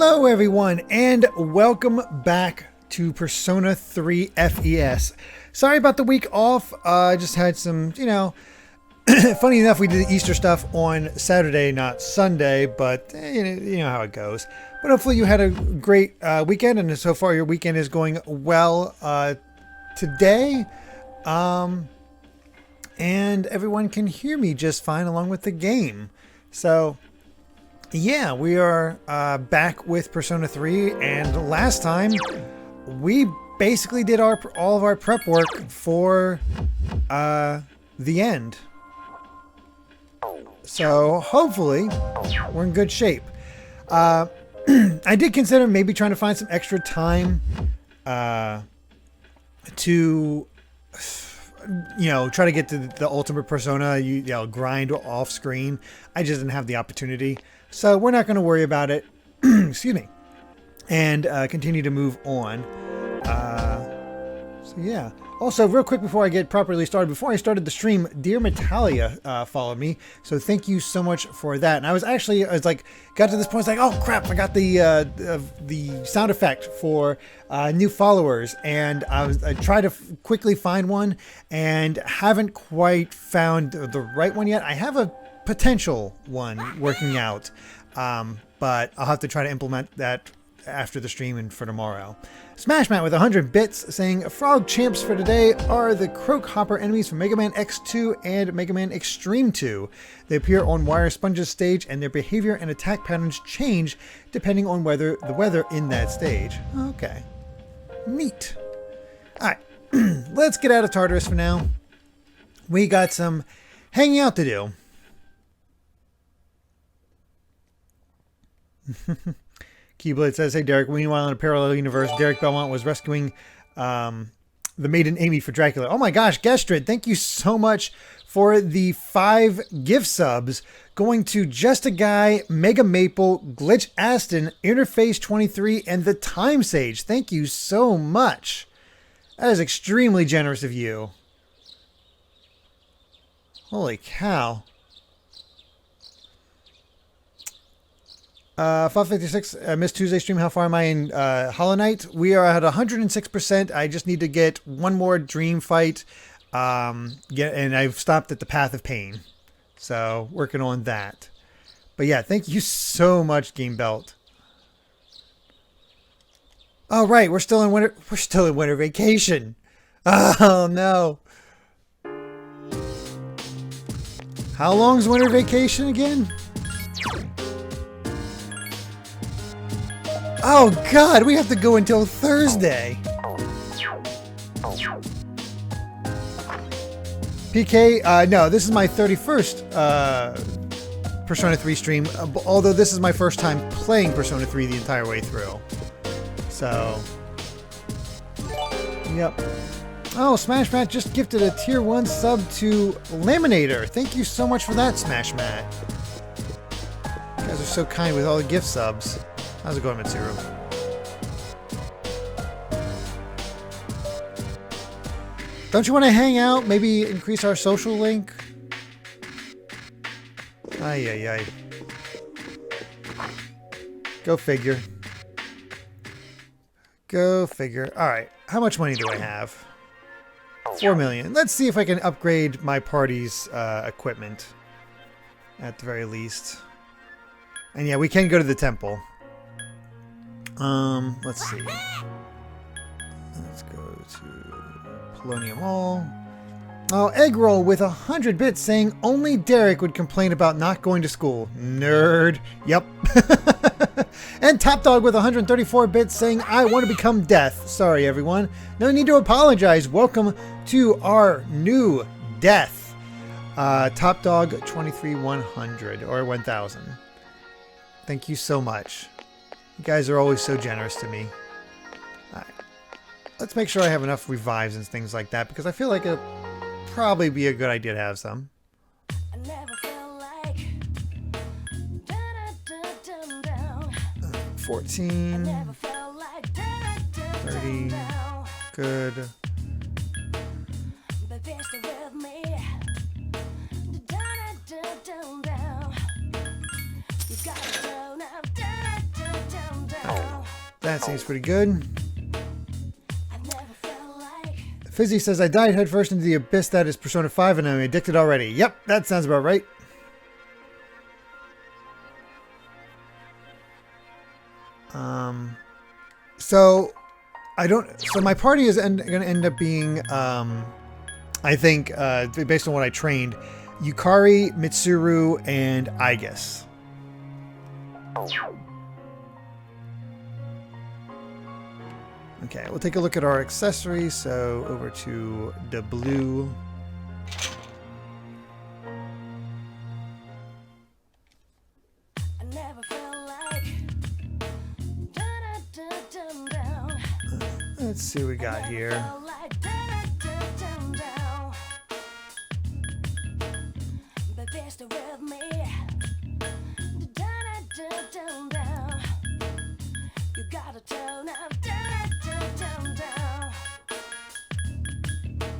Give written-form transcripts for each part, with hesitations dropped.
Hello everyone and welcome back to Persona 3 FES. Sorry about the week off. I just had some, funny enough we did the Easter stuff on Saturday, not Sunday, but you know how it goes. But hopefully you had a great weekend, and so far your weekend is going well today. And everyone can hear me just fine along with the game. So yeah, we are back with Persona 3, and last time we basically did all of our prep work for the end. So hopefully we're in good shape. I did consider maybe trying to find some extra time to try to get to the ultimate Persona, grind off screen. I just didn't have the opportunity. So we're not going to worry about it. Excuse me. And continue to move on. So yeah. Also, real quick before I get properly started, before I started the stream, Dear Metalia followed me. So thank you so much for that. And I was like, got to this point, I was like, oh crap, I got the sound effect for new followers. And I tried to quickly find one and haven't quite found the right one yet. I have a potential one working out, but I'll have to try to implement that after the stream and for tomorrow. Smash Matt with 100 bits saying, frog champs for today are the Croak Hopper enemies from Mega Man X2 and Mega Man Extreme 2. They appear on Wire Sponge's stage, and their behavior and attack patterns change depending on the weather in that stage. Okay. Neat. Alright, let's get out of Tartarus for now. We got some hanging out to do. Keyblade says, hey Derek, meanwhile in a parallel universe, Derek Belmont was rescuing the maiden Amy for Dracula. Oh my gosh, Gestrid, thank you so much for the 5 gift subs going to Just a Guy, Mega Maple, Glitch Aston, Interface 23, and the Time Sage. Thank you so much. That is extremely generous of you. Holy cow. 556, missed Tuesday stream. How far am I in Hollow Knight? We are at 106%. I just need to get one more dream fight. And I've stopped at the Path of Pain. So, working on that. But yeah, thank you so much, Game Belt. Oh, right. We're still in winter vacation. Oh, no. How long's winter vacation again? Oh God, we have to go until Thursday. PK, no, this is my 31st Persona 3 stream, although this is my first time playing Persona 3 the entire way through. So, yep. Oh, Smash Matt just gifted a tier 1 sub to Laminator. Thank you so much for that, Smash Matt. You guys are so kind with all the gift subs. How's it going, Mitsuru? Don't you want to hang out? Maybe increase our social link? Ay, ay, ay. Go figure. Go figure. Alright, how much money do I have? 4 million. Let's see if I can upgrade my party's equipment. At the very least. And yeah, we can go to the temple. Let's see. Let's go to Polonium Mall. Oh, Eggroll with 100 bits saying only Derek would complain about not going to school. Nerd. Yep. And Top Dog with 134 bits saying I want to become Death. Sorry, everyone. No need to apologize. Welcome to our new Death. Top Dog 23100 or 1000. Thank you so much. You guys are always so generous to me. Alright. Let's make sure I have enough revives and things like that, because I feel like it'll probably be a good idea to have some. 14. 30. Good. That seems pretty good. Fizzy says, I died headfirst into the abyss that is Persona 5 and I'm addicted already. Yep, that sounds about right. So my party is going to end up being, I think, based on what I trained, Yukari, Mitsuru, and Aigis. Okay, we'll take a look at our accessories. So over to the blue. Let's see what we got here.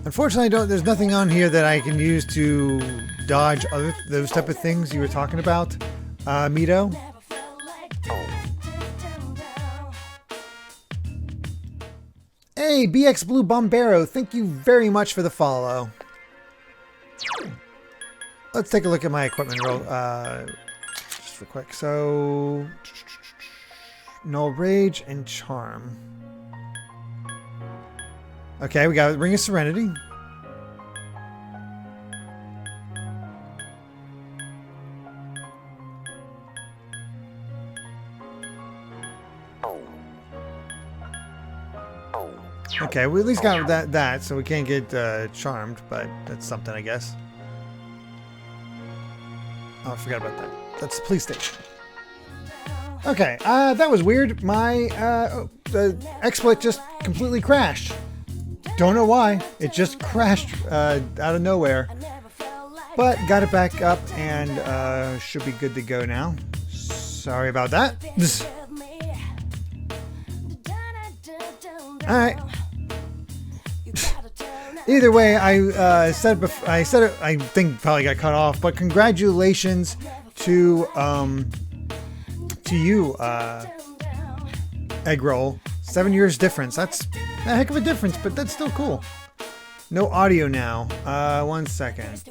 Unfortunately, there's nothing on here that I can use to dodge those type of things you were talking about, Mito. Hey, BX Blue Bombero, thank you very much for the follow. Let's take a look at my equipment just real quick. So, Null Rage and Charm. Okay, we got Ring of Serenity. Okay, we at least got that, so we can't get charmed, but that's something, I guess. Oh, I forgot about that. That's the police station. Okay, that was weird. My the exploit just completely crashed. Don't know why. It just crashed out of nowhere. But got it back up and should be good to go now. Sorry about that. Alright. Either way, I said it, I think probably got cut off, but congratulations to you, Egg Roll. 7 years difference. That's a heck of a difference, but that's still cool. No audio now. 1 second.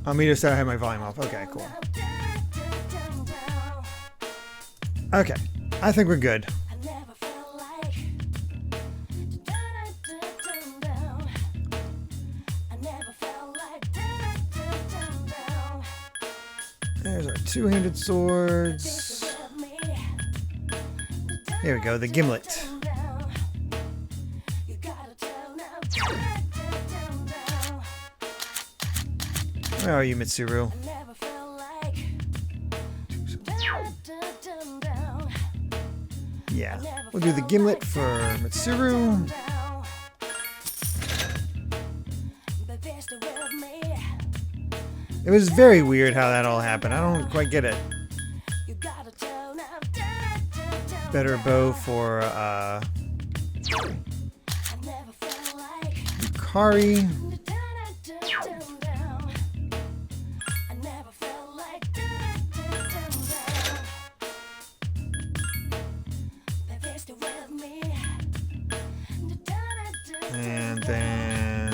Mito said I had my volume off. Okay, cool. Okay, I think we're good. There's our two-handed swords. Here we go, the gimlet. Where are you, Mitsuru? Yeah, we'll do the gimlet for Mitsuru. It was very weird how that all happened. I don't quite get it. Better bow for Yukari. And then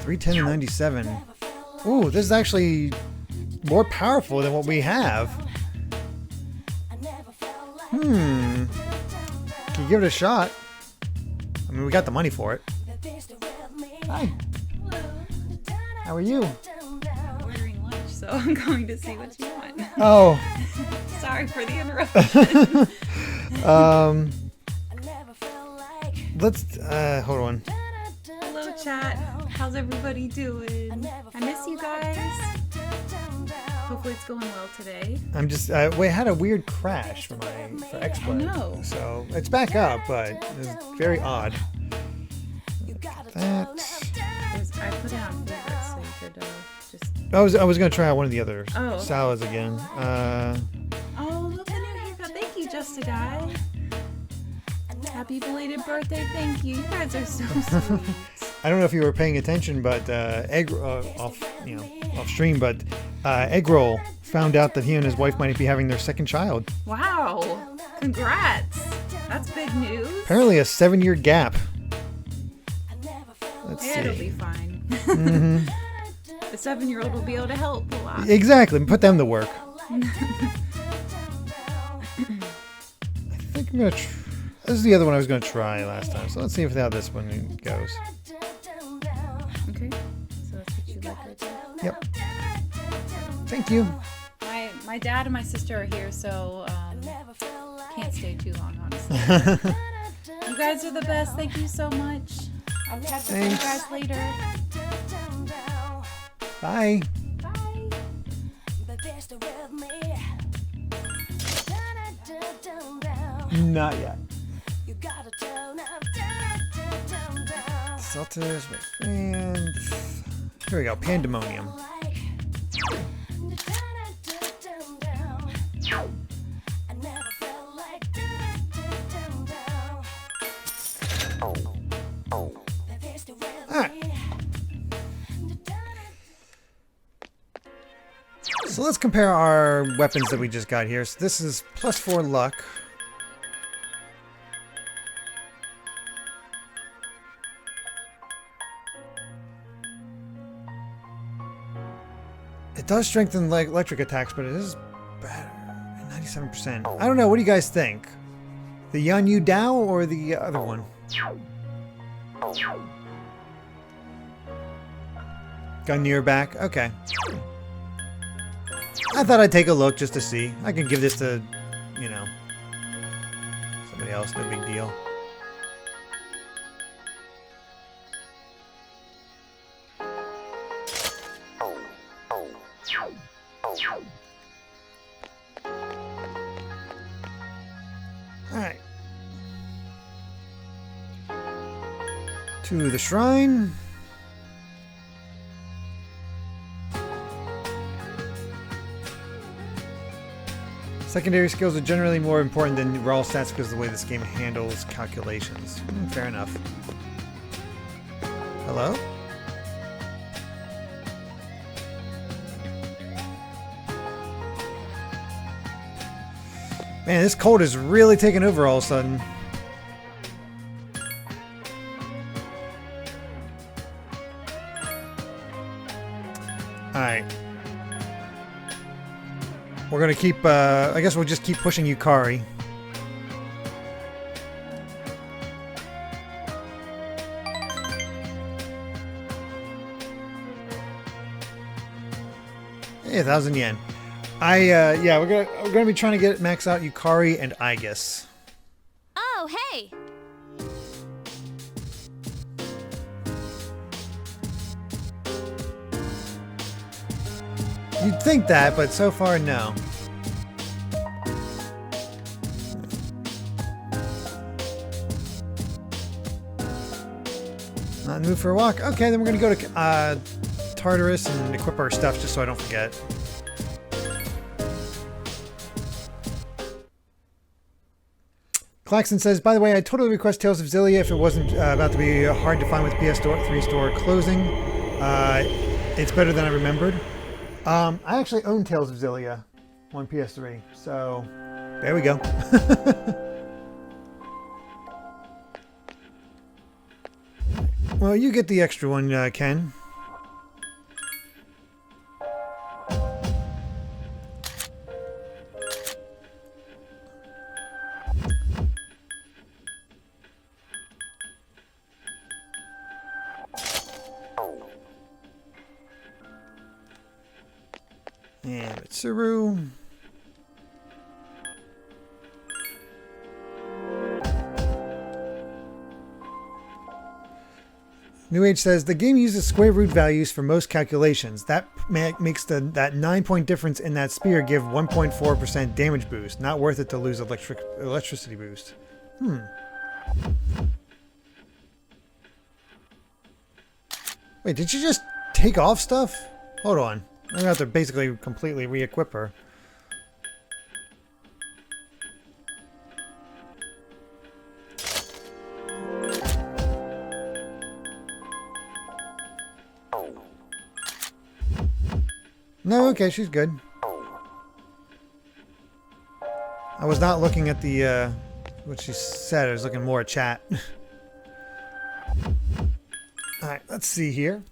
310 and 97. Ooh, this is actually more powerful than what we have. Can you give it a shot? I mean, we got the money for it. Hi. Hello. How are you? I'm ordering lunch, so I'm going to see what you want. Oh. Sorry for the interruption. Let's hold on. Hello, chat. How's everybody doing? I miss you guys. Hopefully it's going well today. I'm just we had a weird crash for exploit. No. So it's back up, but it's very odd. That. I put it on favorites so you could just. I was gonna try out one of the other salads again. Oh, look, a new haircut. Thank you, Just a Guy. Happy belated birthday. Thank you. You guys are so sweet. I don't know if you were paying attention, but off stream, but Egg Roll found out that he and his wife might be having their second child. Wow! Congrats! That's big news. Apparently, a 7-year gap. Let's see. It'll be fine. Mm-hmm. The 7-year-old will be able to help a lot. Exactly. Put them to work. I think I'm gonna. This is the other one I was gonna try last time. So let's see how this one goes. Okay. So that's what you like right there. Yep. Thank you. My dad and my sister are here, so can't stay too long, honestly. You guys are the best. Thank you so much. I'll catch up with you guys later. Bye. Bye. Not yet. Salters with fans. Here we go. Pandemonium. So let's compare our weapons that we just got here. So this is +4 luck. It does strengthen like electric attacks, but it is better. 97%. I don't know. What do you guys think? The Yan Yu Dao or the other one? Gun near back? Okay. I thought I'd take a look just to see. I can give this to, you know, somebody else. No big deal. Alright. To the shrine. Secondary skills are generally more important than raw stats because of the way this game handles calculations. Fair enough. Hello? Man, this cold is really taking over all of a sudden. Alright. We're gonna keep, I guess we'll just keep pushing Yukari. Hey, 1,000 yen. Yeah, we're gonna be trying to get max out Yukari and Aigis. Oh, hey! You'd think that, but so far, no. Not in the mood for a walk? Okay, then we're gonna go to Tartarus and equip our stuff just so I don't forget. Claxon says, by the way, I totally request Tales of Xillia if it wasn't about to be hard to find with PS3 store closing. It's better than I remembered. I actually own Tales of Xillia on PS3, so there we go. Well, you get the extra one, Ken. And Mitsuru. New Age says the game uses square root values for most calculations. That makes that 9-point difference in that spear give 1.4% damage boost. Not worth it to lose electricity boost. Wait, did you just take off stuff? Hold on. I'm gonna have to basically completely re-equip her. No, okay, she's good. I was not looking at the, what she said. I was looking more at chat. Alright, let's see here.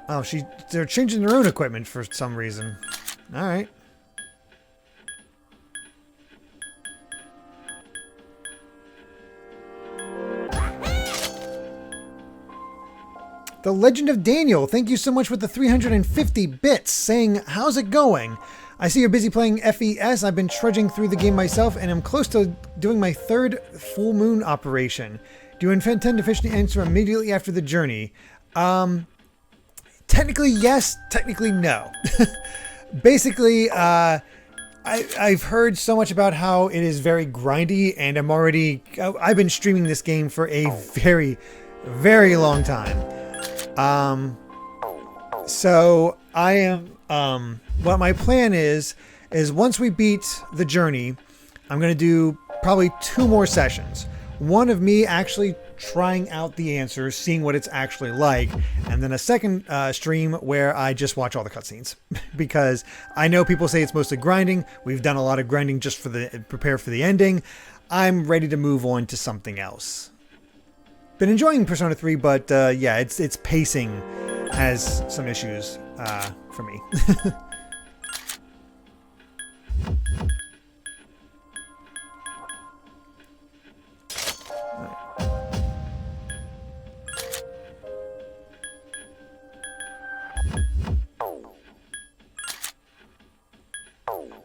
Oh, they're changing their own equipment for some reason. Alright. The Legend of Daniel, thank you so much with the 350 bits, saying, how's it going? I see you're busy playing FES. I've been trudging through the game myself, and I'm close to doing my 3rd full moon operation. Do you intend to finish the answer immediately after the journey? Technically yes, technically no. Basically, I've heard so much about how it is very grindy, and I've been streaming this game for a very, very long time. So I am, what my plan is once we beat the journey, I'm going to do probably 2 more sessions. One of me actually trying out the answers, seeing what it's actually like, and then a second stream where I just watch all the cutscenes. Because I know people say it's mostly grinding. We've done a lot of grinding just for prepare for the ending. I'm ready to move on to something else. Been enjoying Persona 3, but yeah, its pacing has some issues for me.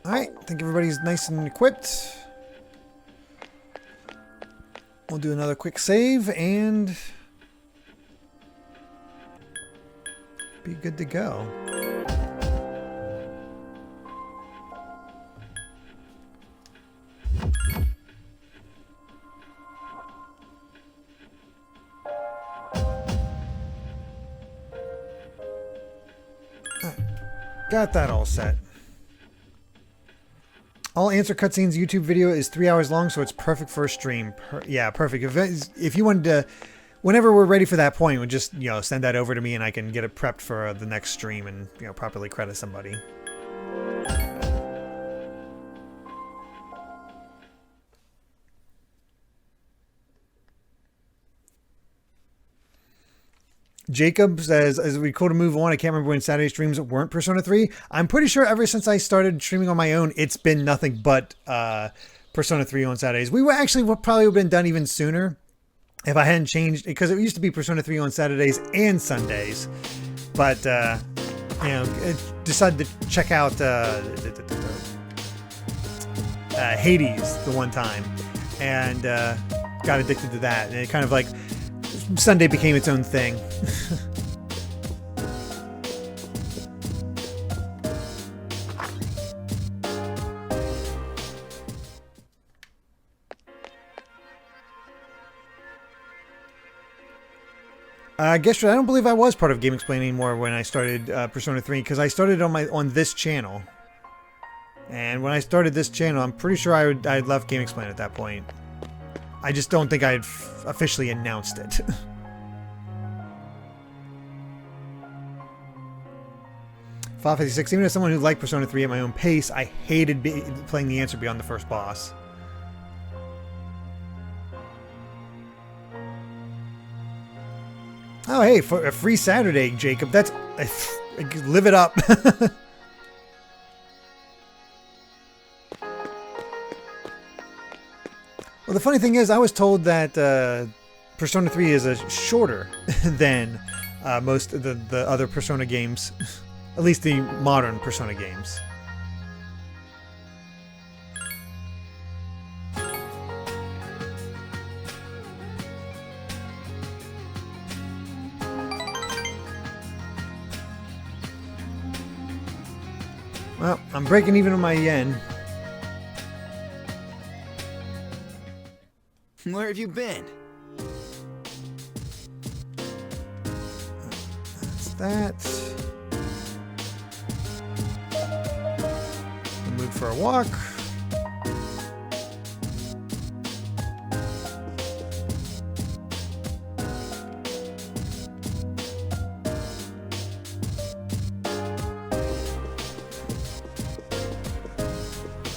Alright, I think everybody's nice and equipped. We'll do another quick save and be good to go. Alright, got that all set. All answer cutscenes YouTube video is 3 hours long, so it's perfect for a stream. Yeah, perfect. If you wanted to, whenever we're ready for that point, we'll just, send that over to me and I can get it prepped for the next stream and, properly credit somebody. Jacob says, as we go to move on, I can't remember when Saturday streams weren't Persona 3. I'm pretty sure ever since I started streaming on my own, it's been nothing but Persona 3 on Saturdays. We would probably have been done even sooner if I hadn't changed, because it used to be Persona 3 on Saturdays and Sundays. But, decided to check out Hades the one time and got addicted to that. And it kind of like Sunday became its own thing. I don't believe I was part of Game Explain anymore when I started Persona 3, because I started on this channel. And when I started this channel, I'm pretty sure I left Game Explain at that point. I just don't think I had officially announced it. Fallout 56. Even as someone who liked Persona 3 at my own pace, I hated playing the answer beyond the first boss. Oh, hey, for a free Saturday, Jacob. That's... live it up. Well, the funny thing is, I was told that Persona 3 is shorter than most of the other Persona games. At least the modern Persona games. Well, I'm breaking even on my yen. Where have you been? That's that. Move for a walk.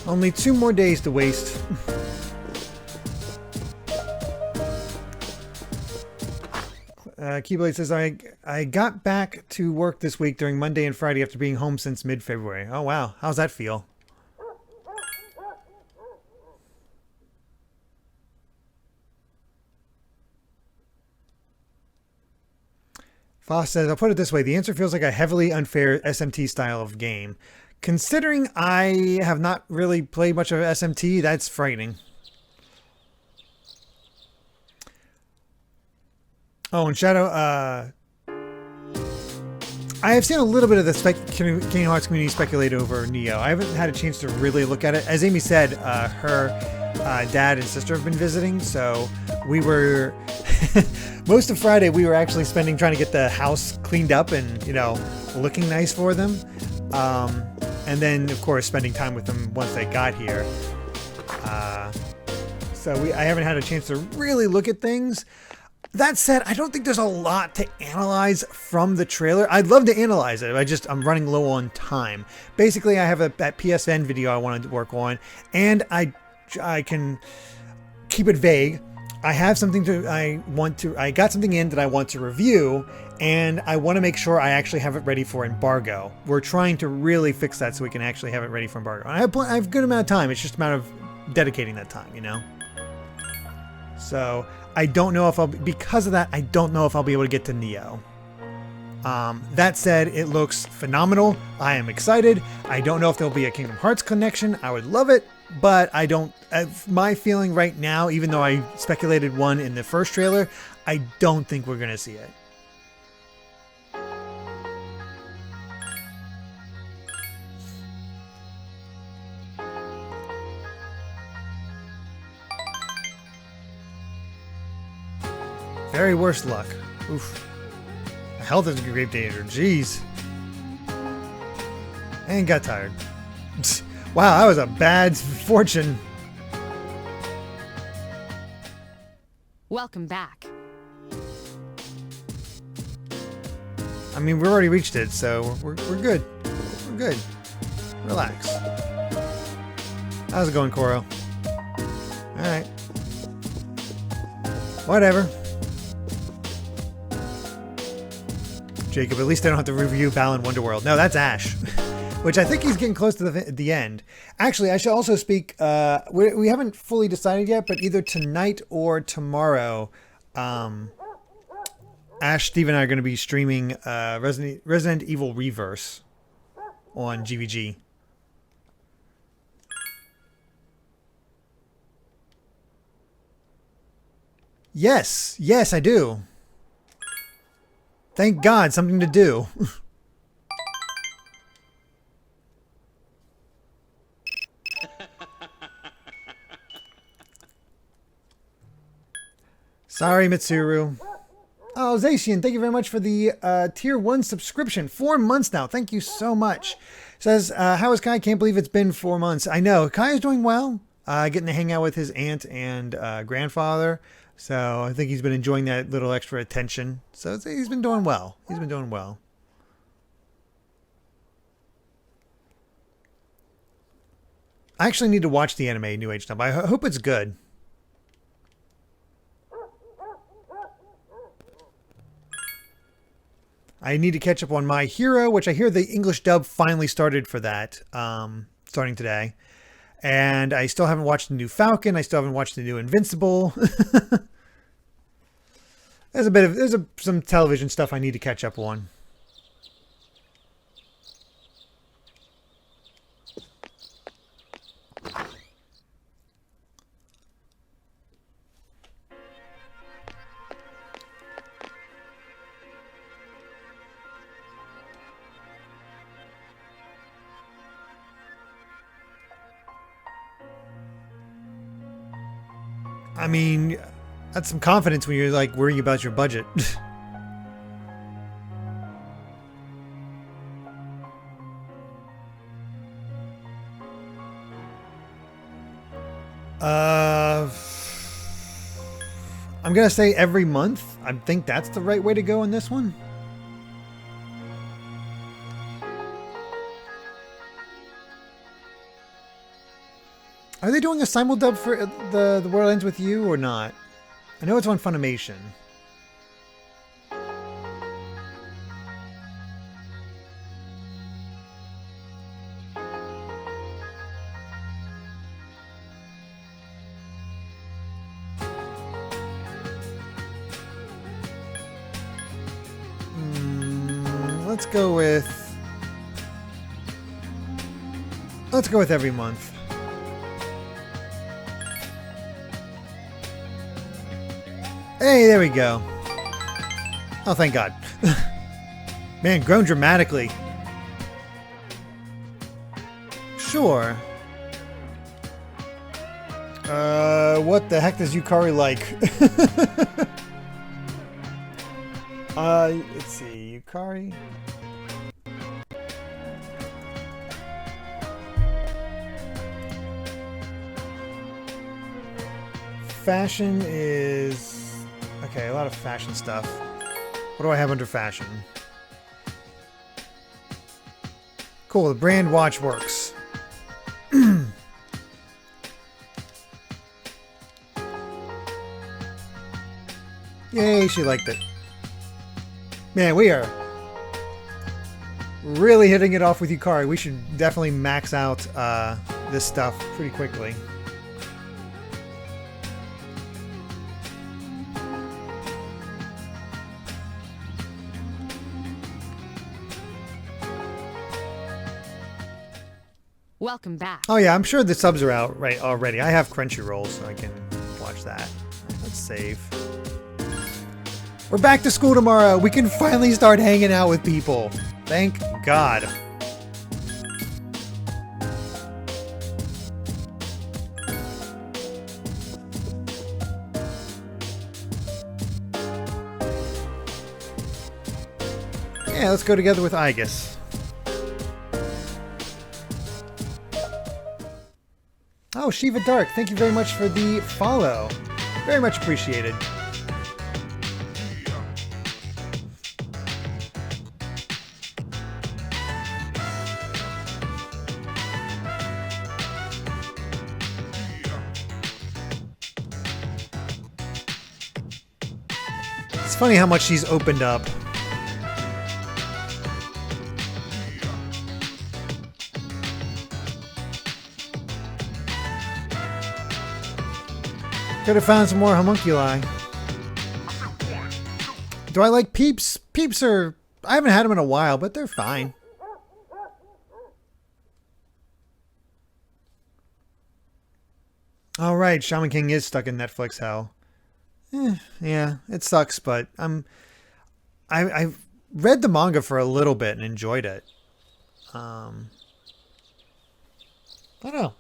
Only 2 more days to waste. Keyblade says, I got back to work this week during Monday and Friday after being home since mid-February. Oh, wow. How's that feel? Foss says, I'll put it this way. The answer feels like a heavily unfair SMT style of game. Considering I have not really played much of SMT, that's frightening. Oh, and Shadow, I have seen a little bit of the Kingdom Hearts community speculate over Neo. I haven't had a chance to really look at it. As Amy said, her dad and sister have been visiting, so we were... most of Friday, we were actually spending trying to get the house cleaned up and, you know, looking nice for them. And then, of course, spending time with them once they got here. So I haven't had a chance to really look at things. That said, I don't think there's a lot to analyze from the trailer. I'd love to analyze it. I'm running low on time. Basically, I have that PSN video I wanted to work on, and I can keep it vague. I have something I got something in that I want to review, and I want to make sure I actually have it ready for embargo. We're trying to really fix that so we can actually have it ready for embargo. And I have a good amount of time. It's just a matter of dedicating that time, you know? So I don't know if because of that, I don't know if I'll be able to get to Neo. That said, it looks phenomenal. I am excited. I don't know if there'll be a Kingdom Hearts connection. I would love it, but I don't. My feeling right now, even though I speculated one in the first trailer, I don't think we're going to see it. Very worst luck. Oof. My health is in grave danger. Jeez. And got tired. Wow, that was a bad fortune. Welcome back. I mean, we already reached it, so we're good. We're good. Relax. How's it going, Koro? Alright. Whatever. Jacob, at least I don't have to review Balan Wonderworld. No, that's Ash. Which I think he's getting close to the end. Actually, I should also speak... we haven't fully decided yet, but either tonight or tomorrow, Ash, Steve, and I are going to be streaming Resident Evil Reverse on GVG. Yes. Yes, I do. Thank God, something to do. Sorry, Mitsuru. Oh, Zacian, thank you very much for the Tier 1 subscription. 4 months now. Thank you so much. Says, how is Kai? Can't believe it's been 4 months. I know. Kai is doing well. Getting to hang out with his aunt and grandfather. So I think he's been enjoying that little extra attention. So he's been doing well. He's been doing well. I actually need to watch the anime New Age Jump. I hope it's good. I need to catch up on My Hero, which I hear the English dub finally started for that, starting today. And I still haven't watched the new Falcon. I still haven't watched the new Invincible. There's some television stuff I need to catch up on. I mean, that's some confidence when you're like worrying about your budget. I'm gonna say every month. I think that's the right way to go on this one. Are they doing a simuldub for the World Ends With You or not? I know it's on Funimation. Let's go with every month. Hey, there we go. Oh, thank God. Man, grown dramatically. Sure. What the heck does Yukari like? Let's see, Yukari. Fashion is... okay, a lot of fashion stuff. What do I have under fashion? Cool, the brand watch works. Yay, she liked it. Man, we are really hitting it off with Yukari. We should definitely max out this stuff pretty quickly. Welcome back. Oh yeah, I'm sure the subs are out right already. I have Crunchyroll, so I can watch that. Let's save. We're back to school tomorrow. We can finally start hanging out with people. Thank God. Yeah, let's go together with Aigis. Oh, Shiva Dark, thank you very much for the follow. Very much appreciated. It's funny how much she's opened up. Could have found some more homunculi. Do I like Peeps? Peeps are... I haven't had them in a while, but they're fine. Alright, Shaman King is stuck in Netflix hell. Yeah, it sucks, but I've read the manga for a little bit and enjoyed it. I don't know.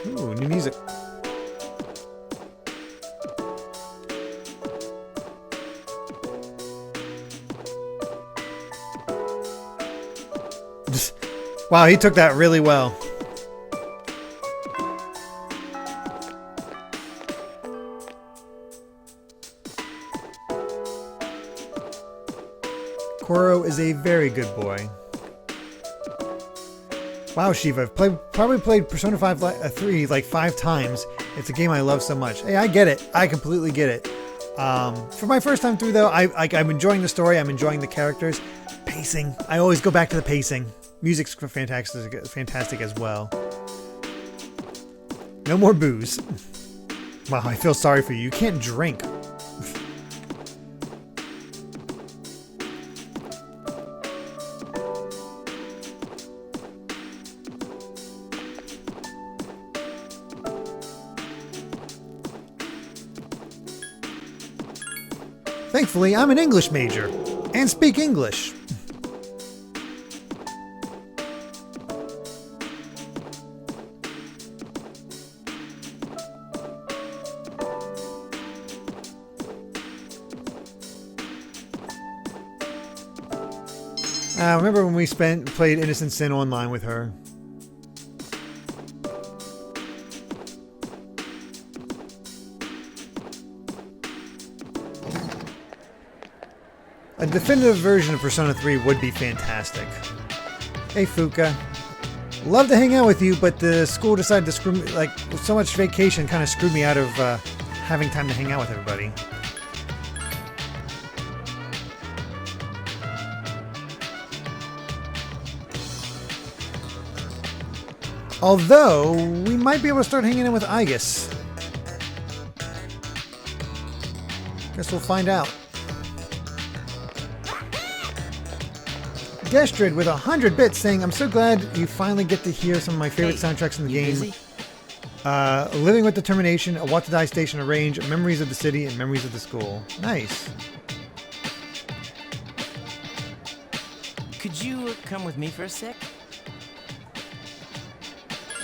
Ooh, new music. Wow, he took that really well. Koro is a very good boy. Wow, Shiva, I've probably played Persona 5 3 like 5 times. It's a game I love so much. Hey, I get it. I completely get it. For my first time through, though, I'm enjoying the story. I'm enjoying the characters. Pacing. I always go back to the pacing. Music's fantastic as well. No more booze. Wow, I feel sorry for you. You can't drink. Thankfully, I'm an English major and speak English. I remember when we played Innocent Sin online with her. A definitive version of Persona 3 would be fantastic. Hey Fuka. Love to hang out with you, but the school decided to screw me, like, so much vacation kind of screwed me out of having time to hang out with everybody. Although, we might be able to start hanging in with Aigis. Guess we'll find out. Gestrid with 100 bits saying, I'm so glad you finally get to hear some of my favorite soundtracks in the game. Busy? Living with Determination, A What to Die Station Arrange, Memories of the City, and Memories of the School. Nice. Could you come with me for a sec?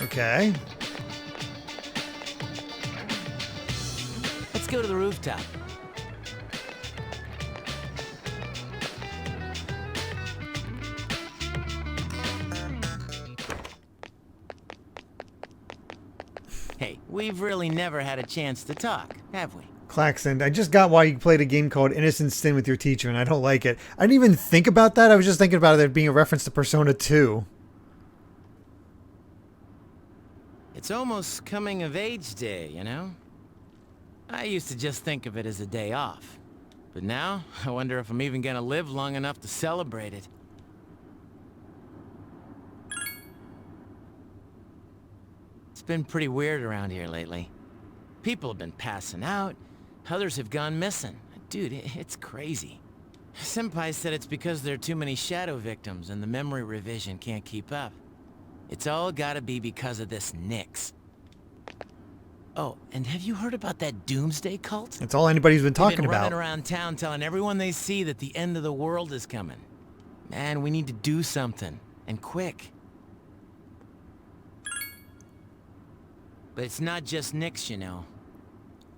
Okay. Let's go to the rooftop. Hey, we've really never had a chance to talk, have we? Claxon, I just got why you played a game called Innocent Sin with your teacher, and I don't like it. I didn't even think about that. I was just thinking about it being a reference to Persona 2. It's almost coming of age day, you know? I used to just think of it as a day off. But now, I wonder if I'm even gonna live long enough to celebrate it. It's been pretty weird around here lately. People have been passing out, others have gone missing. Dude, it's crazy. Senpai said it's because there are too many shadow victims and the memory revision can't keep up. It's all gotta be because of this Nyx. Oh, and have you heard about that doomsday cult? That's all anybody's been talking They've been about. running around town telling everyone they see that the end of the world is coming. Man, we need to do something, and quick. But it's not just Nyx, you know.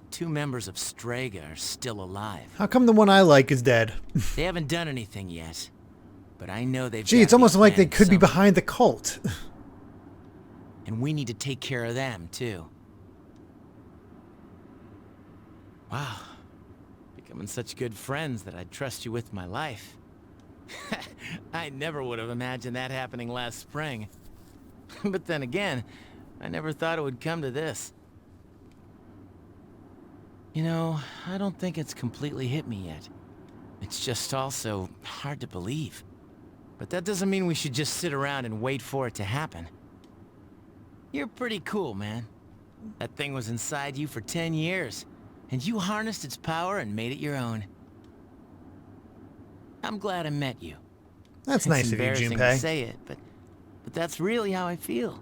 2 members of Strega are still alive. How come the one I like is dead? They haven't done anything yet, but I know they've. Gee, it's almost like they could be behind the cult. And we need to take care of them, too. Wow. Becoming such good friends that I'd trust you with my life. I never would have imagined that happening last spring. But then again, I never thought it would come to this. You know, I don't think it's completely hit me yet. It's just also hard to believe. But that doesn't mean we should just sit around and wait for it to happen. You're pretty cool, man. That thing was inside you for 10 years, and you harnessed its power and made it your own. I'm glad I met you. That's nice of you, embarrassing Junpei. to say it, but that's really how I feel.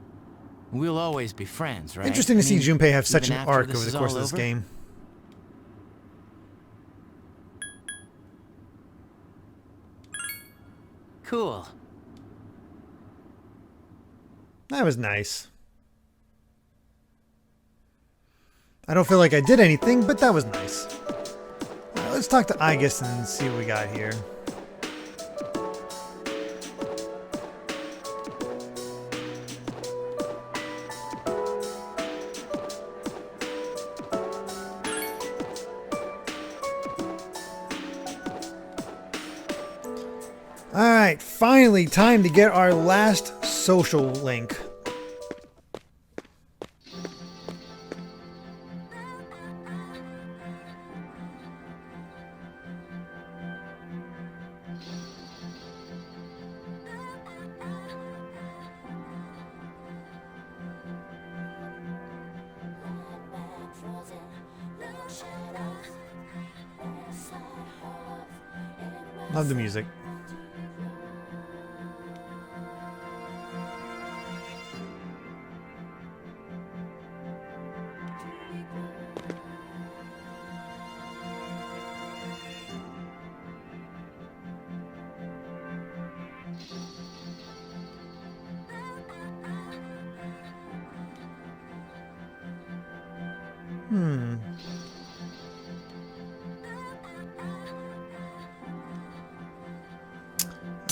We'll always be friends, right? Interesting to see Junpei have such even an after arc this over is the course all of this over? game. Cool. That was nice. I don't feel like I did anything, but that was nice. Alright, let's talk to Aigis and see what we got here. Alright, finally time to get our last social link. Love the music.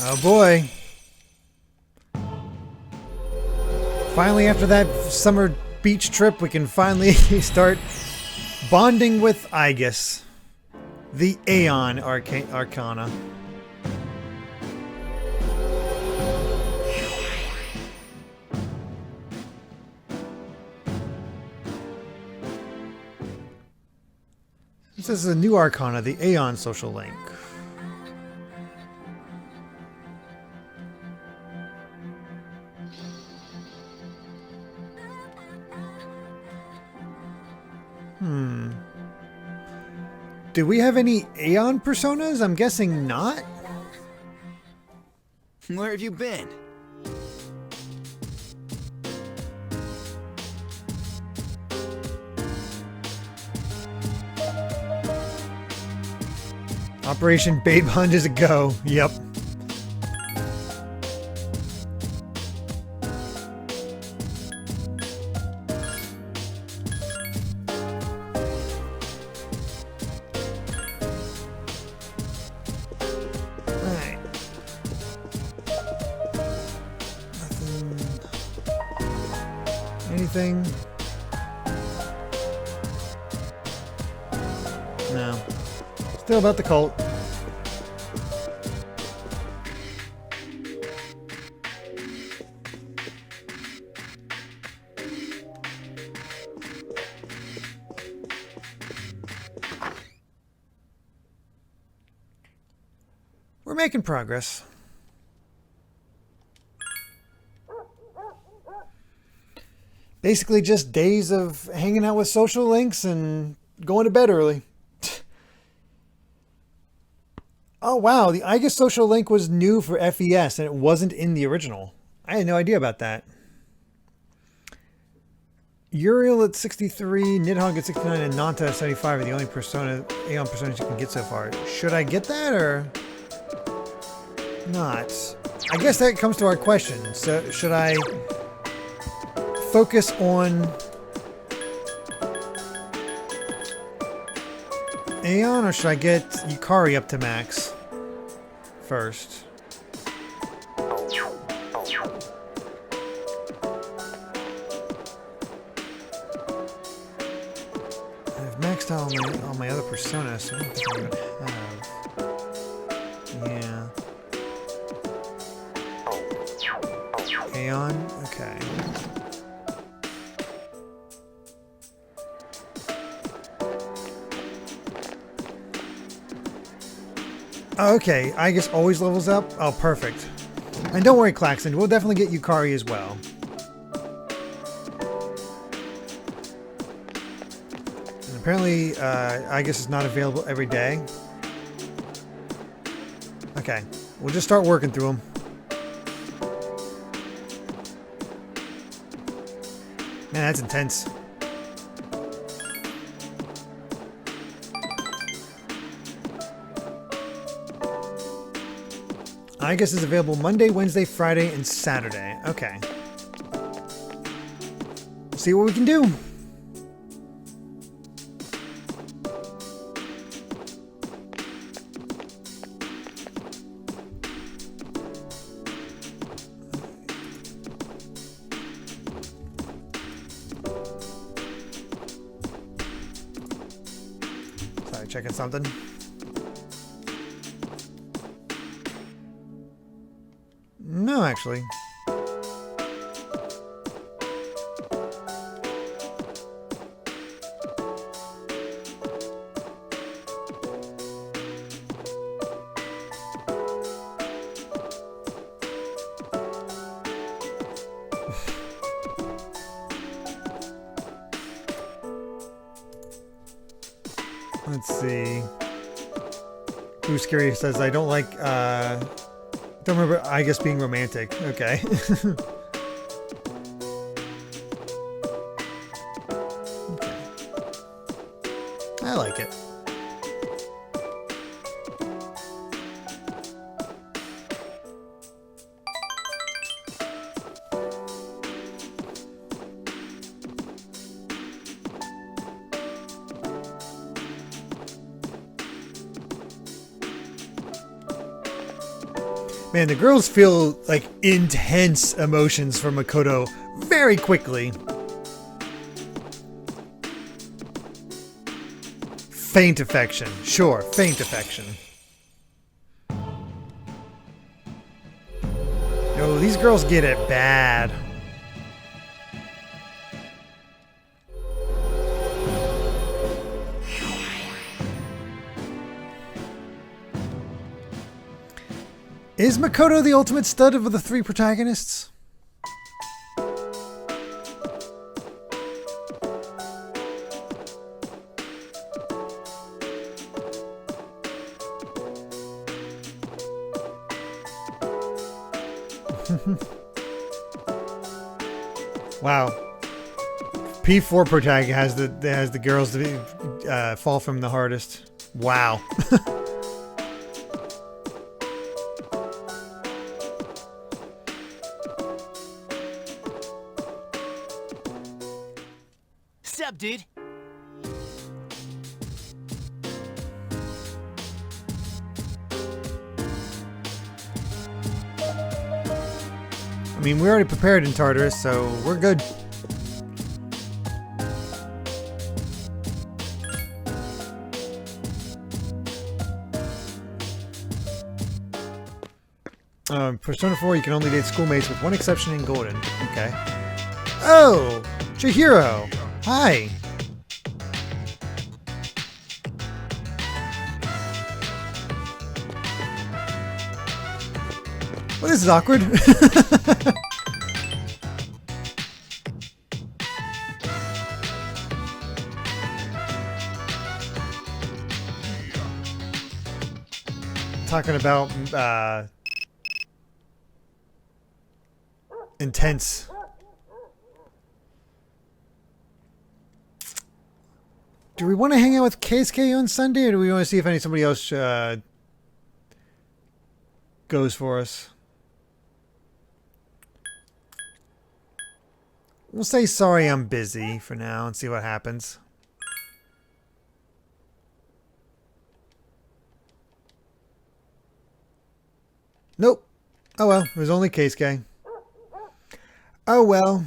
Oh boy. Finally, after that summer beach trip, we can finally start bonding with Aigis, the Aeon Arcana. This is a new arcana, the Aeon social link. Do we have any Aeon personas? I'm guessing not. Where have you been? Operation Babe Hunt is a go. Yep. Alright. Nothing. Anything? No. Still about the cult. We're making progress. Basically just days of hanging out with social links and going to bed early. Oh wow, the Aigis social link was new for FES and it wasn't in the original. I had no idea about that. Uriel at 63, Nidhogg at 69, and Nanta at 75 are the only Aeon personas you can get so far. Should I get that or not? I guess that comes to our question. So should I focus on Aeon or should I get Yukari up to max first? I've maxed out all my other personas, so I don't think I'm gonna have. Yeah. Aeon? Okay. Oh, okay, Aigis always levels up? Oh, perfect. And don't worry, Claxton, we'll definitely get Yukari as well. And apparently, Aigis is not available every day. Okay, we'll just start working through them. Man, that's intense. Aigis is available Monday, Wednesday, Friday, and Saturday. Okay. See what we can do. Sorry, checking something. No, actually. Let's see. Who's Scary says, I don't like, don't remember Aigis being romantic. Okay. Okay. I like it. Man, the girls feel like intense emotions for Makoto very quickly. Faint affection. Sure, faint affection. Yo, these girls get it bad. Is Makoto the ultimate stud of the three protagonists? Wow. P4 protagonist has the girls that fall from the hardest. Wow. Sup, dude? I mean, we already prepared in Tartarus, so we're good. Persona 4, you can only date schoolmates with one exception in Golden. Okay. Oh! Chihiro! Hi! Well, this is awkward. Talking about intense. Do we want to hang out with KSK on Sunday, or do we want to see if somebody else goes for us? We'll say sorry I'm busy for now and see what happens. Nope. Oh well, it was only KSK. Oh well.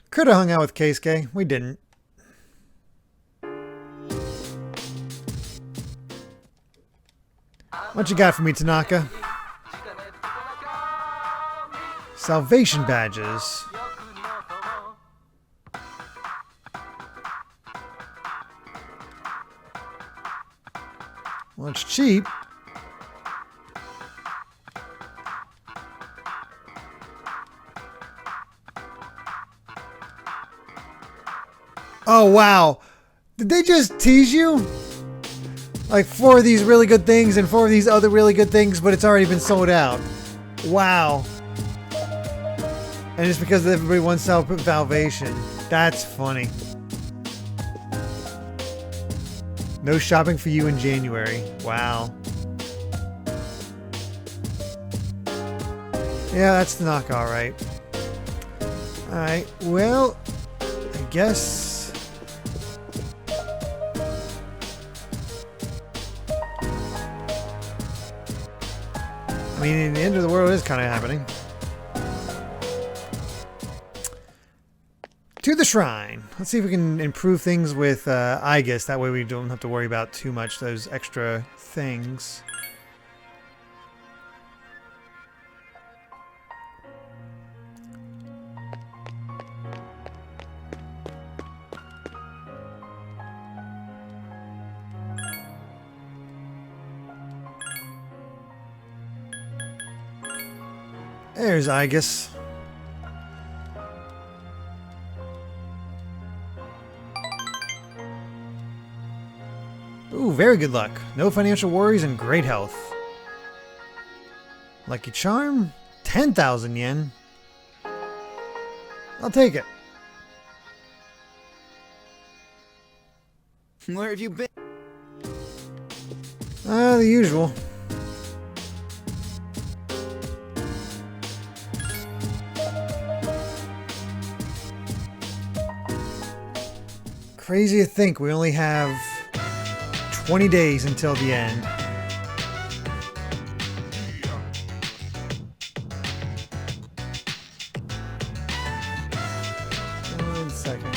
Could have hung out with Keisuke. We didn't. What you got for me, Tanaka? Salvation badges. Well, it's cheap. Oh, wow. Did they just tease you? Like 4 of these really good things and 4 of these other really good things, but it's already been sold out. Wow. And it's because everybody wants salvation. That's funny. No shopping for you in January. Wow. Yeah, that's the knock, alright. Alright, well, I guess... I mean, the end of the world is kind of happening. To the shrine. Let's see if we can improve things with Aigis. That way we don't have to worry about too much those extra things. There's Aigis. Ooh, very good luck. No financial worries and great health. Lucky charm? 10,000 yen. I'll take it. Where have you been? The usual. Crazy to think we only have 20 days until the end. One second.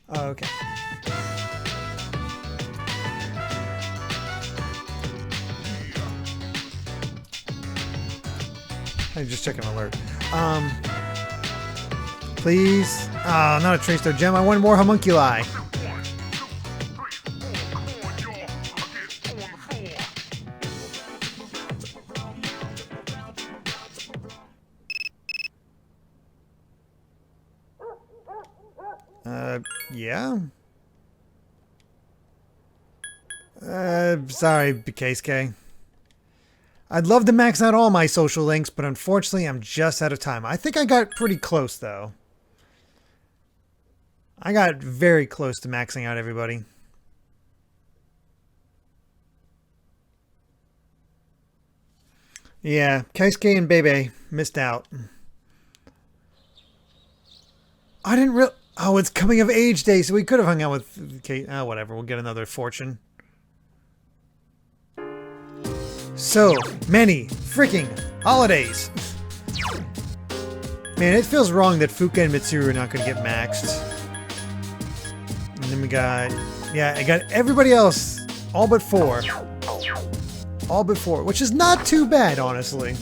Oh, okay. I just checked an alert. Please. Oh, not a trace star gem. I want more homunculi. Yeah. Sorry, BKSK. I'd love to max out all my social links, but unfortunately, I'm just out of time. I think I got pretty close, though. I got very close to maxing out everybody. Yeah, Keisuke and Bebe missed out. I didn't really... Oh, it's coming of age day, so we could have hung out with Kate. Oh, whatever. We'll get another fortune. So many freaking holidays. Man, it feels wrong that Fuka and Mitsuru are not going to get maxed. And then we got... Yeah, I got everybody else. All but 4. All but 4, which is not too bad, honestly.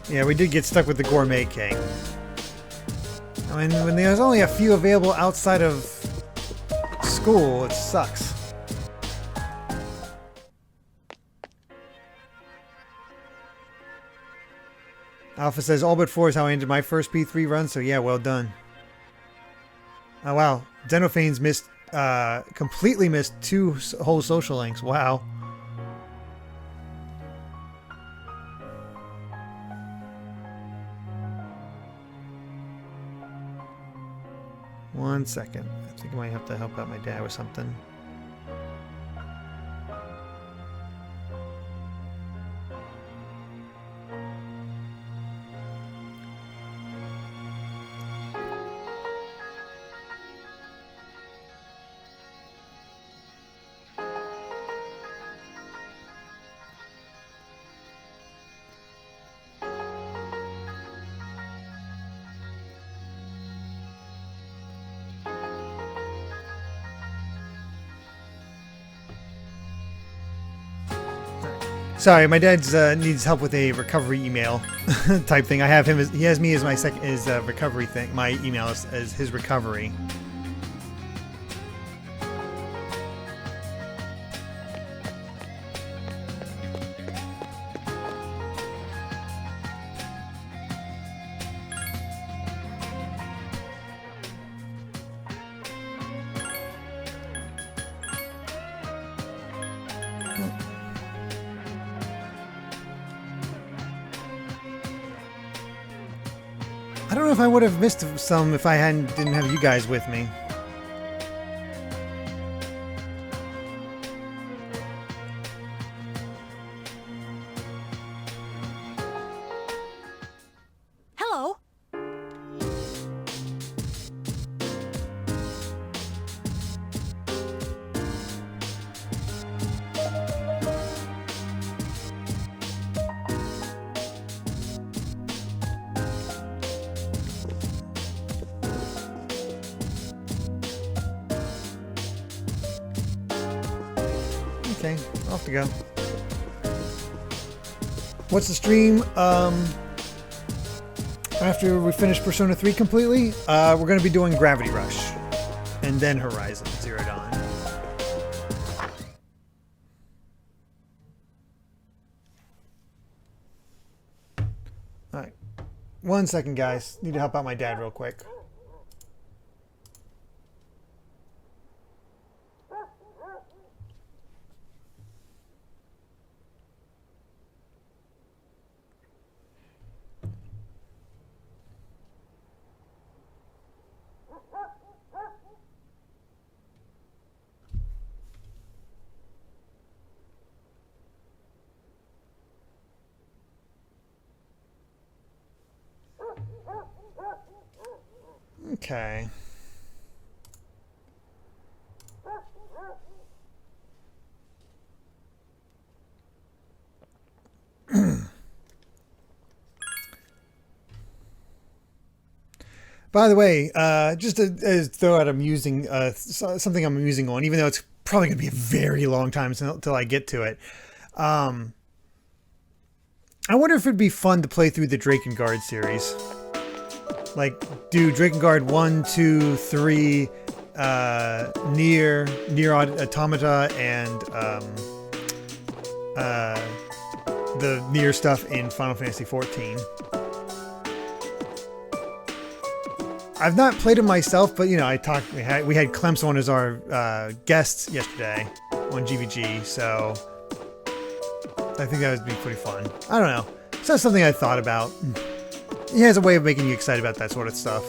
Yeah, we did get stuck with the gourmet cake. I mean, when there's only a few available outside of school, it sucks. Alpha says, all but 4 is how I ended my first P3 run, so yeah, well done. Oh wow, Xenophanes missed, completely missed 2 whole social links, wow. One second. I think I might have to help out my dad with something. Sorry, my dad's needs help with a recovery email type thing. I have him as, he has me as my recovery thing. My email as his recovery. I don't know if I would have missed some if I didn't have you guys with me. Hello. Okay, off to go. What's the stream? After we finish Persona 3 completely, we're going to be doing Gravity Rush. And then Horizon Zero Dawn. Alright. 1 second, guys. Need to help out my dad real quick. Okay. By the way, just to throw out something I'm using on, even though it's probably going to be a very long time until I get to it. I wonder if it'd be fun to play through the Drakengard series. Like, do Drakengard 1, 2, 3, Nier Automata, and the Nier stuff in Final Fantasy XIV. I've not played it myself, but you know, we had Clemson on as our guest yesterday on GVG, so I think that would be pretty fun. I don't know. It's not something I thought about. He has a way of making you excited about that sort of stuff.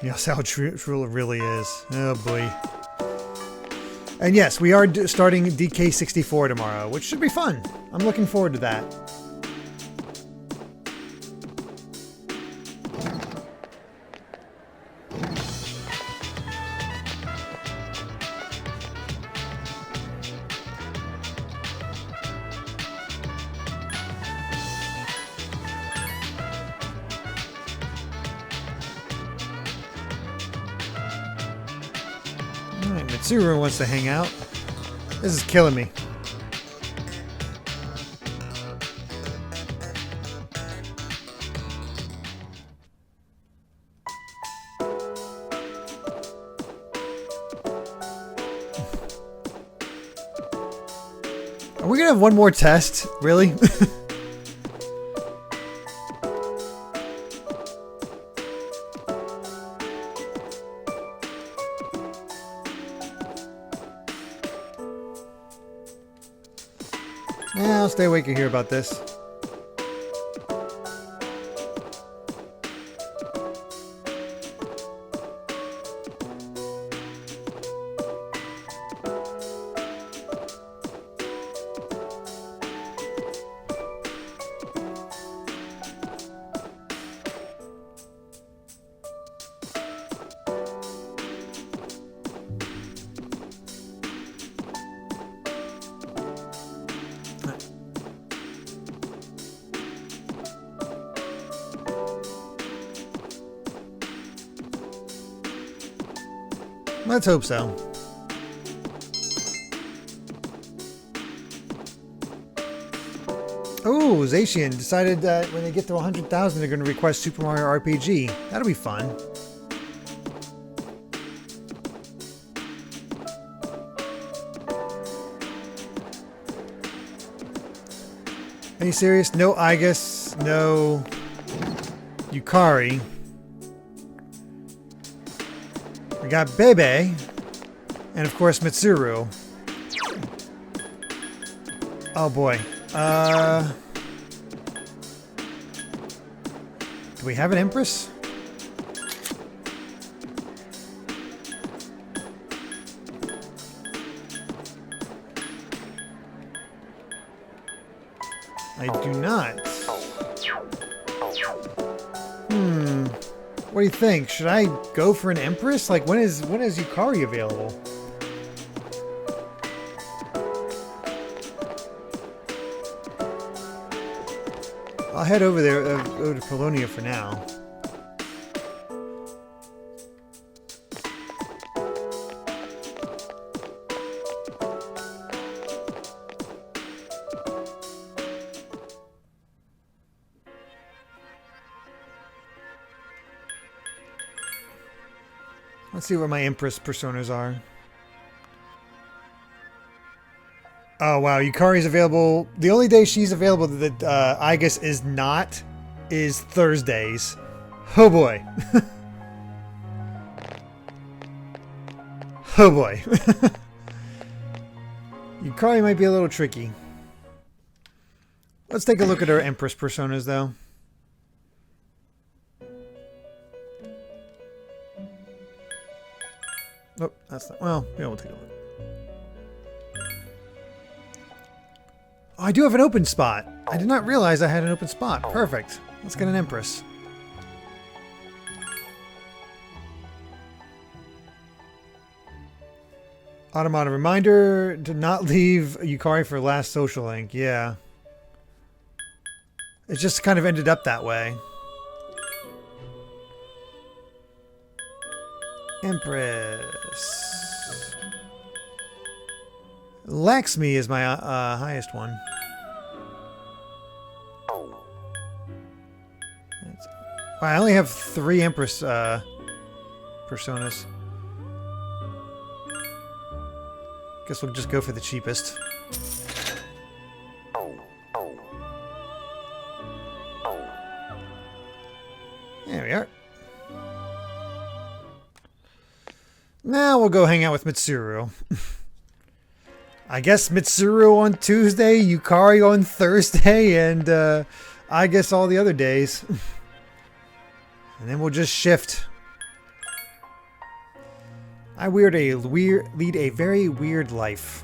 Yeah, that's how true it really is. Oh boy. And yes, we are starting DK64 tomorrow, which should be fun. I'm looking forward to that. Alright, Mitsuru wants to hang out. This is killing me. Are we gonna have one more test? Really? Yeah, I'll stay awake and hear about this. Let's hope so. Oh, Zacian decided that when they get to 100,000, they're going to request Super Mario RPG. That'll be fun. Are you serious? No Aigis, no Yukari. We got Bebe, and of course Mitsuru. Oh boy. Do we have an Empress? I do not. What do you think? Should I go for an Empress? Like, when is Yukari available? I'll head over there, over to Polonia for now. Let's see where my Empress personas are. Oh wow, Yukari's available. The only day she's available that Aigis is not is Thursdays. Oh boy. Oh boy. Yukari might be a little tricky. Let's take a look at her Empress personas though. Oh, that's not... Well, yeah, we'll take a look. Oh, I do have an open spot. I did not realize I had an open spot. Perfect. Let's get an Empress. Automata reminder to not leave Yukari for last social link. Yeah. It just kind of ended up that way. Empress. Laxmi is my highest one. Wow, I only have 3 Empress personas. Guess we'll just go for the cheapest. There we are. Now we'll go hang out with Mitsuru. I guess Mitsuru on Tuesday, Yukari on Thursday, and I guess all the other days. And then we'll just shift. I lead a very weird life.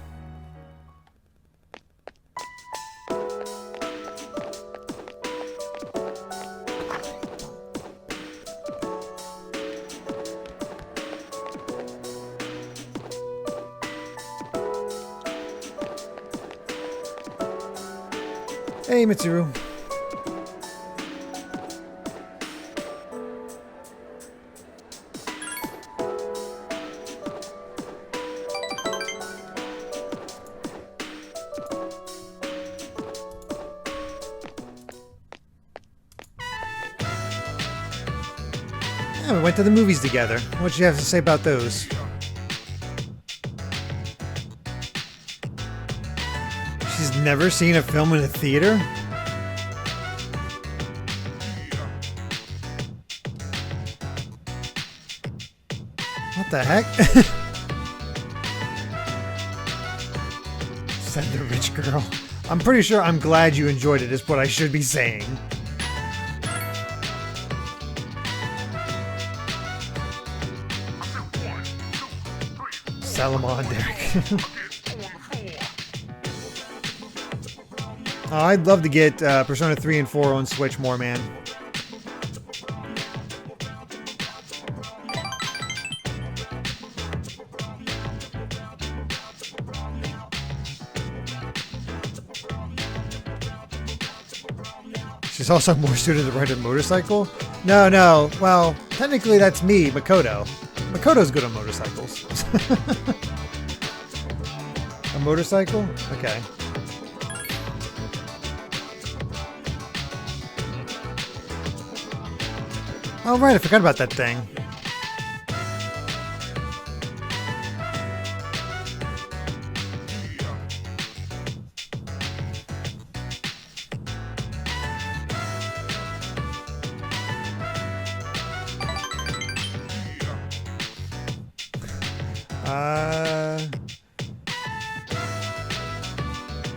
Hey, Mitsuru. Yeah, we went to the movies together. What'd you have to say about those? She's never seen a film in a theater? What the heck? Said the rich girl. I'm pretty sure I'm glad you enjoyed it is what I should be saying. Salamander. Oh, I'd love to get Persona 3 and 4 on Switch more, man. She's also more suited to ride a motorcycle? No. Well, technically that's me, Makoto. Makoto's good on motorcycles. A motorcycle? Okay. Oh, right, I forgot about that thing.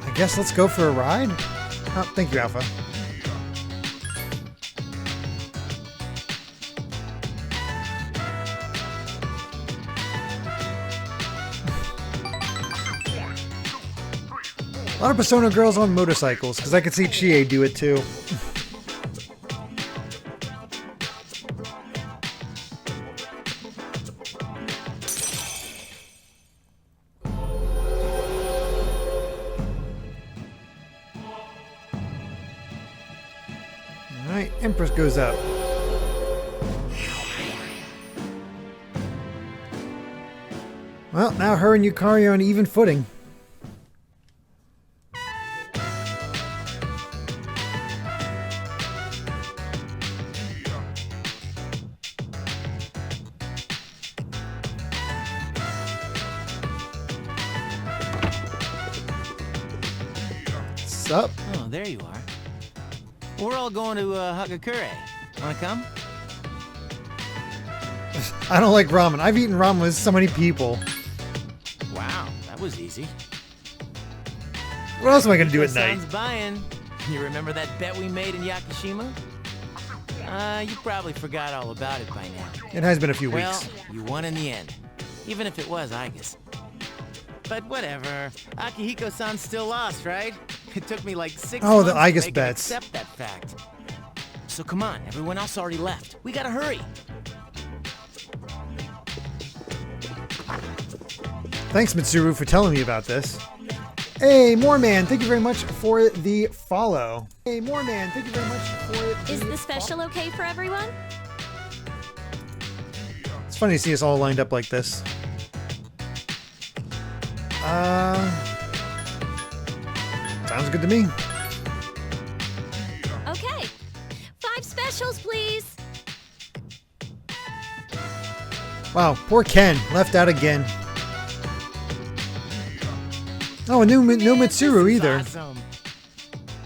I guess let's go for a ride? Oh, thank you, Alpha. A lot of Persona girls on motorcycles, because I could see Chie do it too. Alright, Empress goes up. Well, now her and Yukari are on even footing. Up. Oh, there you are. We're all going to Hagakure. Wanna come? I don't like ramen. I've eaten ramen with so many people. Wow, that was easy. What else am I gonna do at night? Sounds buying. You remember that bet we made in Yakushima? You probably forgot all about it by now. It has been a few Well, weeks. you won in the end. Even if it was Aigis. But whatever. Akihiko-san still lost, right? It took me like 6 months the to Aigis make him bets. accept that fact. So come on, everyone else already left. We gotta hurry. Thanks, Mitsuru, for telling me about this. Hey, Moorman, thank you very much for the follow. Hey, Moorman, thank you very much for Is the special okay for everyone? It's funny to see us all lined up like this. Sounds good to me. Okay. 5 specials, please. Wow, poor Ken, left out again. Oh, and no Mitsuru either. Awesome.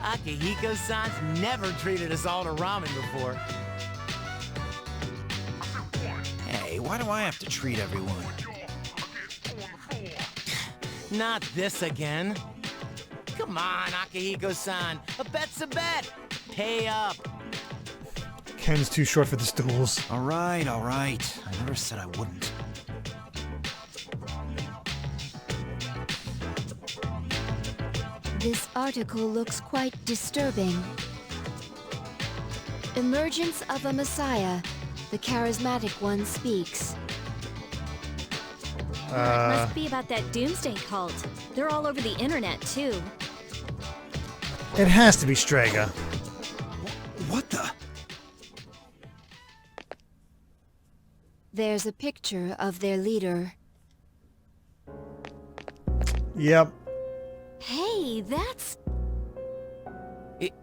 Akihiko-san's never treated us all to ramen before. Hey, why do I have to treat everyone? Not this again. Come on, Akihiko-san. A bet's a bet. Pay up. Ken's too short for the stools. All right, all right. I never said I wouldn't. This article looks quite disturbing. Emergence of a Messiah. The charismatic one speaks. It must be about that doomsday cult. They're all over the internet, too. It has to be Strega. What the? There's a picture of their leader. Yep. Hey, that's...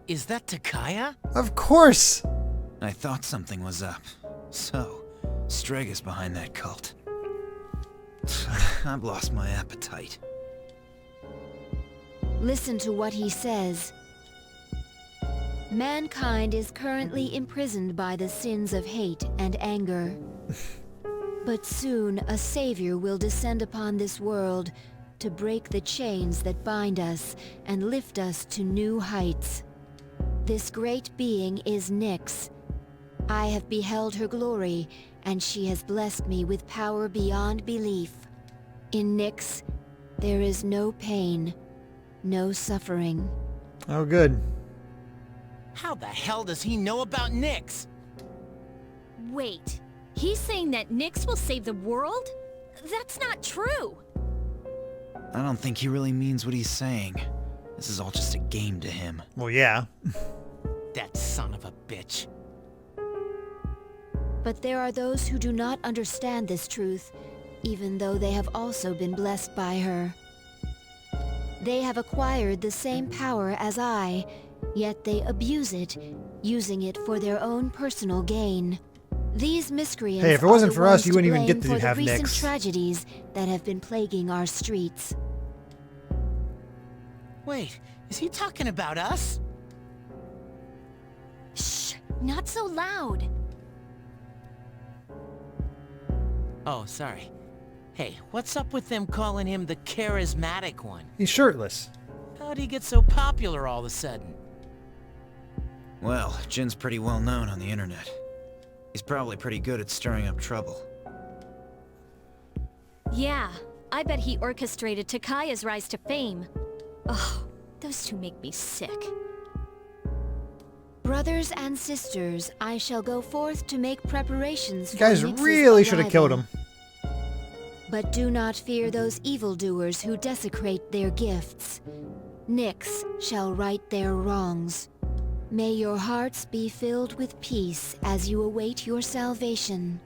Is that Takaya? Of course! I thought something was up. So, Strega's behind that cult. I've lost my appetite. Listen to what he says. Mankind is currently imprisoned by the sins of hate and anger. But soon a savior will descend upon this world to break the chains that bind us and lift us to new heights. This great being is Nyx. I have beheld her glory, and she has blessed me with power beyond belief. In Nyx, there is no pain, no suffering. Oh, good. How the hell does he know about Nyx? Wait. He's saying that Nyx will save the world? That's not true. I don't think he really means what he's saying. This is all just a game to him. Well, yeah. That son of a bitch. But there are those who do not understand this truth, even though they have also been blessed by her. They have acquired the same power as I, yet they abuse it, using it for their own personal gain. These miscreants Hey, if it wasn't are the for us, ones you wouldn't even blame get to for the have recent Nyx. tragedies that have been plaguing our streets. Wait, is he talking about us? Shh, not so loud. Oh, sorry. Hey, what's up with them calling him the charismatic one? He's shirtless. How'd he get so popular all of a sudden? Well, Jin's pretty well known on the internet. He's probably pretty good at stirring up trouble. Yeah, I bet he orchestrated Takaya's rise to fame. Ugh, those two make me sick. Brothers and sisters, I shall go forth to make preparations You for guys Nyx's really should have killed arrival. him. But do not fear those evildoers who desecrate their gifts. Nyx shall right their wrongs. May your hearts be filled with peace as you await your salvation.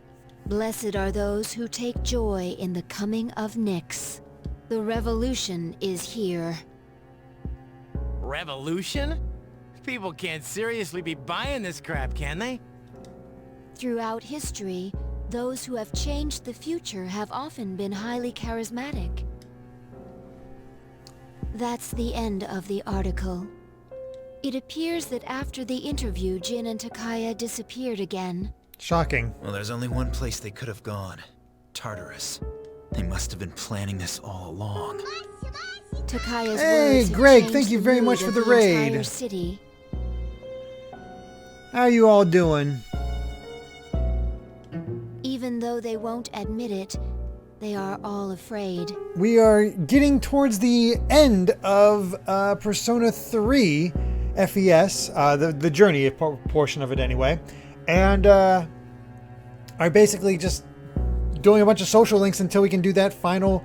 Blessed are those who take joy in the coming of Nyx. The revolution is here. Revolution? People can't seriously be buying this crap, can they? Throughout history, those who have changed the future have often been highly charismatic. That's the end of the article. It appears that after the interview, Jin and Takaya disappeared again. Shocking. Well, there's only one place they could have gone. Tartarus. They must have been planning this all along. Takaya's Hey, words have Greg, changed thank you the very mood much for of the raid. entire city. How you all doing? Even though they won't admit it, they are all afraid. We are getting towards the end of Persona 3 FES, the journey portion of it anyway, and are basically just doing a bunch of social links until we can do that final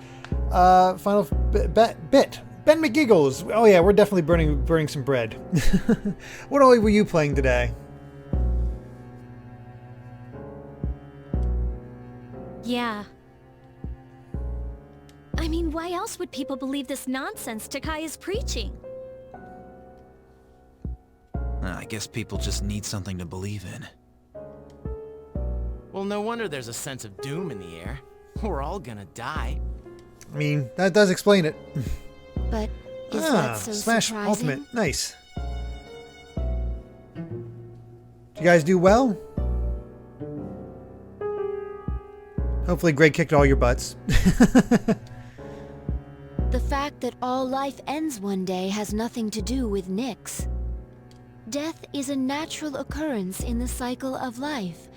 bit. Ben McGiggles. Oh yeah, we're definitely burning some bread. What all were you playing today? Yeah. I mean, why else would people believe this nonsense Takai is preaching? I guess people just need something to believe in. Well, no wonder there's a sense of doom in the air. We're all gonna die. I mean, that does explain it. But is that so Smash surprising? Ultimate. Nice. Did you guys do well? Hopefully Greg kicked all your butts. The fact that all life ends one day has nothing to do with Nyx. Death is a natural occurrence in the cycle of life.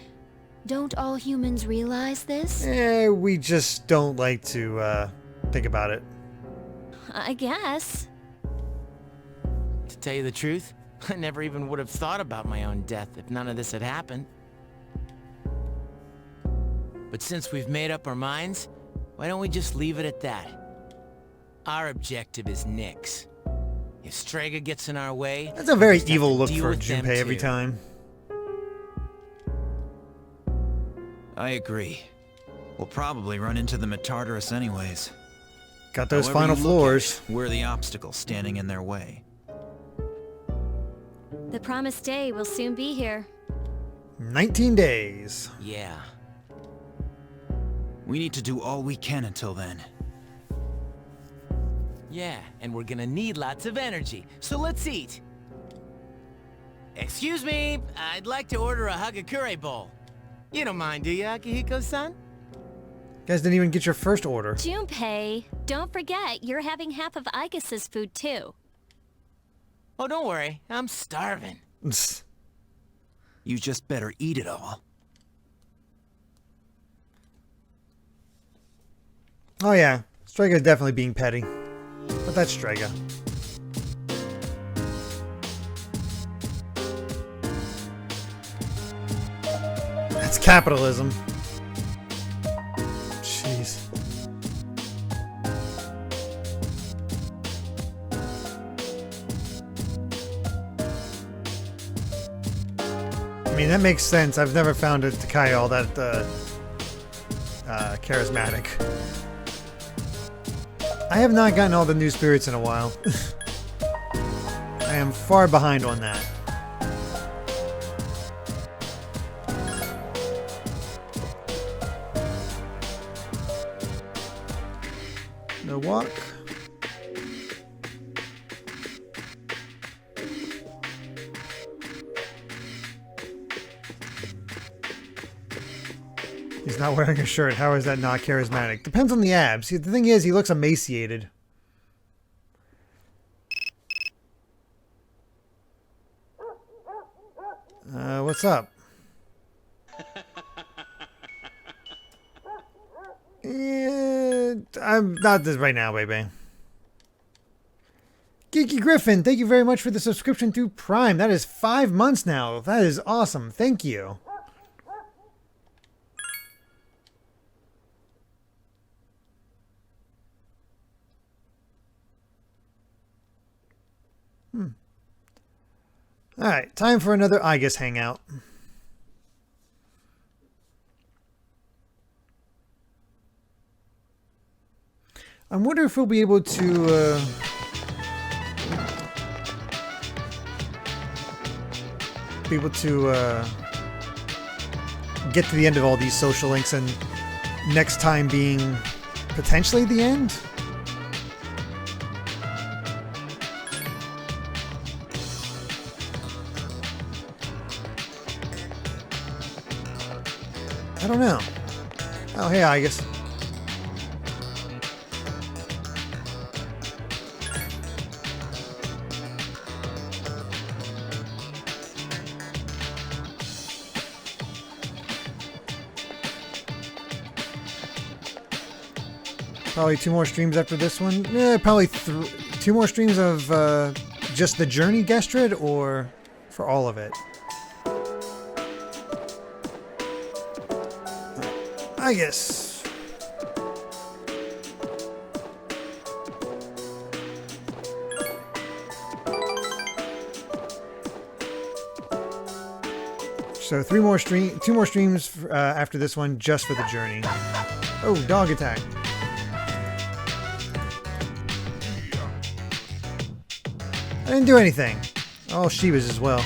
Don't all humans realize this? We just don't like to think about it. I guess. To tell you the truth, I never even would have thought about my own death if none of this had happened. But since we've made up our minds, why don't we just leave it at that? Our objective is Nyx. If Strega gets in our way, That's a very we just have evil to look deal for with them Junpei every too. time. I agree. We'll probably run into them at Tartarus anyways. Got those However final you look at floors. it, we're the obstacle standing in their way. The promised day will soon be here. 19 days. Yeah. We need to do all we can until then. Yeah, and we're gonna need lots of energy, so let's eat. Excuse me, I'd like to order a Hagakure bowl. You don't mind, do you, Akihiko-san? You guys didn't even get your first order. Junpei, don't forget you're having half of Aigis' food too. Oh, don't worry, I'm starving. You just better eat it all. Oh yeah, Strega's definitely being petty. But that's Strega. That's capitalism. Jeez. I mean, that makes sense. I've never found a Takai all that charismatic. I have not gotten all the new spirits in a while. I am far behind on that. No walk. He's not wearing a shirt. How is that not charismatic? Depends on the abs. See, the thing is, he looks emaciated. What's up? I'm not this right now, baby. Geeky Griffin, thank you very much for the subscription through Prime. That is 5 months now. That is awesome. Thank you. Alright, time for another Aigis hangout. I wonder if we'll be able to get to the end of all these social links, and next time being potentially the end? I don't know. Oh, hey, Aigis. Probably 2 more streams after this one. Yeah, probably 2 more streams of just the Journey Gestrid, or for all of it. Aigis. So two more streams after this one, just for the journey. Oh, dog attack. I didn't do anything. All Shibas as well.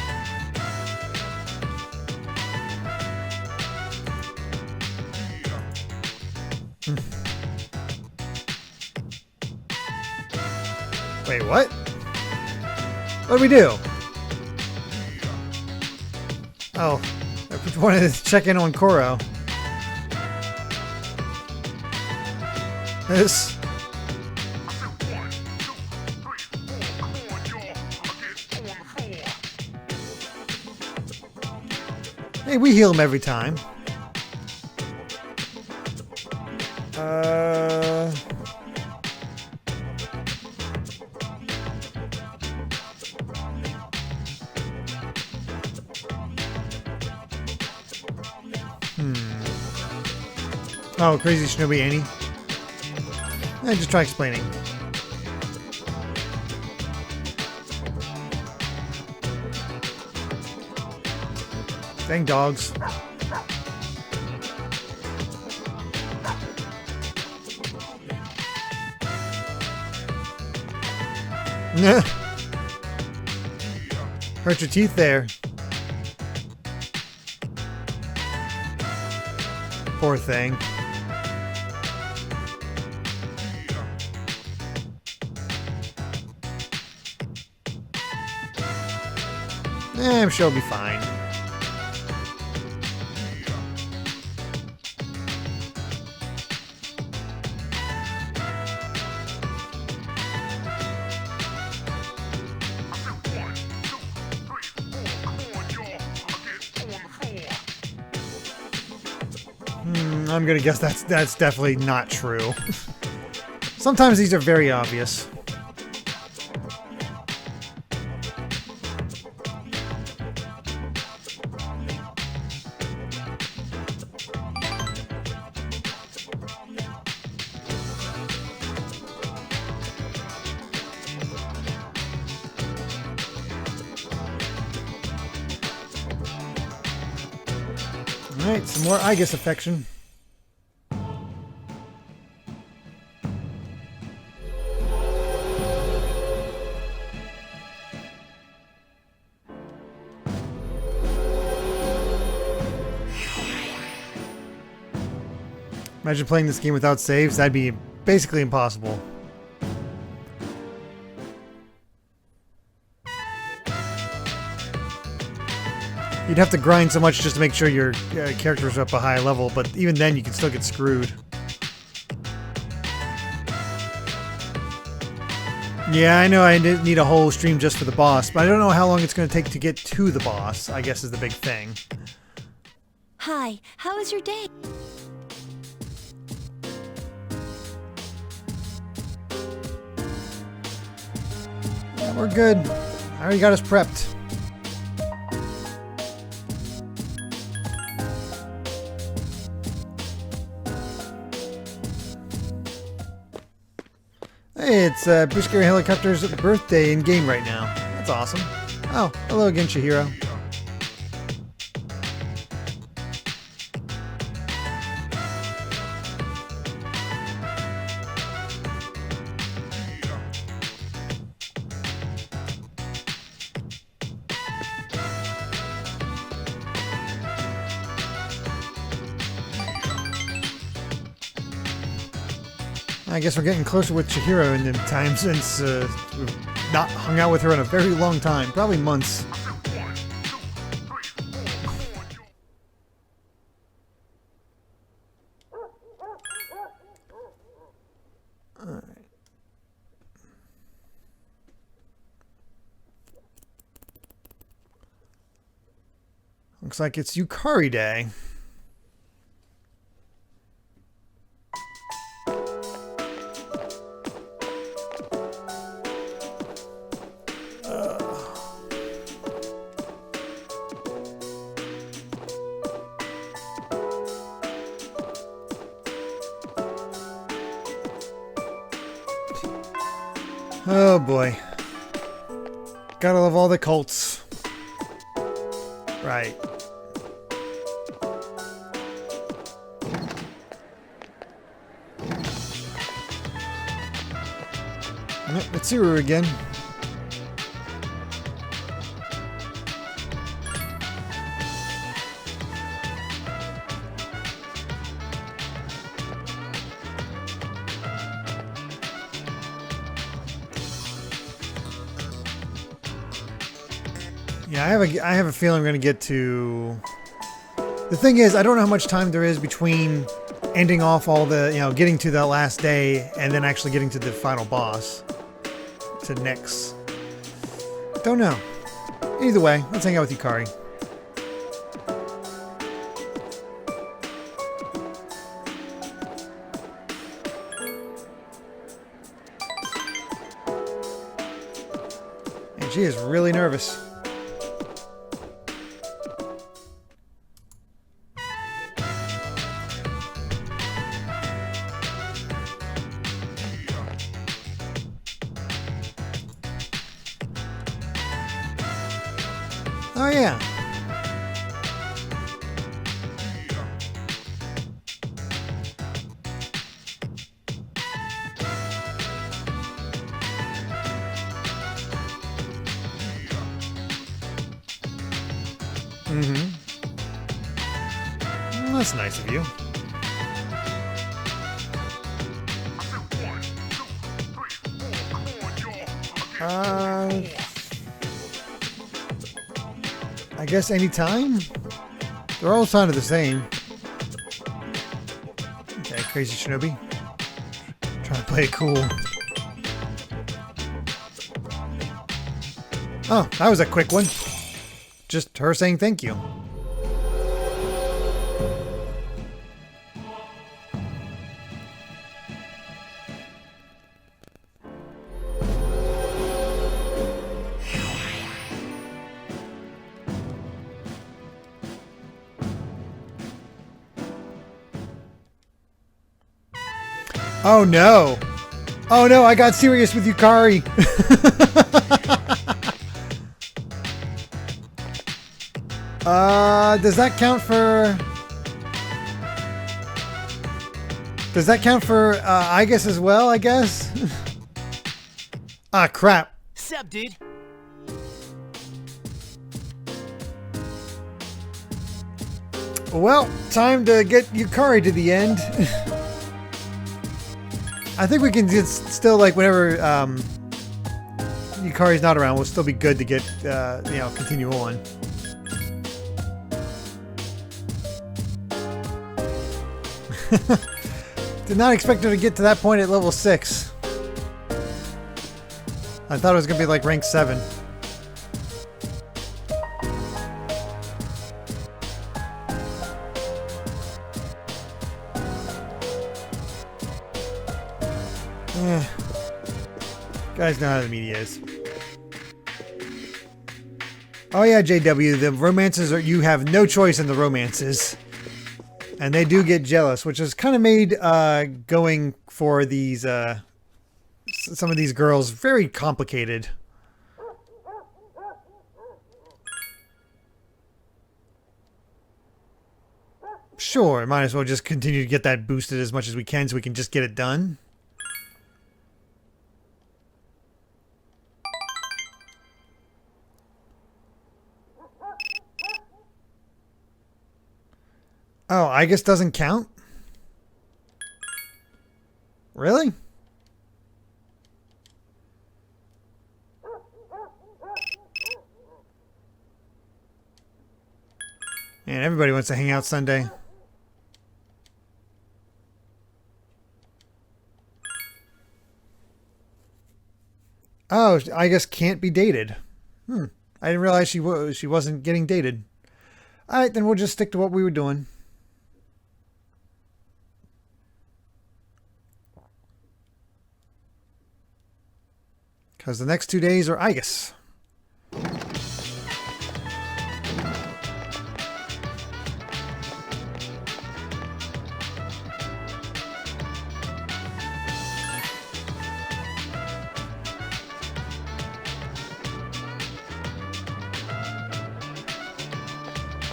Wait, what? What do we do? Oh, I wanted to check in on Koro. This. Hey, we heal him every time. Oh, crazy Shinobi Annie. Just try explaining. Dang dogs. Hurt your teeth there. Poor thing. I'm sure it'll be fine. I'm gonna guess that's definitely not true. Sometimes these are very obvious. Alright, some more Aigis affection. Imagine playing this game without saves. That'd be basically impossible. You'd have to grind so much just to make sure your character's up a high level, but even then you can still get screwed. Yeah, I know I need a whole stream just for the boss, but I don't know how long it's going to take to get to the boss, I guess is the big thing. Hi, how was your day? Yeah, we're good. I already got us prepped. Hey, it's Blue Scary Helicopter's birthday in game right now. That's awesome. Oh, hello again, Chihiro. I guess we're getting closer with Chihiro in the time since we've not hung out with her in a very long time. Probably months. Alright. Looks like it's Yukari Day. Oh boy. Gotta love all the cults. Right. It's Suru again. Yeah, I have a feeling we're gonna get to. The thing is, I don't know how much time there is between ending off all the, getting to that last day and then actually getting to the final boss. To Nyx. Don't know. Either way, let's hang out with Yukari. And she is really nervous. Oh yeah. Mm-hmm. Well, that's nice of you. I guess anytime? They're all kind of the same. Okay, crazy shinobi. Trying to play it cool. Oh, that was a quick one. Just her saying thank you. Oh no! Oh no, I got serious with Yukari! Does that count for... Does that count for Aigis as well, I guess? Ah, crap. Sup, dude? Well, time to get Yukari to the end. I think we can just still, like, whenever Yukari's not around, we'll still be good to get, continue on. Did not expect her to get to that point at level 6. I thought it was going to be like rank 7. Guys know how the media is. Oh yeah, JW, the romances are, you have no choice in the romances. And they do get jealous, which has kind of made going for these some of these girls very complicated. Sure, might as well just continue to get that boosted as much as we can so we can just get it done. Oh, Aigis doesn't count? Really? Man, everybody wants to hang out Sunday. Oh, Aigis can't be dated. I didn't realize she wasn't getting dated. All right, then we'll just stick to what we were doing. Because the next 2 days are Aigis.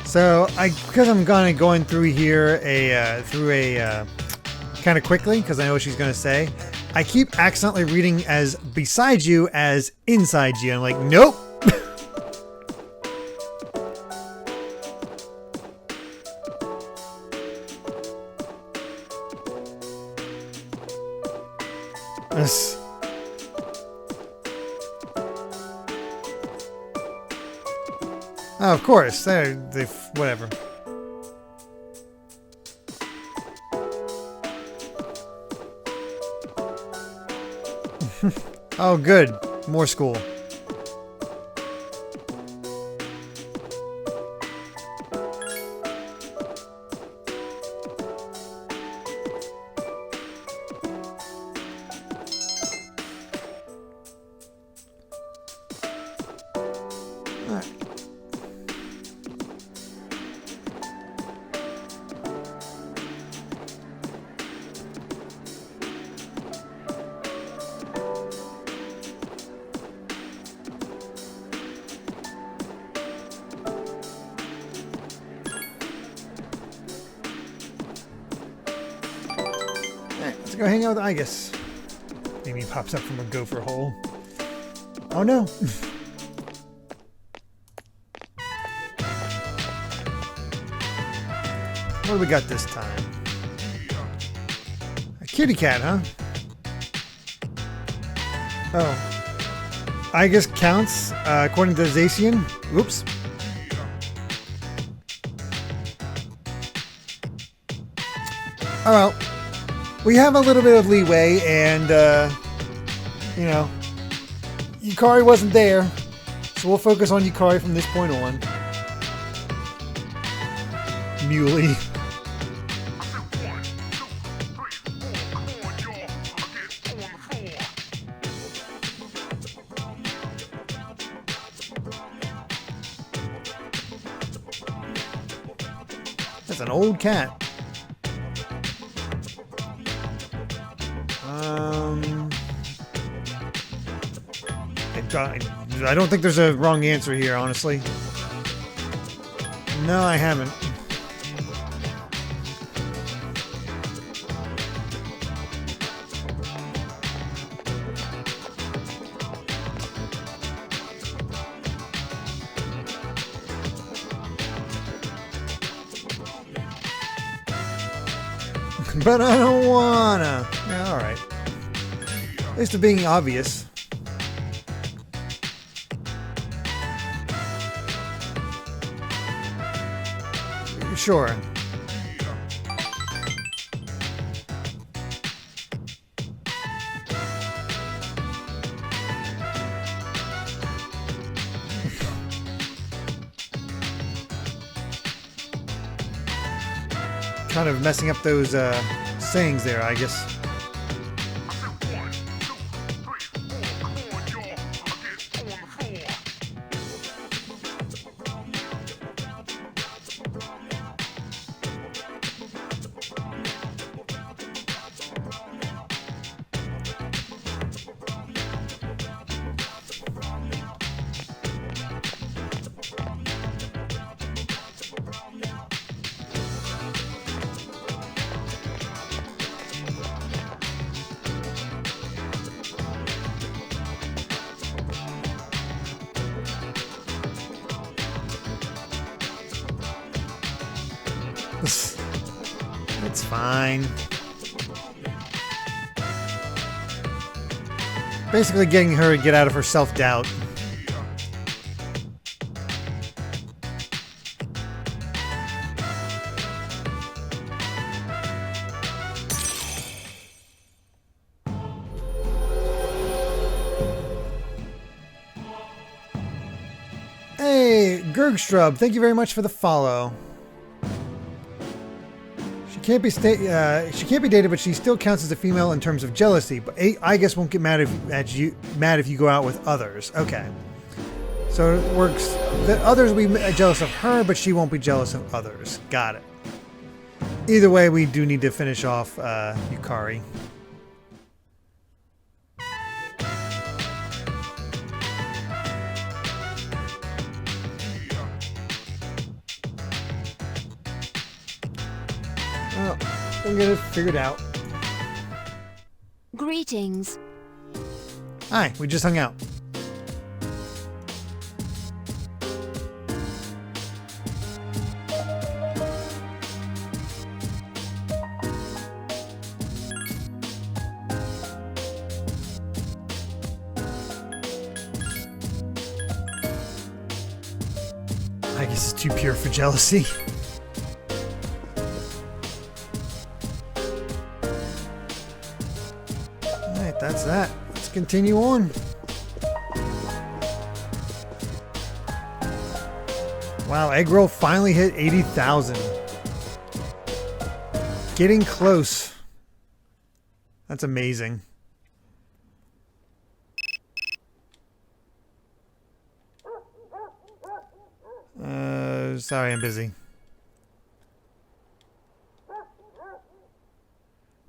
So, because I'm going through here kind of quickly, because I know what she's going to say. I keep accidentally reading as beside you as inside you. I'm like, nope. This. Oh, of course. They whatever. Oh, good. More school. Let's go hang out with Aigis. Maybe he pops up from a gopher hole. Oh no! What do we got this time? A kitty cat, huh? Oh. Aigis counts, according to Zacian. Oops. Oh well. We have a little bit of leeway, and, you know, Yukari wasn't there, so we'll focus on Yukari from this point on. Muley. That's an old cat. I don't think there's a wrong answer here, honestly. No, I haven't. But I don't wanna. Yeah, alright. At least of being obvious. Sure. Kind of messing up those sayings there, I guess. It's fine. Basically getting her to get out of her self-doubt. Hey, Gergstrub, thank you very much for the follow. She can't be dated, but she still counts as a female in terms of jealousy. But Aigis won't get mad if you go out with others. Okay, so it works. The others will be jealous of her, but she won't be jealous of others. Got it. Either way, we do need to finish off Yukari. We'll get it figured out. Greetings. Hi, we just hung out. Aigis is too pure for jealousy. Alright, that's that. Let's continue on. Wow, egg roll finally hit 80,000. Getting close. That's amazing. Sorry, I'm busy.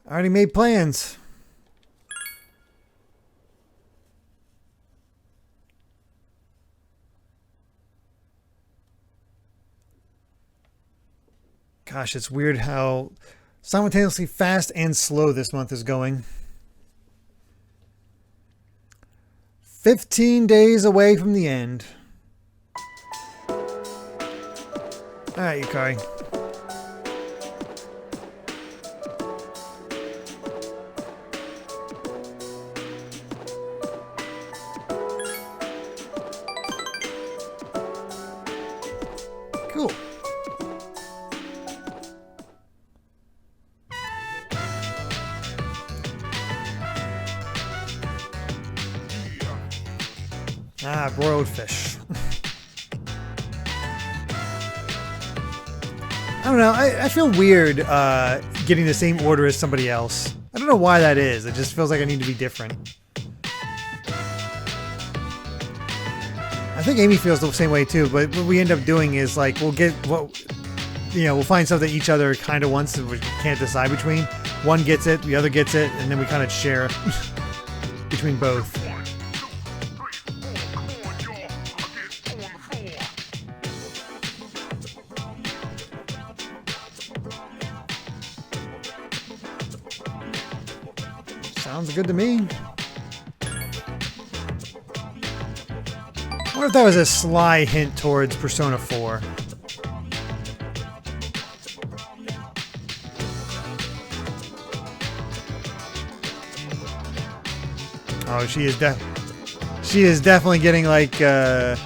I already made plans. Gosh, it's weird how simultaneously fast and slow this month is going. 15 days away from the end. Alright, Yukari. Cool. Ah, broiled fish. I don't know. I feel weird getting the same order as somebody else. I don't know why that is. It just feels like I need to be different. I think Amy feels the same way too. But what we end up doing is like we'll get what we'll find something each other kind of wants that we can't decide between. One gets it, the other gets it, and then we kind of share between both. Sounds good to me. I wonder if that was a sly hint towards Persona 4. Oh, she is definitely getting like yeah.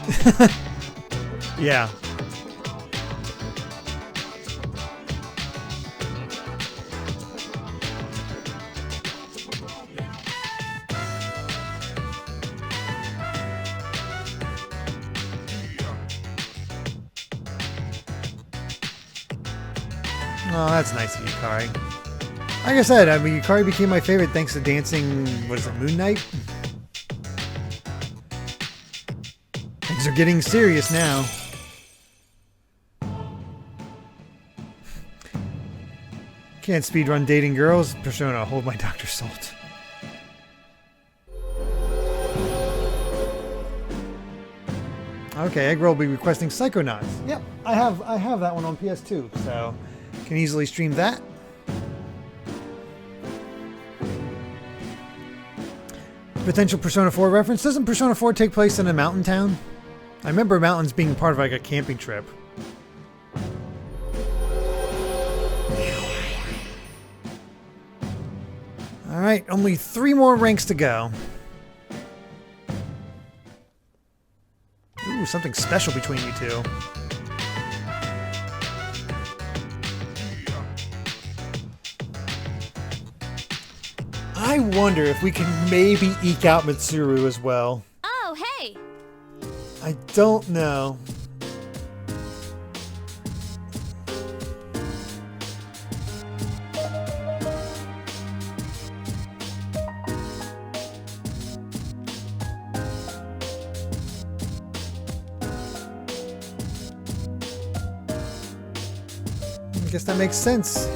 Oh, that's nice of you, Yukari. Like I said, I mean, Yukari became my favorite thanks to dancing, what is it, Moon Knight? Things are getting serious now. Can't speedrun dating girls. Persona, hold my Dr. Salt. Okay, Egg will be requesting Psychonauts. Yep, I have that one on PS2, so can easily stream that. Potential Persona 4 reference. Doesn't Persona 4 take place in a mountain town? I remember mountains being part of like a camping trip. Alright, only 3 more ranks to go. Ooh, something special between you two. I wonder if we can maybe eke out Mitsuru as well. Oh, hey! I don't know. I guess that makes sense.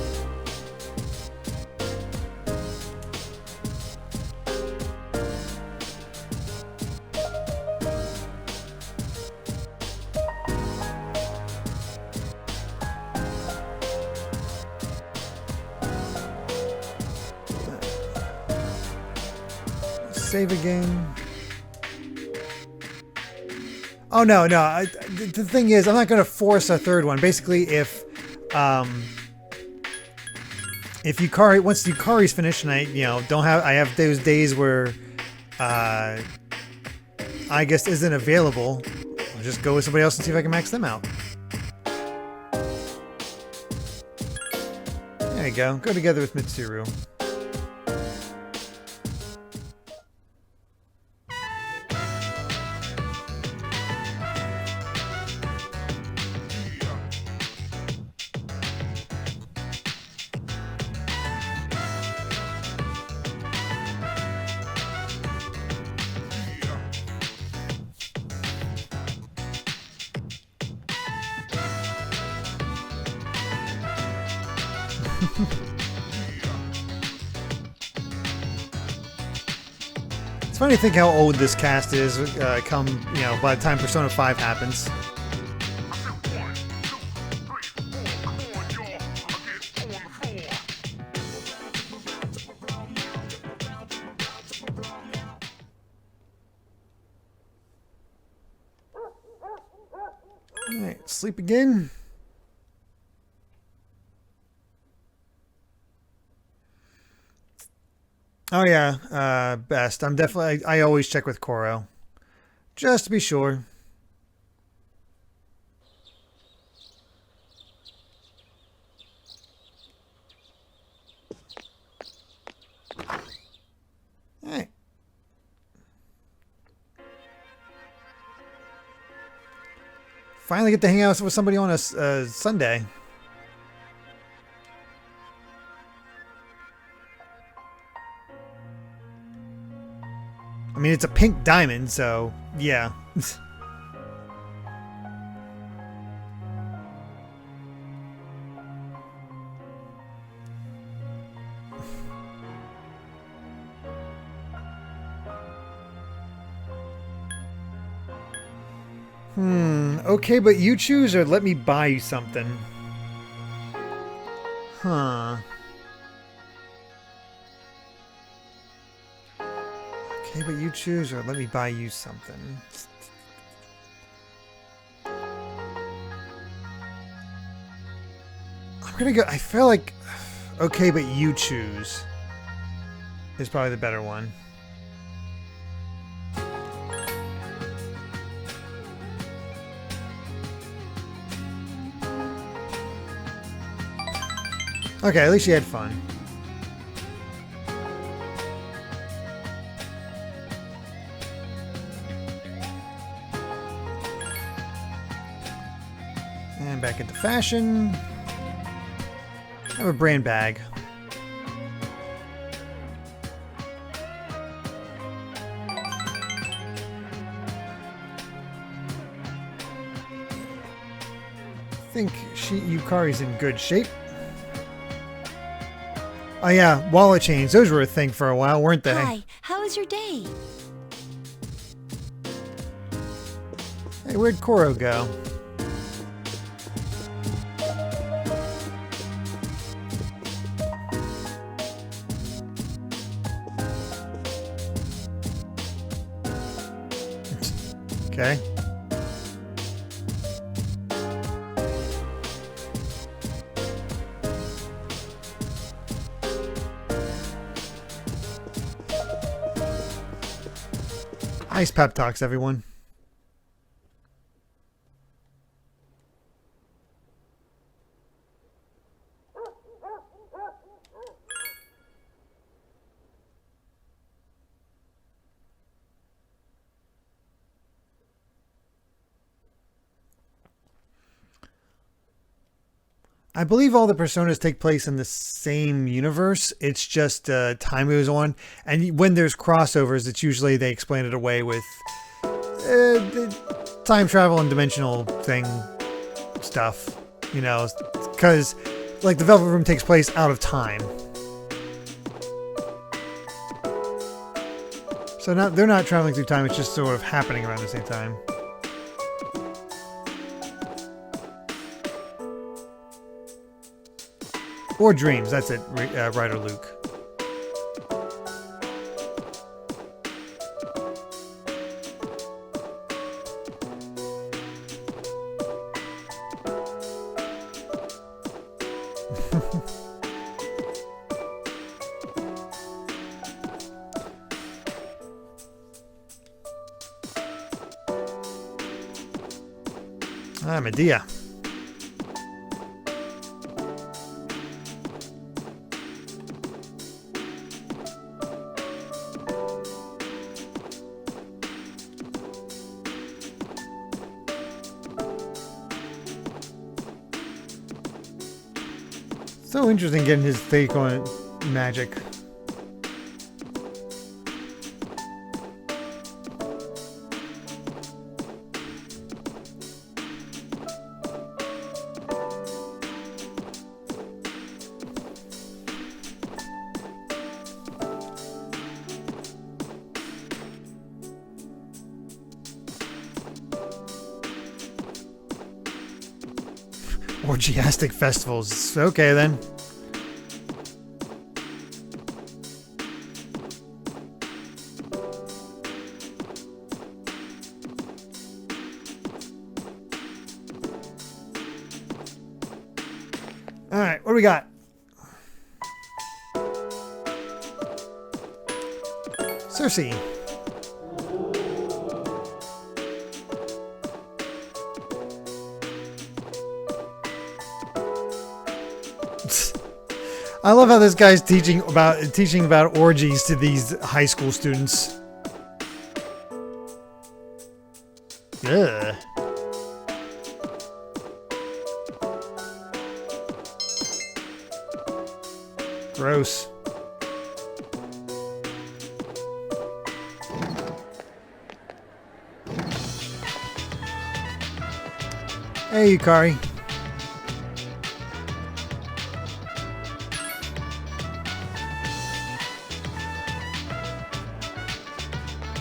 Save again. Oh no, no. The thing is, I'm not going to force a third one. Basically, if Yukari, once Yukari's finished, and I have those days where Aigis isn't available, I'll just go with somebody else and see if I can max them out. There you go. Go together with Mitsuru. It's funny to think how old this cast is by the time Persona 5 happens. Alright, sleep again. Oh yeah, best. I always check with Koro. Just to be sure. Alright. Finally get to hang out with somebody on a Sunday. I mean, it's a pink diamond, so yeah. Okay, but you choose or let me buy you something. Huh. Okay, but you choose or let me buy you something. I'm gonna go, I feel like, okay, but you choose is probably the better one. Okay, at least you had fun. And back into fashion. I have a brand bag. I think Yukari's in good shape. Oh yeah, wallet chains. Those were a thing for a while, weren't they? Hi, how was your day? Hey, where'd Koro go? Okay. Nice pep talks, everyone. I believe all the personas take place in the same universe. It's just time goes on. And when there's crossovers, it's usually they explain it away with time travel and dimensional thing stuff. You know, because like the Velvet Room takes place out of time. So they're not traveling through time. It's just sort of happening around the same time. Or dreams, that's it, Ryder Luke. Ah, Medea. So interesting getting his take on magic. Orgiastic festivals. Okay then. Alright, what do we got? Cersei. I love how this guy's teaching about orgies to these high school students. Ugh. Gross. Hey, Yukari.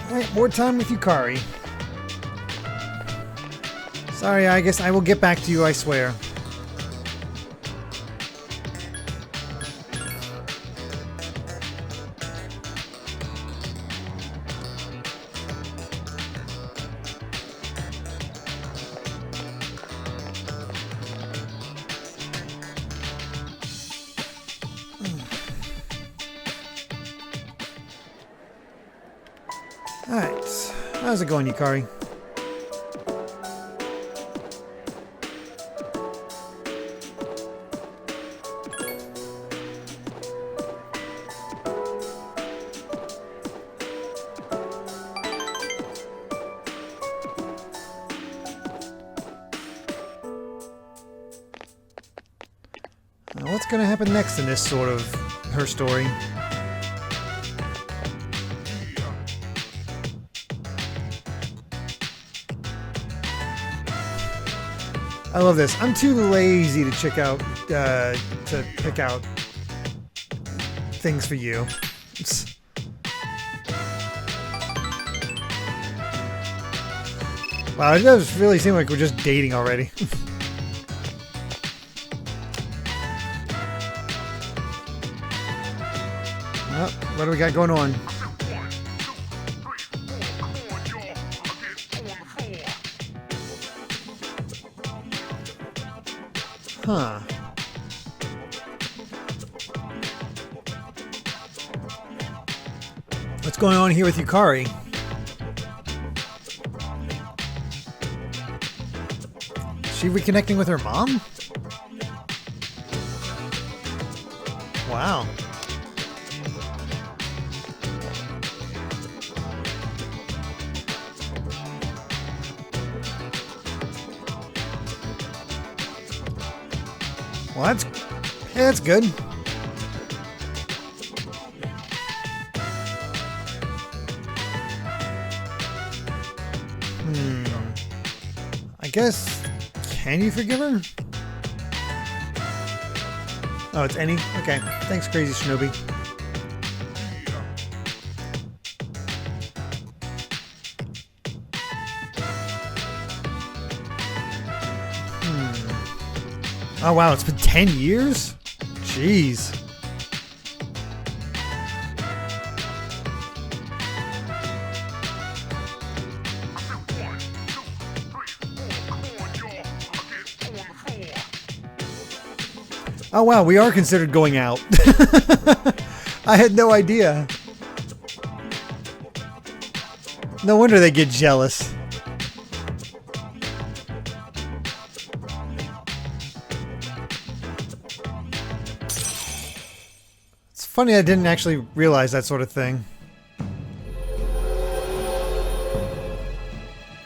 Alright, more time with Yukari. Sorry, I guess I will get back to you, I swear. Alright, how's it going, Yukari? Now, what's going to happen next in this sort of her story? I love this. I'm too lazy to pick out things for you. Wow, it does really seem like we're just dating already. Oh, what do we got going on? Huh. What's going on here with Yukari? Is she reconnecting with her mom? Wow. Well, that's good. I guess, can you forgive her? Oh, it's any? Okay. Thanks, Crazy Shinobi. Oh wow, it's been 10 years? Jeez. Oh wow, we are considered going out. I had no idea. No wonder they get jealous. Funny I didn't actually realize that sort of thing.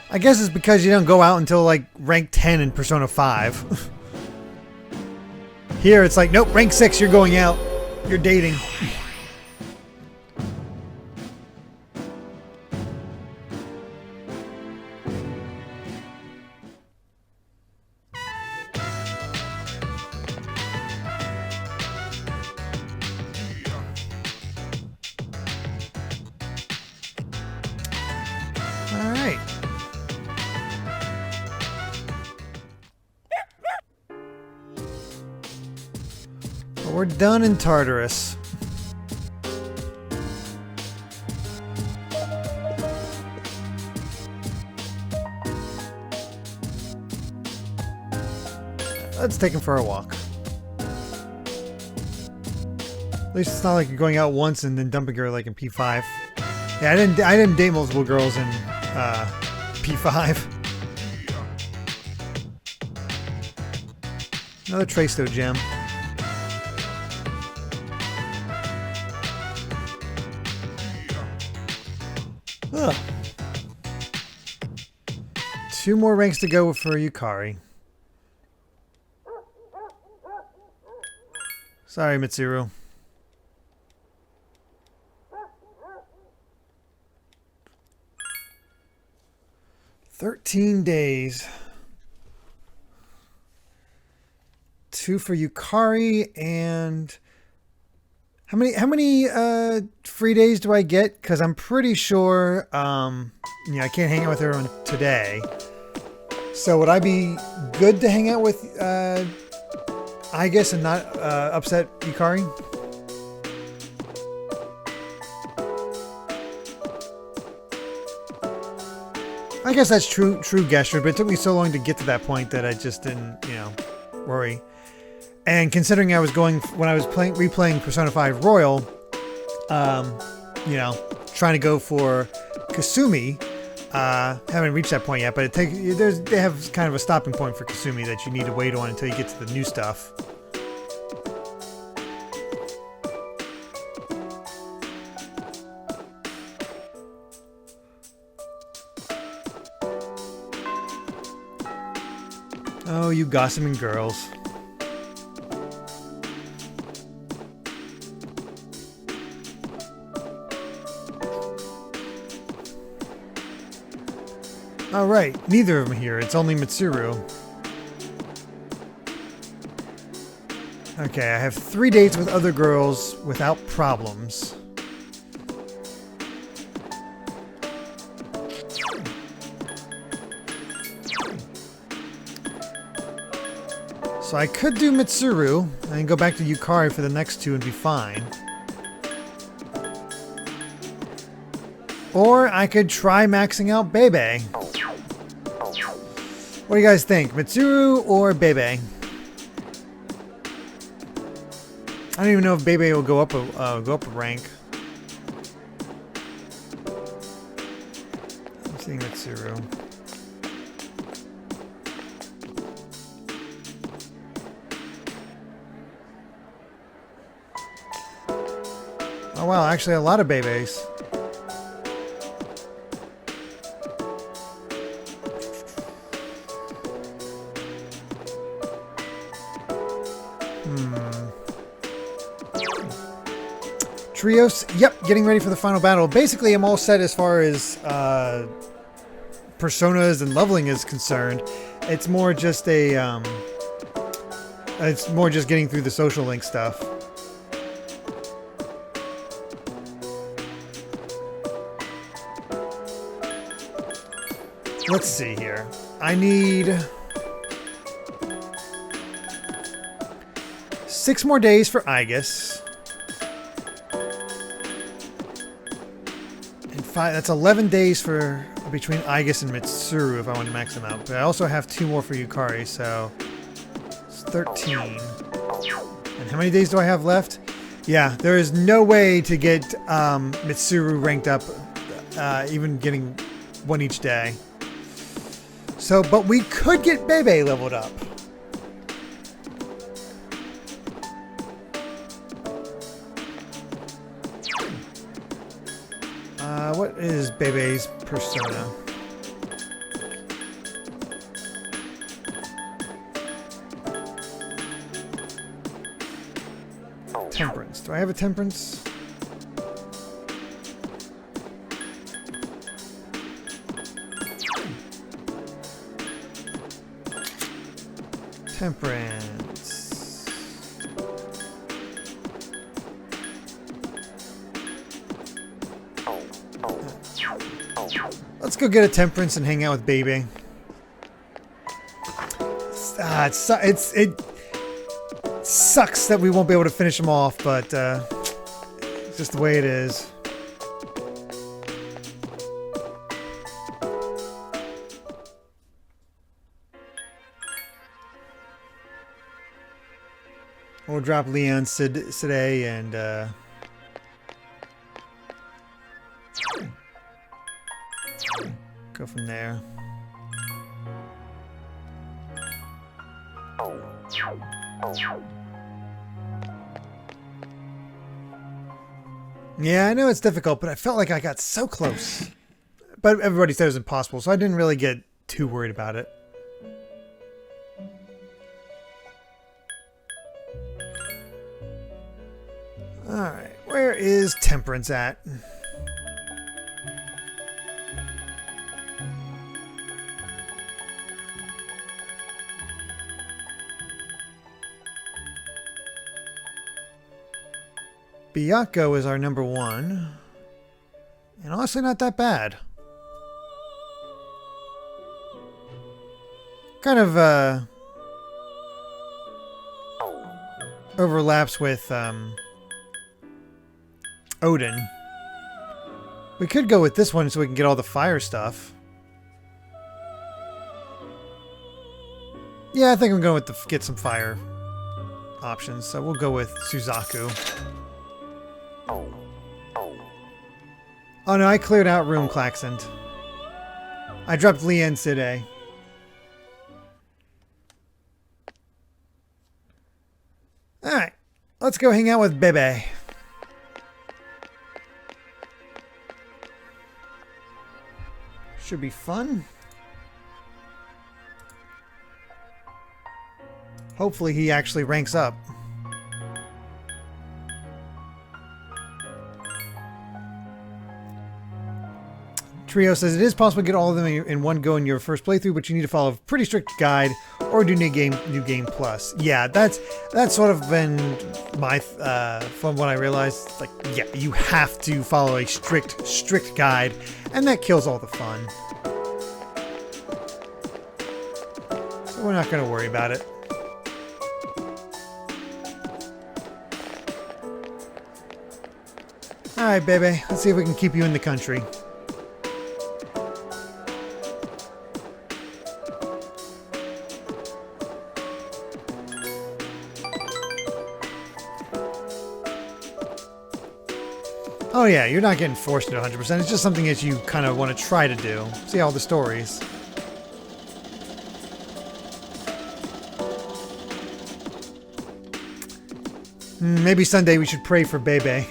I guess it's because you don't go out until like rank 10 in Persona 5. Here it's like, nope, rank 6, you're going out. You're dating. Alright. Well, we're done in Tartarus. Let's take him for a walk. At least it's not like you're going out once and then dumping her like in P5. Yeah, I didn't date multiple girls in P5. Another Traisto gem. Ugh. 2 more ranks to go for Yukari. Sorry, Mitsuru. "13 days. 2 for Yukari, and how many free days do I get? Because I'm pretty sure I can't hang out with her on today. So would I be good to hang out with Aigis and not upset Yukari? I guess that's true gesture, but it took me so long to get to that point that I just didn't, worry. And considering I was when I was replaying Persona 5 Royal, trying to go for Kasumi, haven't reached that point yet, but they have kind of a stopping point for Kasumi that you need to wait on until you get to the new stuff. Oh, you gossiping girls. Alright, neither of them here. It's only Mitsuru. Okay, I have 3 dates with other girls without problems. So I could do Mitsuru and go back to Yukari for the next 2 and be fine. Or I could try maxing out Bebe. What do you guys think? Mitsuru or Bebe? I don't even know if Bebe will go up a rank. I'm seeing Mitsuru. Oh wow, actually a lot of Bebes. Trios, yep, getting ready for the final battle. Basically, I'm all set as far as personas and leveling is concerned. It's more just getting through the social link stuff. Let's see here. I need 6 more days for Aigis. And 5, that's 11 days for between Aigis and Mitsuru if I want to max them out. But I also have 2 more for Yukari, so it's 13. And how many days do I have left? Yeah, there is no way to get Mitsuru ranked up, even getting 1 each day. So, but we could get Bebe leveled up. What is Bebe's persona? Temperance. Do I have a temperance? Temperance. Let's go get a temperance and hang out with Baby. It sucks that we won't be able to finish them off, but it's just the way it is. We'll drop Leon today and go from there. Yeah, I know it's difficult, but I felt like I got so close. But everybody said it was impossible, so I didn't really get too worried about it. Alright, where is Temperance at? Byakuo is our number 1. And honestly, not that bad. Kind of overlaps with Odin. We could go with this one so we can get all the fire stuff. Yeah, I think I'm going with the get some fire options. So we'll go with Suzaku. Oh no, I cleared out Room Klaxond. I dropped Lien today. Alright, let's go hang out with Bebe. Should be fun. Hopefully he actually ranks up. Trio says it is possible to get all of them in one go in your first playthrough, but you need to follow a pretty strict guide or do new game plus. Yeah, that's sort of been my from what I realized. It's like, yeah, you have to follow a strict guide, and that kills all the fun. So we're not going to worry about it. All right, baby. Let's see if we can keep you in the country. Oh yeah, you're not getting forced to 100%. It's just something that you kind of want to try to do. See all the stories. Maybe Sunday we should pray for Bebe.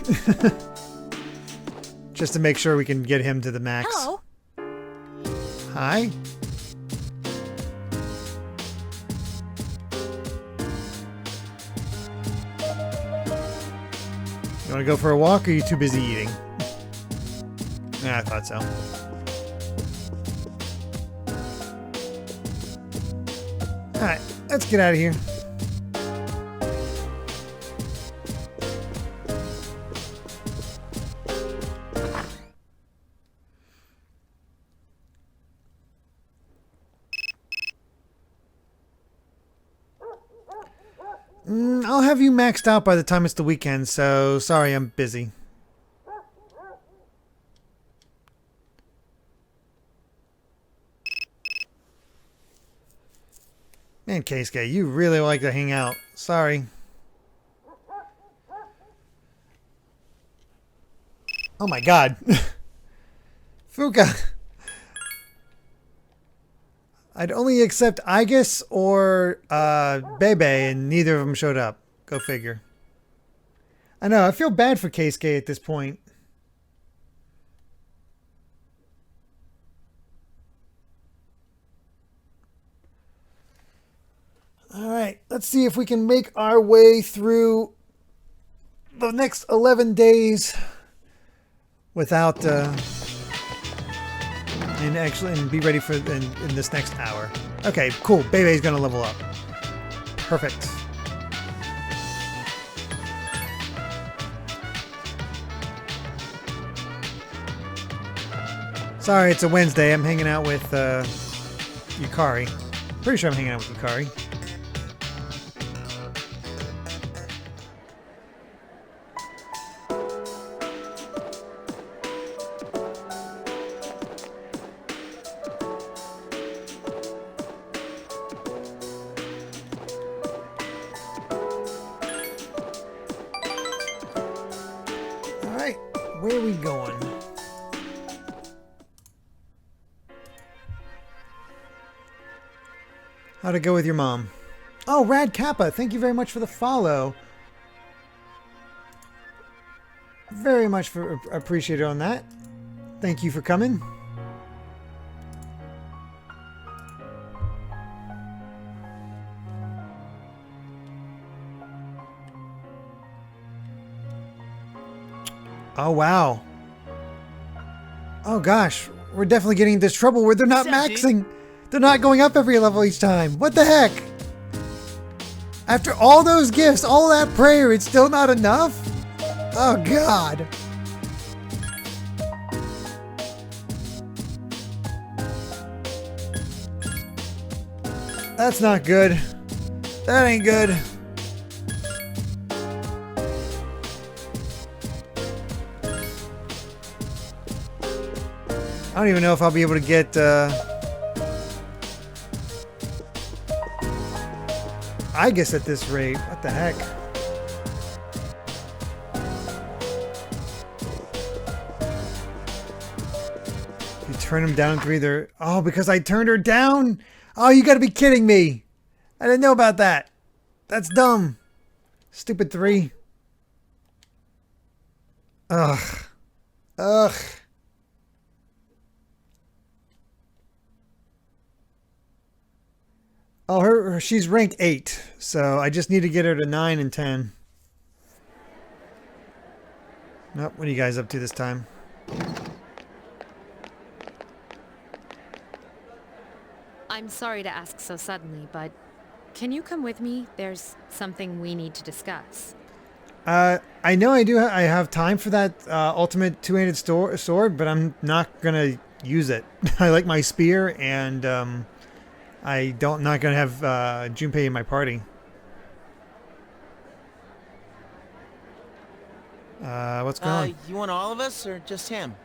Just to make sure we can get him to the max. Hello. Hi. You want to go for a walk, or are you too busy eating? Yeah, I thought so. Alright, let's get out of here. I'll have you maxed out by the time it's the weekend, so sorry I'm busy. Man, Keisuke, you really like to hang out. Sorry. Oh my god. Fuka. I'd only accept Aigis or Bebe, and neither of them showed up. Go figure. I know, I feel bad for Keisuke at this point. let's see if we can make our way through the next 11 days without and be ready for in this next hour. Okay, cool. Bebe's gonna level up. Perfect. Sorry, it's a Wednesday. I'm hanging out with Yukari. Pretty sure I'm hanging out with Yukari. Alright, where are we going? How'd it go with your mom? Oh, Rad Kappa, thank you very much for the follow. Very much appreciated on that. Thank you for coming. Oh, wow. Oh, gosh. We're definitely getting into trouble where they're not maxing. They're not going up every level each time. What the heck? After all those gifts, all that prayer, it's still not enough? Oh, God. That's not good. That ain't good. I don't even know if I'll be able to get Aigis at this rate. What the heck? You turn him down to either... Oh, because I turned her down? Oh, you gotta be kidding me. I didn't know about that. That's dumb. Stupid 3. Ugh. Ugh. Oh, she's ranked 8, so I just need to get her to 9 and 10. Nope, what are you guys up to this time? I'm sorry to ask so suddenly, but can you come with me? There's something we need to discuss. I know I have time for that ultimate two-handed sword, but I'm not gonna use it. I like my spear, and not gonna have Junpei in my party. What's going on? You want all of us or just him?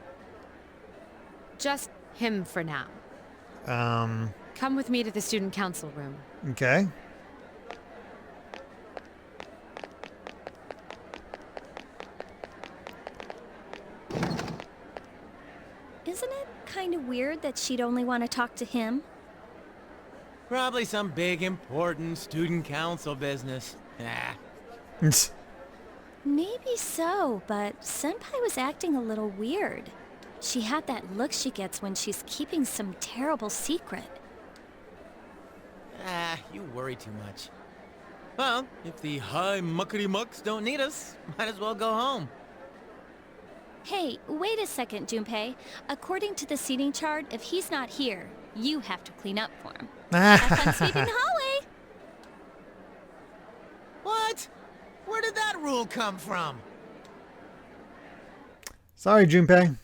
Just him for now. Come with me to the student council room. Okay. Isn't it kind of weird that she'd only want to talk to him? Probably some big, important student council business. Ah. Maybe so, but Senpai was acting a little weird. She had that look she gets when she's keeping some terrible secret. Ah, you worry too much. Well, if the high muckety mucks don't need us, might as well go home. Hey, wait a second, Junpei. According to the seating chart, if he's not here, you have to clean up for him. Have fun sweeping the hallway! What? Where did that rule come from? Sorry, Junpei.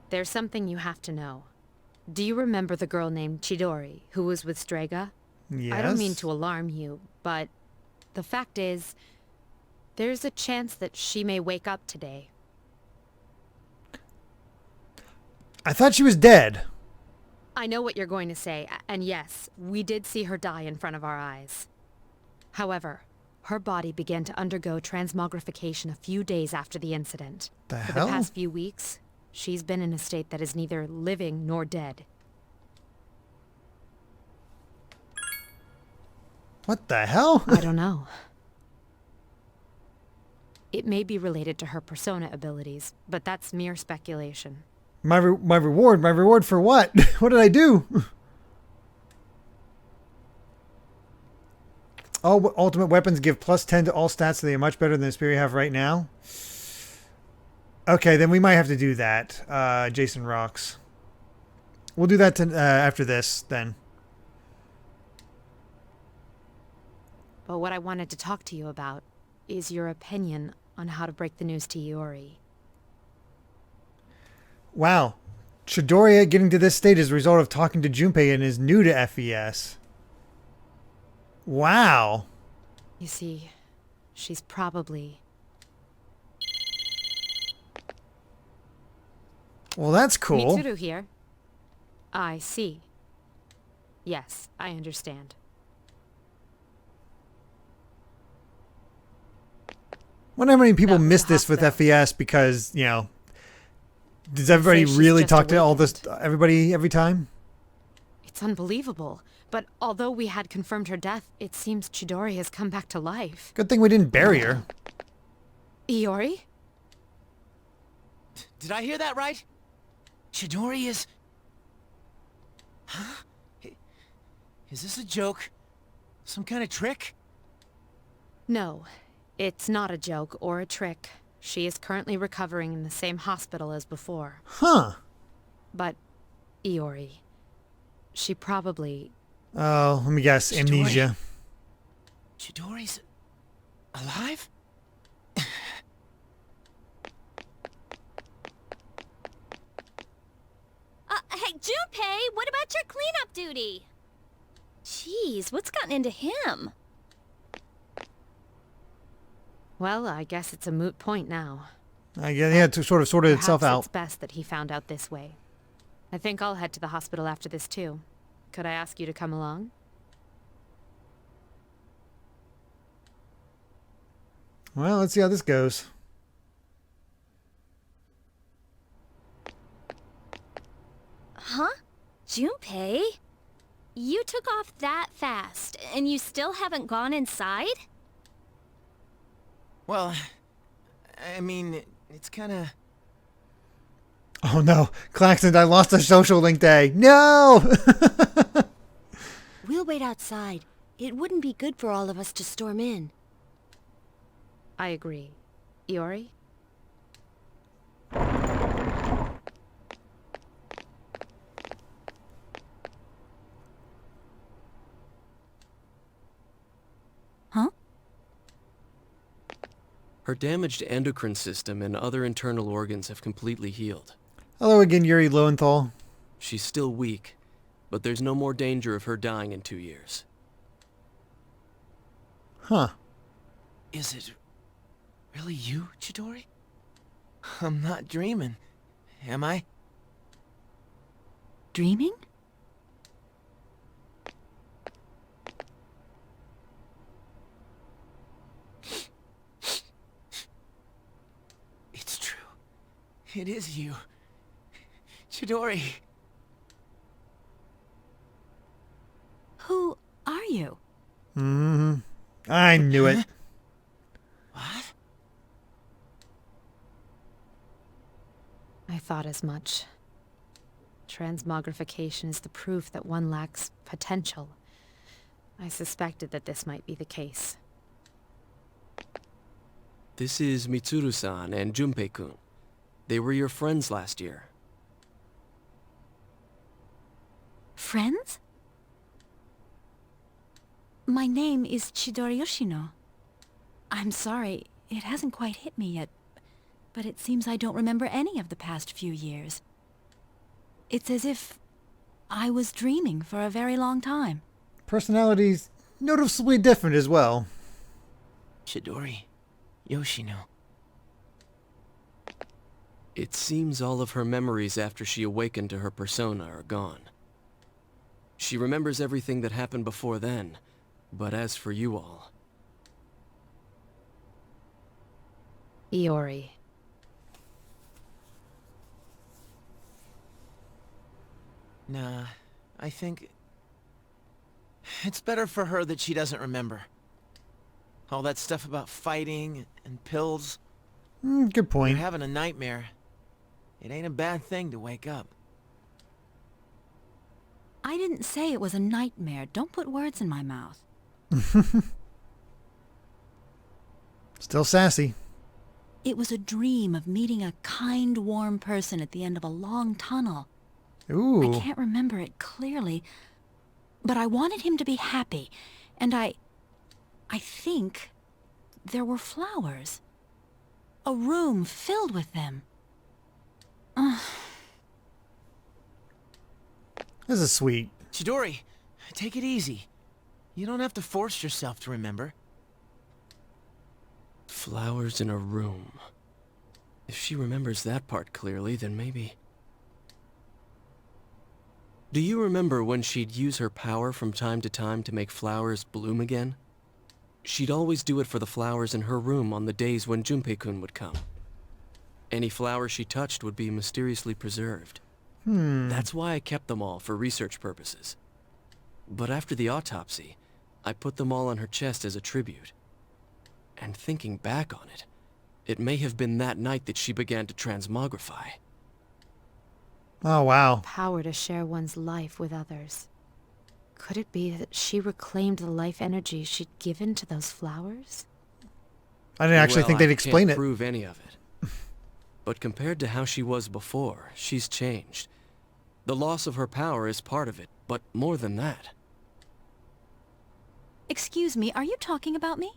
There's something you have to know. Do you remember the girl named Chidori, who was with Strega? Yes. I don't mean to alarm you, but the fact is, there's a chance that she may wake up today. I thought she was dead. I know what you're going to say, and yes, we did see her die in front of our eyes. However, her body began to undergo transmogrification a few days after the incident. The For hell? the past few weeks, she's been in a state that is neither living nor dead. What the hell? I don't know. It may be related to her persona abilities, but that's mere speculation. My reward? My reward for what? What did I do? All ultimate weapons give +10 to all stats, so they are much better than the spear you have right now. Okay, then we might have to do that. Jason rocks. We'll do that after this, then. But what I wanted to talk to you about is your opinion on how to break the news to Iori. Wow. Chidoriya getting to this state is a result of talking to Junpei and is new to FES. Wow. You see, she's probably... Well, that's cool. Mitsuru here. I see. Yes, I understand. Wonder how many people That was miss the this with hospital. FES because, you know, does everybody she's really just talk to all awakened. this, everybody every time? It's unbelievable. But although we had confirmed her death, it seems Chidori has come back to life. Good thing we didn't bury her. Iori? Did I hear that right? Chidori is... Huh? Is this a joke? Some kind of trick? No, it's not a joke or a trick. She is currently recovering in the same hospital as before. Huh. But, Iori, she probably... Oh, let me guess. Amnesia. Chidori's... alive? Hey, Junpei, what about your cleanup duty? Jeez, what's gotten into him? Well, I guess it's a moot point now. I guess, yeah, it sort of sorted itself Perhaps out. it's best that he found out this way. I think I'll head to the hospital after this too. Could I ask you to come along? Well, let's see how this goes. Huh? Junpei? You took off that fast, and you still haven't gone inside? Well, I mean, it's kind of... Oh no, Claxton, I lost a social link day. No! We'll wait outside. It wouldn't be good for all of us to storm in. I agree. Iori? Huh? Her damaged endocrine system and other internal organs have completely healed. Hello again, Yuri Lowenthal. She's still weak, but there's no more danger of her dying in 2 years. Huh. Is it really you, Chidori? I'm not dreaming, am I? Dreaming? It's true. It is you. Chidori. Who are you? Mm-hmm. I knew it. What? I thought as much. Transmogrification is the proof that one lacks potential. I suspected that this might be the case. This is Mitsuru-san and Junpei-kun. They were your friends last year. Friends? My name is Chidori Yoshino. I'm sorry, it hasn't quite hit me yet, but it seems I don't remember any of the past few years. It's as if I was dreaming for a very long time. Personalities noticeably different as well. Chidori. Yoshino. It seems all of her memories after she awakened to her persona are gone. She remembers everything that happened before then, but as for you all... Iori. Nah, I think... it's better for her that she doesn't remember. All that stuff about fighting and pills. Good You're point. having a nightmare. It ain't a bad thing to wake up. I didn't say it was a nightmare. Don't put words in my mouth. Still sassy. It was a dream of meeting a kind, warm person at the end of a long tunnel. Ooh. I can't remember it clearly, but I wanted him to be happy, and I think there were flowers. A room filled with them. This is sweet. Chidori, take it easy. You don't have to force yourself to remember. Flowers in a room. If she remembers that part clearly, then maybe... Do you remember when she'd use her power from time to time to make flowers bloom again? She'd always do it for the flowers in her room on the days when Junpei-kun would come. Any flower she touched would be mysteriously preserved. That's why I kept them all for research purposes. But after the autopsy, I put them all on her chest as a tribute. And thinking back on it, it may have been that night that she began to transmogrify. Oh, wow. Power to share one's life with others. Could it be that she reclaimed the life energy she'd given to those flowers? I didn't actually think they'd explain I it. can't prove any of it. But compared to how she was before, she's changed. The loss of her power is part of it, but more than that. Excuse me, are you talking about me?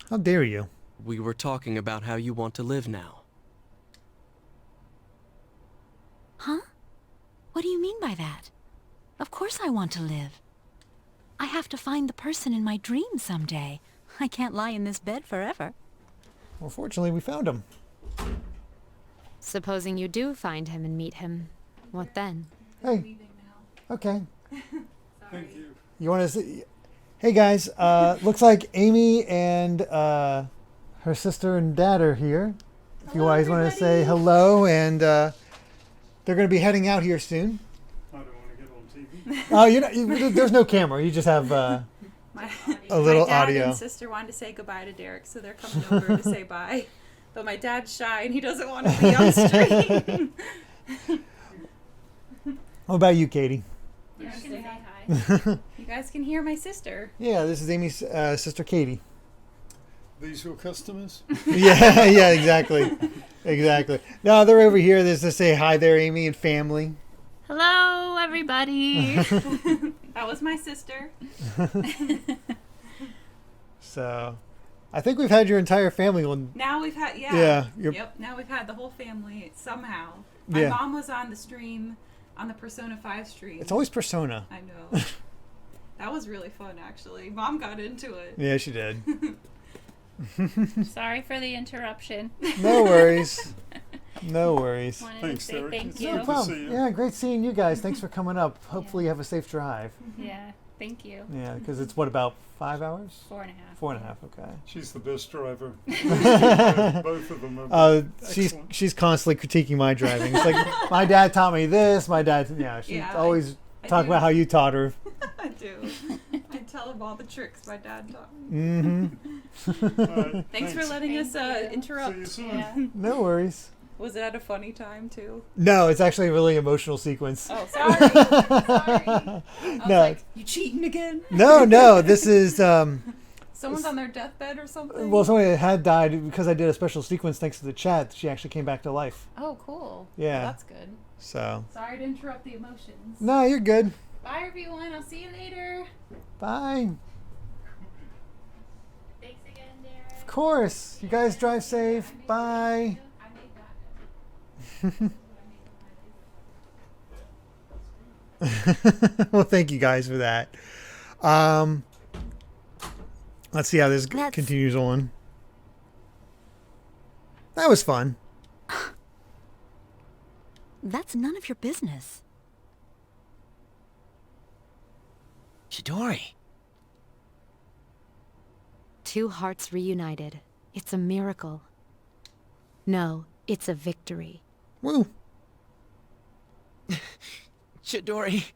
How dare you? We were talking about how you want to live now. Huh? What do you mean by that? Of course I want to live. I have to find the person in my dream someday. I can't lie in this bed forever. Well, fortunately, we found him. Supposing you do find him and meet him, what then? Hey. Okay. Thank you. You want to see? Hey guys, looks like Amy and her sister and dad are here. If you guys want to say hello, and they're going to be heading out here soon. I don't want to get on TV. Oh, there's no camera. You just have a little my dad audio. and sister wanted to say goodbye to Derek, so they're coming over to say bye. But my dad's shy and he doesn't want to be on stream. What about you, Katie? Yeah, say hi. You guys can hear my sister. Yeah, this is Amy's sister, Katie. These your customers? Yeah, exactly. Exactly. No, they're over here. There's to say hi there, Amy and family. Hello, everybody. That was my sister. So, I think we've had your entire family on. Now we've had, Yep, now we've had the whole family somehow. My mom was on the stream, on the Persona 5 stream. It's always Persona. I know. That was really fun, actually. Mom got into it. Yeah, she did. Sorry for the interruption. No worries. No worries. Wanted Thanks, to say Derek. thank It's you. good No to problem. see you. Yeah, great seeing you guys. Thanks for coming up. Hopefully you have a safe drive. Yeah, thank you. Yeah, because it's what, about 5 hours? 4.5. 4.5, okay. She's the best driver. Both of them are excellent. She's constantly critiquing my driving. It's like, my dad taught me this, she's always I talking do. about how you taught her. I do. I tell him all the tricks my dad taught me. Mm-hmm. All right, Thanks for letting us interrupt. See you soon. Yeah. No worries. Was it at a funny time, too? No, it's actually a really emotional sequence. Oh, sorry. Sorry. I was No. like, you cheating again? No, this is, Someone's on their deathbed or something? well, somebody that had died, because I did a special sequence thanks to the chat, she actually came back to life. Oh, cool. Yeah. Well, that's good. So. Sorry to interrupt the emotions. No, you're good. Bye, everyone. I'll see you later. Bye. Thanks again, Derek. Of course. You guys drive safe. Bye. Well, thank you guys for that. Let's see how this continues on. That was fun. That's none of your business. Chidori. Two hearts reunited. It's a miracle. No, it's a victory. Woo. Chidori.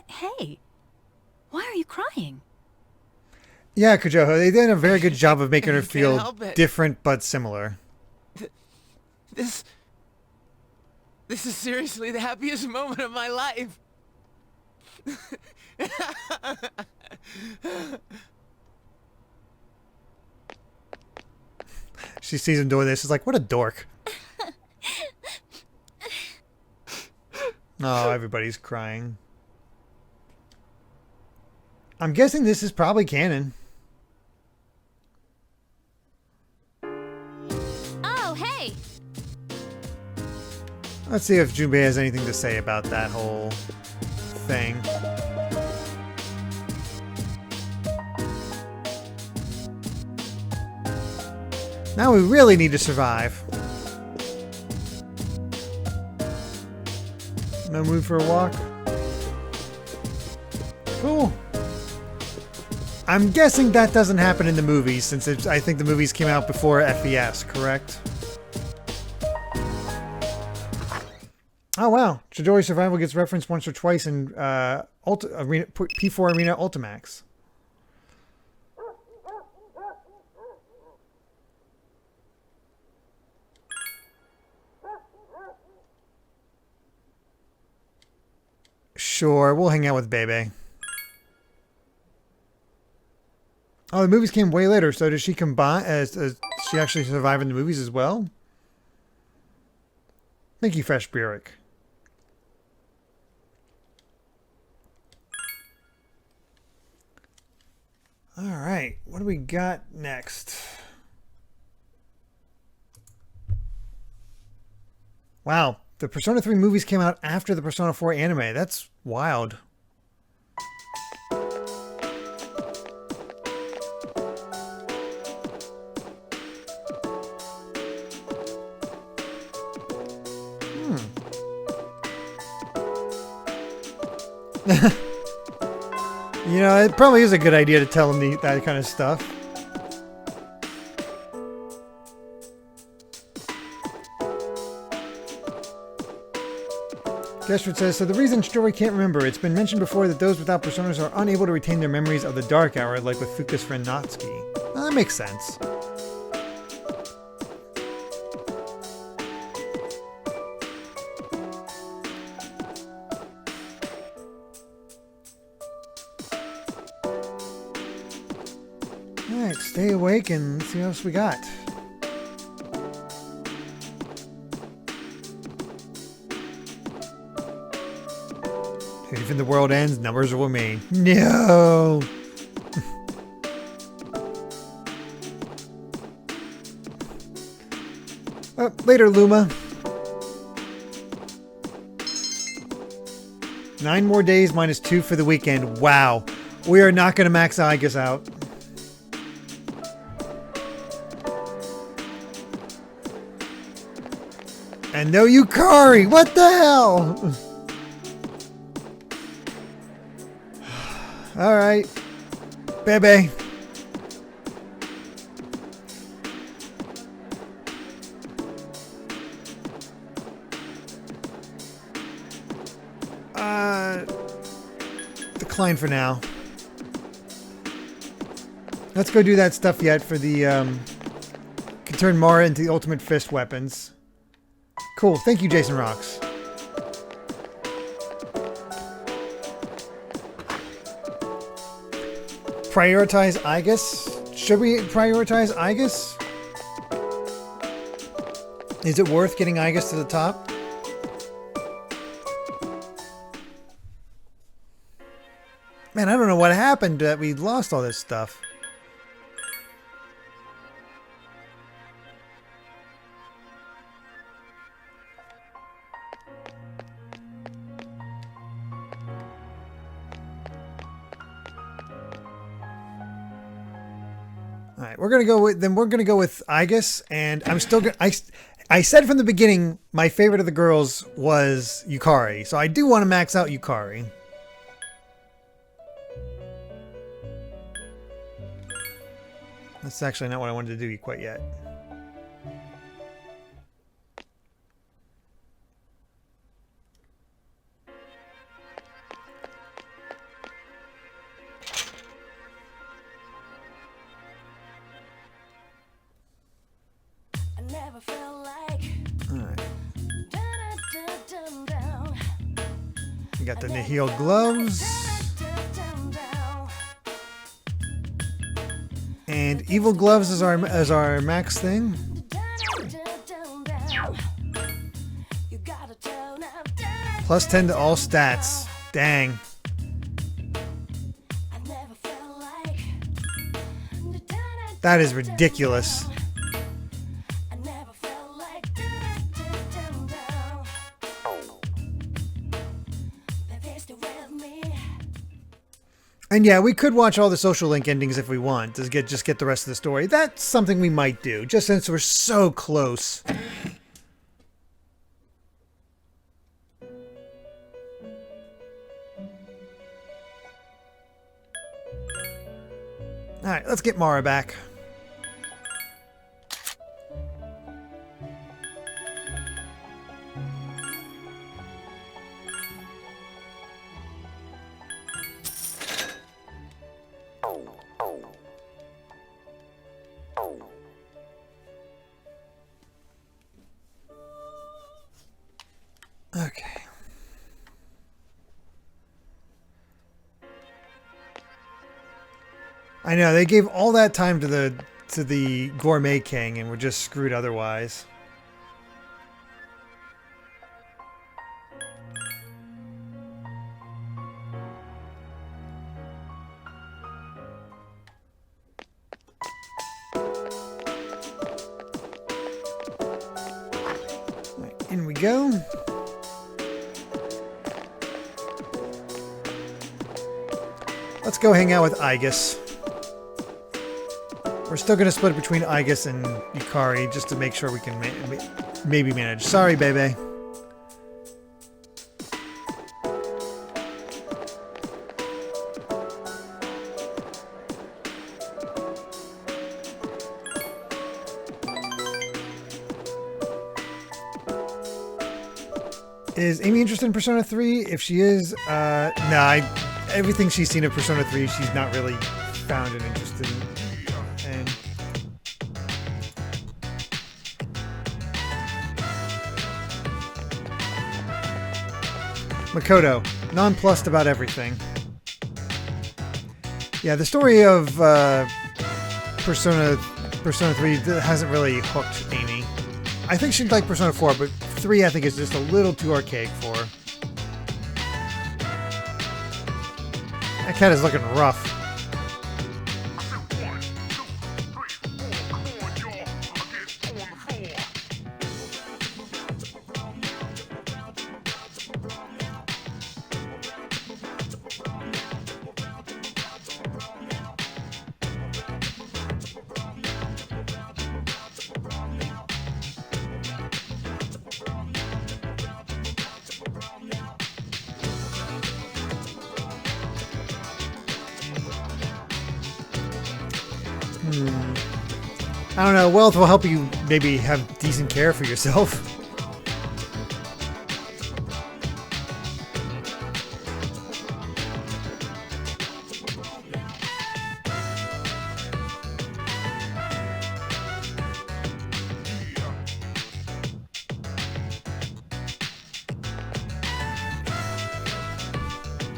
Hey, why are you crying? Yeah, Kujoho, they did a very good job of making her Can't feel help it. different but similar. This is seriously the happiest moment of my life. She sees him doing this. She's like, what a dork. Oh, everybody's crying. I'm guessing this is probably canon. Oh, hey! Let's see if Junpei has anything to say about that whole thing. Now we really need to survive. No mood for a walk? Cool. I'm guessing that doesn't happen in the movies, since I think the movies came out before FES, correct? Oh wow, Chidori Survival gets referenced once or twice in P4 Arena Ultimax. Sure, we'll hang out with Bebe. Oh, the movies came way later, so does she combine? Does she actually survive in the movies as well? Thank you, Fresh Burek. Alright, what do we got next? Wow, the Persona 3 movies came out after the Persona 4 anime. That's wild. You know, it probably is a good idea to tell them that kind of stuff. Gestrid says, so the reason Story can't remember, it's been mentioned before that those without personas are unable to retain their memories of the Dark Hour, like with Fuka's friend Natsuki. Well, that makes sense. Alright, stay awake and see what else we got. Even the world ends, numbers will remain. No! Later, Luma. 9 more days minus 2 for the weekend. Wow. We are not going to max Aigis out. And no Yukari! What the hell? Alright. Bebe. Decline for now. Let's go do that stuff yet for the, can turn Mara into the ultimate fist weapons. Cool. Thank you, Jason Rocks. Prioritize Aigis? Should we prioritize Aigis? Is it worth getting Aigis to the top? Man, I don't know what happened that we lost all this stuff. Alright, we're gonna go with Aigis, and I'm still gonna I said from the beginning my favorite of the girls was Yukari, so I do want to max out Yukari. That's actually not what I wanted to do quite yet. Alright. We got the Nihil gloves. And evil gloves is our max thing. Plus 10 to all stats. Dang. That is ridiculous. And yeah, we could watch all the social link endings if we want to just get the rest of the story. That's something we might do, just since we're so close. Alright, let's get Mara back. Okay. I know they gave all that time to the Gourmet King, and we're just screwed otherwise. Right, in we go. Let's go hang out with Aigis. We're still going to split it between Aigis and Yukari just to make sure we can maybe manage. Sorry, baby. Is Amy interested in Persona 3? If she is, nah, everything she's seen of Persona 3, she's not really found an interest in. And Makoto, nonplussed about everything. Yeah, the story of Persona 3 hasn't really hooked Amy. I think she'd like Persona 4, but 3 I think is just a little too archaic for her. That cat is looking rough. I don't know. Wealth will help you maybe have decent care for yourself.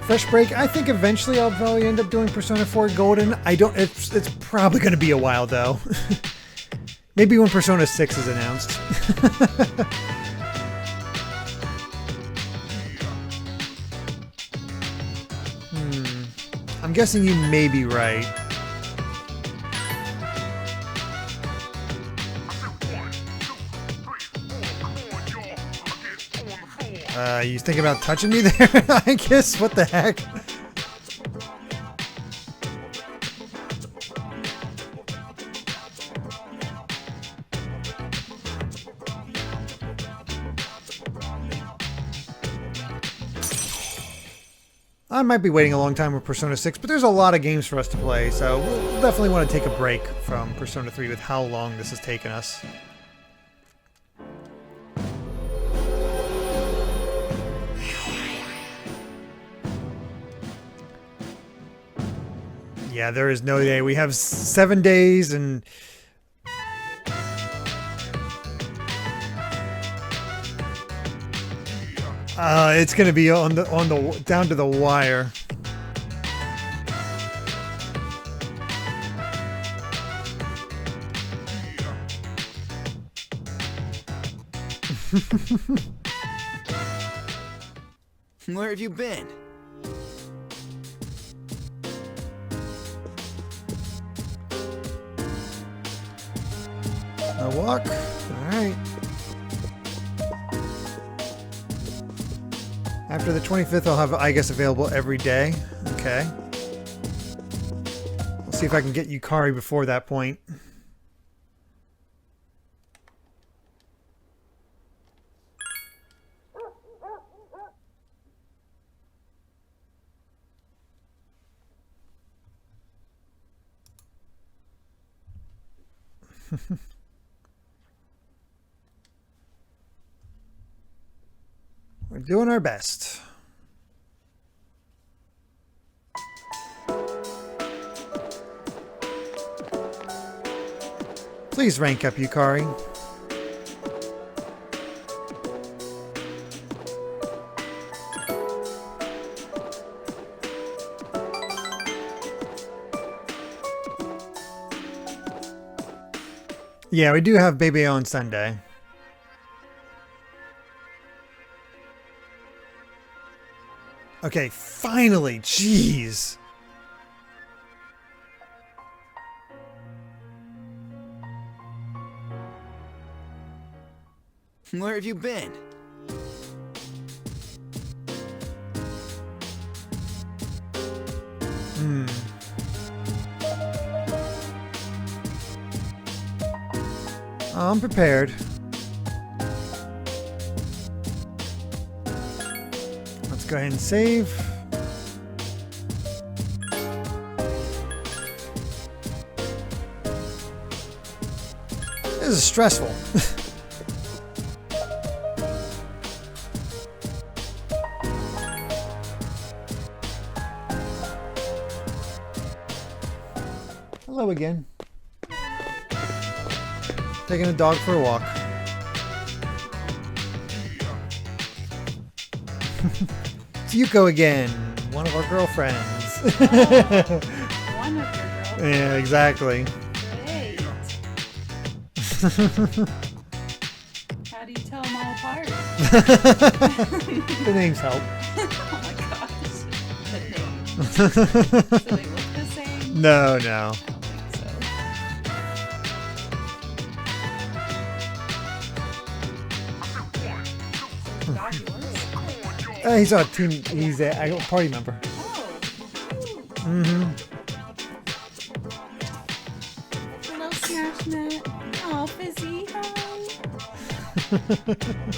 Fresh break. I think eventually I'll probably end up doing Persona 4 Golden. It's probably going to be a while though. Maybe when Persona 6 is announced. I'm guessing you may be right. You thinking about touching me there? I guess. What the heck? I might be waiting a long time with Persona 6, but there's a lot of games for us to play, so we'll definitely want to take a break from Persona 3 with how long this has taken us. Yeah, there is no day. We have 7 days and... it's gonna be on the down to the wire. Where have you been? A walk. All right. After the 25th, I'll have Aigis available every day. Okay. Let's see if I can get Yukari before that point. We're doing our best. Please rank up, Yukari. Yeah, we do have Bebe on Sunday. Okay, finally, jeez. Where have you been? I'm prepared. Let's go ahead and save. This is stressful. Hello again. Taking a dog for a walk. It's Yuko again, one of our girlfriends. One of your girls. Yeah, exactly. Great. How do you tell them all apart? The names help. Oh my gosh. The names. Do they look the same? No, no. He's a team. He's a party member. Oh. Hello, Smashnet. Oh, Fizzy. Hi.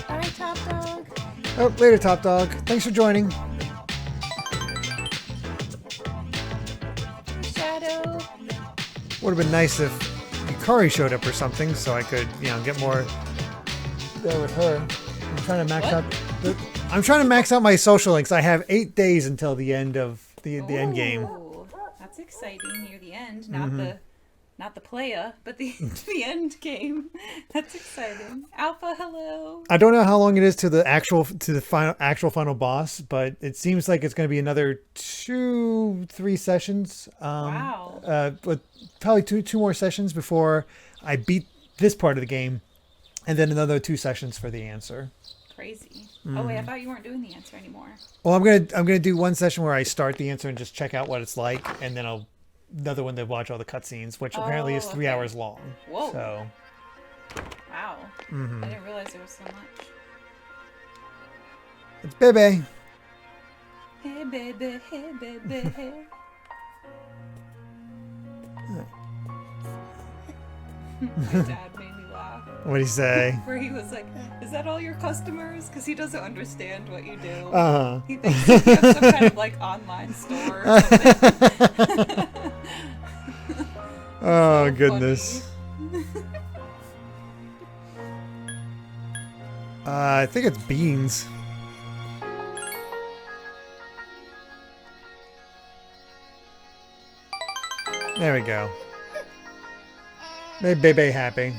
Bye, Top Dog. Oh, later, Top Dog. Thanks for joining. Shadow. Would have been nice if Yukari showed up or something, so I could, get more there with her. I'm trying to max out. I'm trying to max out my social links. I have 8 days until the end of the end game. That's exciting. Near the end, not the playa, but the the end game. That's exciting. Alpha, hello. I don't know how long it is to the final boss, but it seems like it's going to be another 2-3 sessions. Wow. But probably two more sessions before I beat this part of the game, and then another 2 sessions for the answer. Crazy. Oh wait, I thought you weren't doing the answer anymore. Well, I'm gonna do one session where I start the answer and just check out what it's like, and then another one to watch all the cutscenes, which apparently is 3 hours long. Whoa. So. Wow. I didn't realize there was so much. It's Bebe. Hey baby, hey baby, hey. My dad made me laugh. What'd he say? Where he was like, "Is that all your customers?" Because he doesn't understand what you do. He thinks you have some kind of online store or something. Oh, So goodness. I think it's beans. There we go. Made Bebe happy.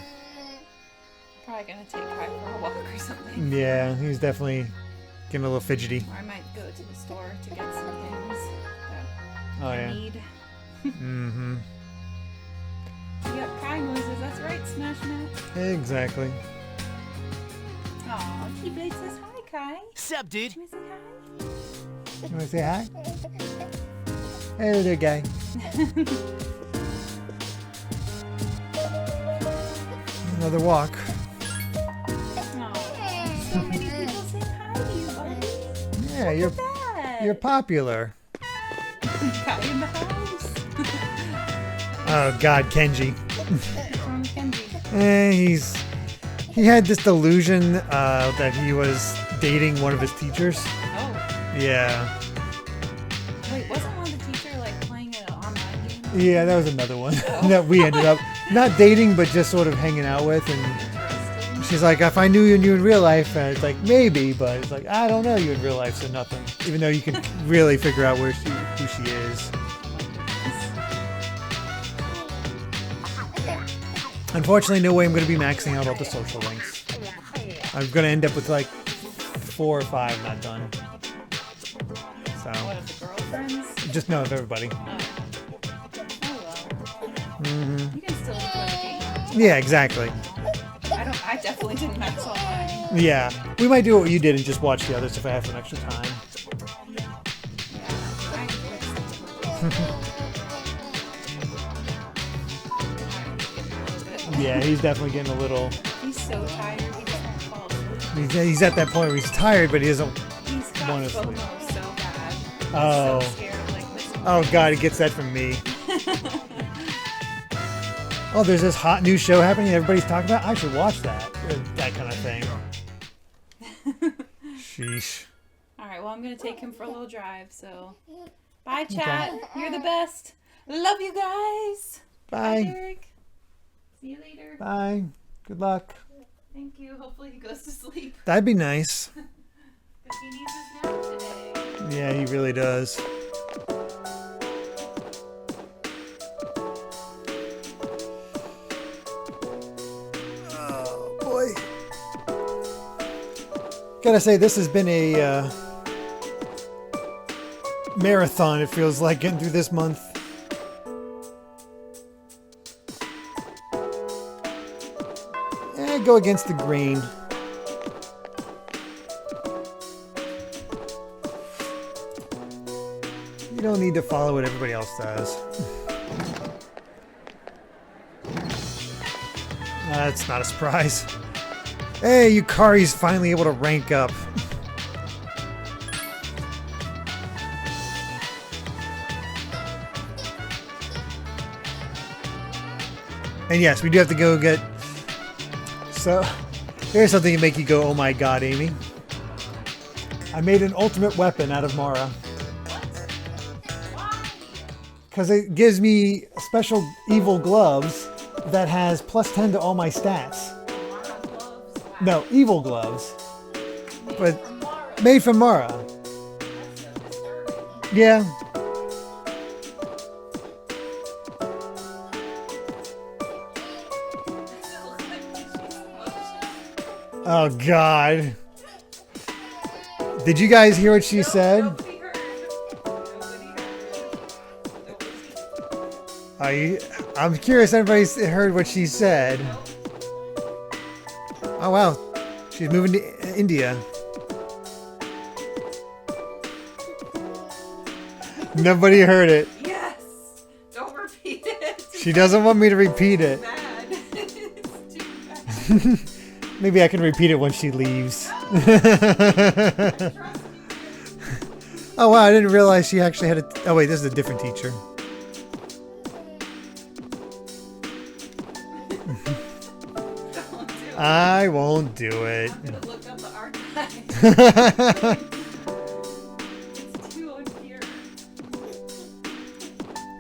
Probably gonna take Kai for a walk or something. Yeah, he's definitely getting a little fidgety. Or I might go to the store to get some things that I need. Mm-hmm. You got Kai noises, that's right, Smash Matt. Exactly. Aw, Keyblade says hi, Kai. Sup, dude? Can we say hi? You want to say hi? Hey there, guy. Another walk. So many people saying hi to you, buddy. Yeah, you're popular. Got you in the house. Oh God, Kenji. From Kenji. He had this delusion that he was dating one of his teachers. Oh. Yeah. Wait, wasn't one of the teacher like playing an online game? Yeah, that was another one that we ended up not dating, but just sort of hanging out with. And she's like, if I knew you in real life, and it's like maybe, but it's like I don't know you in real life, so nothing. Even though you can really figure out who she is. Unfortunately, no way I'm going to be maxing out all the social links. I'm going to end up with like 4 or 5 not done. So. What, of the girlfriends? Just no, of everybody. Oh well. Mm-hmm. You can still enjoy the game. Yeah, exactly. I definitely didn't max all mine. Yeah. We might do what you did and just watch the others if I have some extra time. Yeah, he's definitely getting a little... He's so tired, he just won't fall asleep. He's at that point where he's tired, but he doesn't want to sleep. FOMO so bad. Oh. He's so scared of, like, missing Oh God, he gets that from me. Oh, there's this hot new show happening everybody's talking about? I should watch that. That kind of thing. Sheesh. Alright, well, I'm going to take him for a little drive, so... Bye, chat. Okay. You're the best. Love you guys. Bye. Bye, Derek. See you later. Bye. Good luck. Thank you. Hopefully he goes to sleep. That'd be nice. Because he needs his nap today. Yeah, he really does. Oh, boy. Gotta say, this has been a marathon, it feels like, getting through this month. Go against the grain. You don't need to follow what everybody else does. That's not a surprise. Hey, Yukari's finally able to rank up. And yes, we do have to go get... So, here's something to make you go, oh my God, Amy. I made an ultimate weapon out of Mara. Because it gives me special evil gloves that has +10 to all my stats. No, evil gloves. But made from Mara. Yeah. Oh God. Did you guys hear what she said? I'm curious if everybody's heard what she said. Oh wow. She's moving to India. Nobody heard it. Yes! Don't repeat it. She doesn't want me to repeat it. Bad. It's too bad. Maybe I can repeat it when she leaves. Oh wow, I didn't realize she actually had a... Oh wait, this is a different teacher. I won't do it. I'm gonna look up the archive. It's too unclear.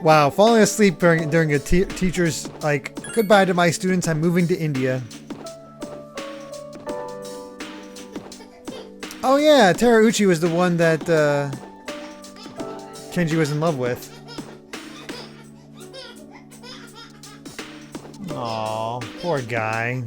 Wow, falling asleep during a teacher's like, goodbye to my students, I'm moving to India. Oh yeah, Terauchi was the one that Kenji was in love with. Aw, poor guy.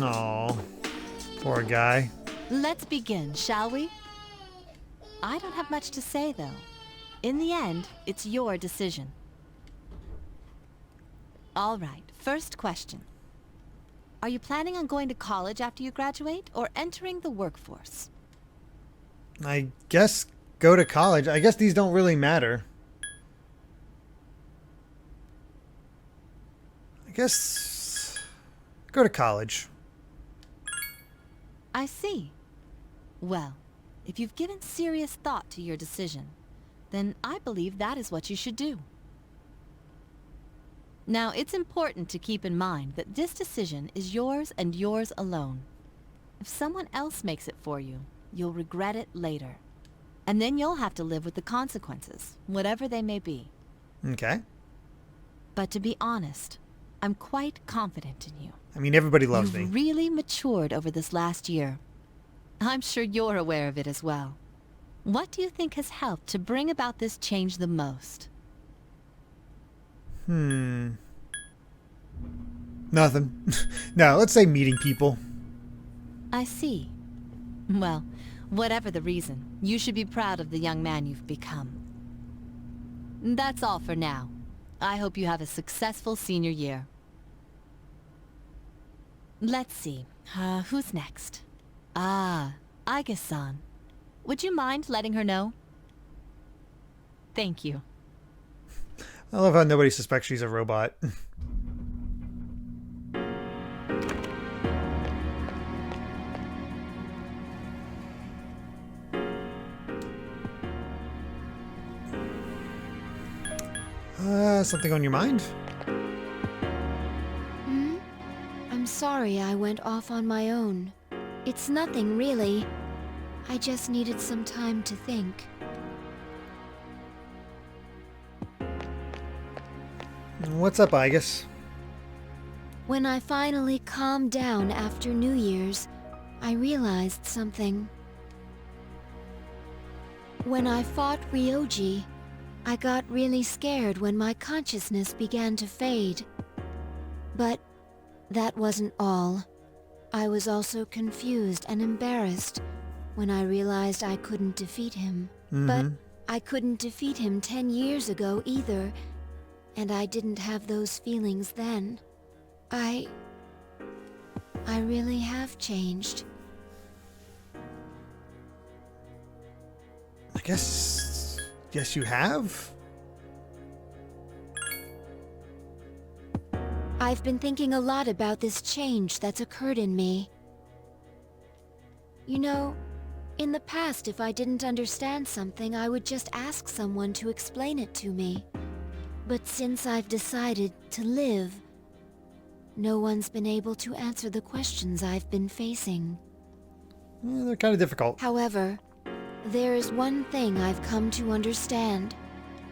Aw, poor guy. Let's begin, shall we? I don't have much to say, though. In the end, it's your decision. All right, first question. Are you planning on going to college after you graduate, or entering the workforce? I guess go to college. I guess these don't really matter. I guess go to college. I see. Well, if you've given serious thought to your decision, then I believe that is what you should do. Now, it's important to keep in mind that this decision is yours and yours alone. If someone else makes it for you, you'll regret it later. And then you'll have to live with the consequences, whatever they may be. Okay. But to be honest, I'm quite confident in you. I mean, everybody loves me. You've really matured over this last year. I'm sure you're aware of it as well. What do you think has helped to bring about this change the most? Nothing. No, let's say meeting people. I see. Well, whatever the reason, you should be proud of the young man you've become. That's all for now. I hope you have a successful senior year. Let's see. Who's next? Aigis-san. Would you mind letting her know? Thank you. I love how nobody suspects she's a robot. Something on your mind? I'm sorry I went off on my own. It's nothing, really. I just needed some time to think. What's up, Aigis? When I finally calmed down after New Year's, I realized something. When I fought Ryoji, I got really scared when my consciousness began to fade. But that wasn't all. I was also confused and embarrassed when I realized I couldn't defeat him. But I couldn't defeat him 10 years ago either, and I didn't have those feelings then. I really have changed. I guess you have? I've been thinking a lot about this change that's occurred in me. You know, in the past, if I didn't understand something, I would just ask someone to explain it to me. But since I've decided to live, no one's been able to answer the questions I've been facing. Yeah, they're kind of difficult. However, there is one thing I've come to understand.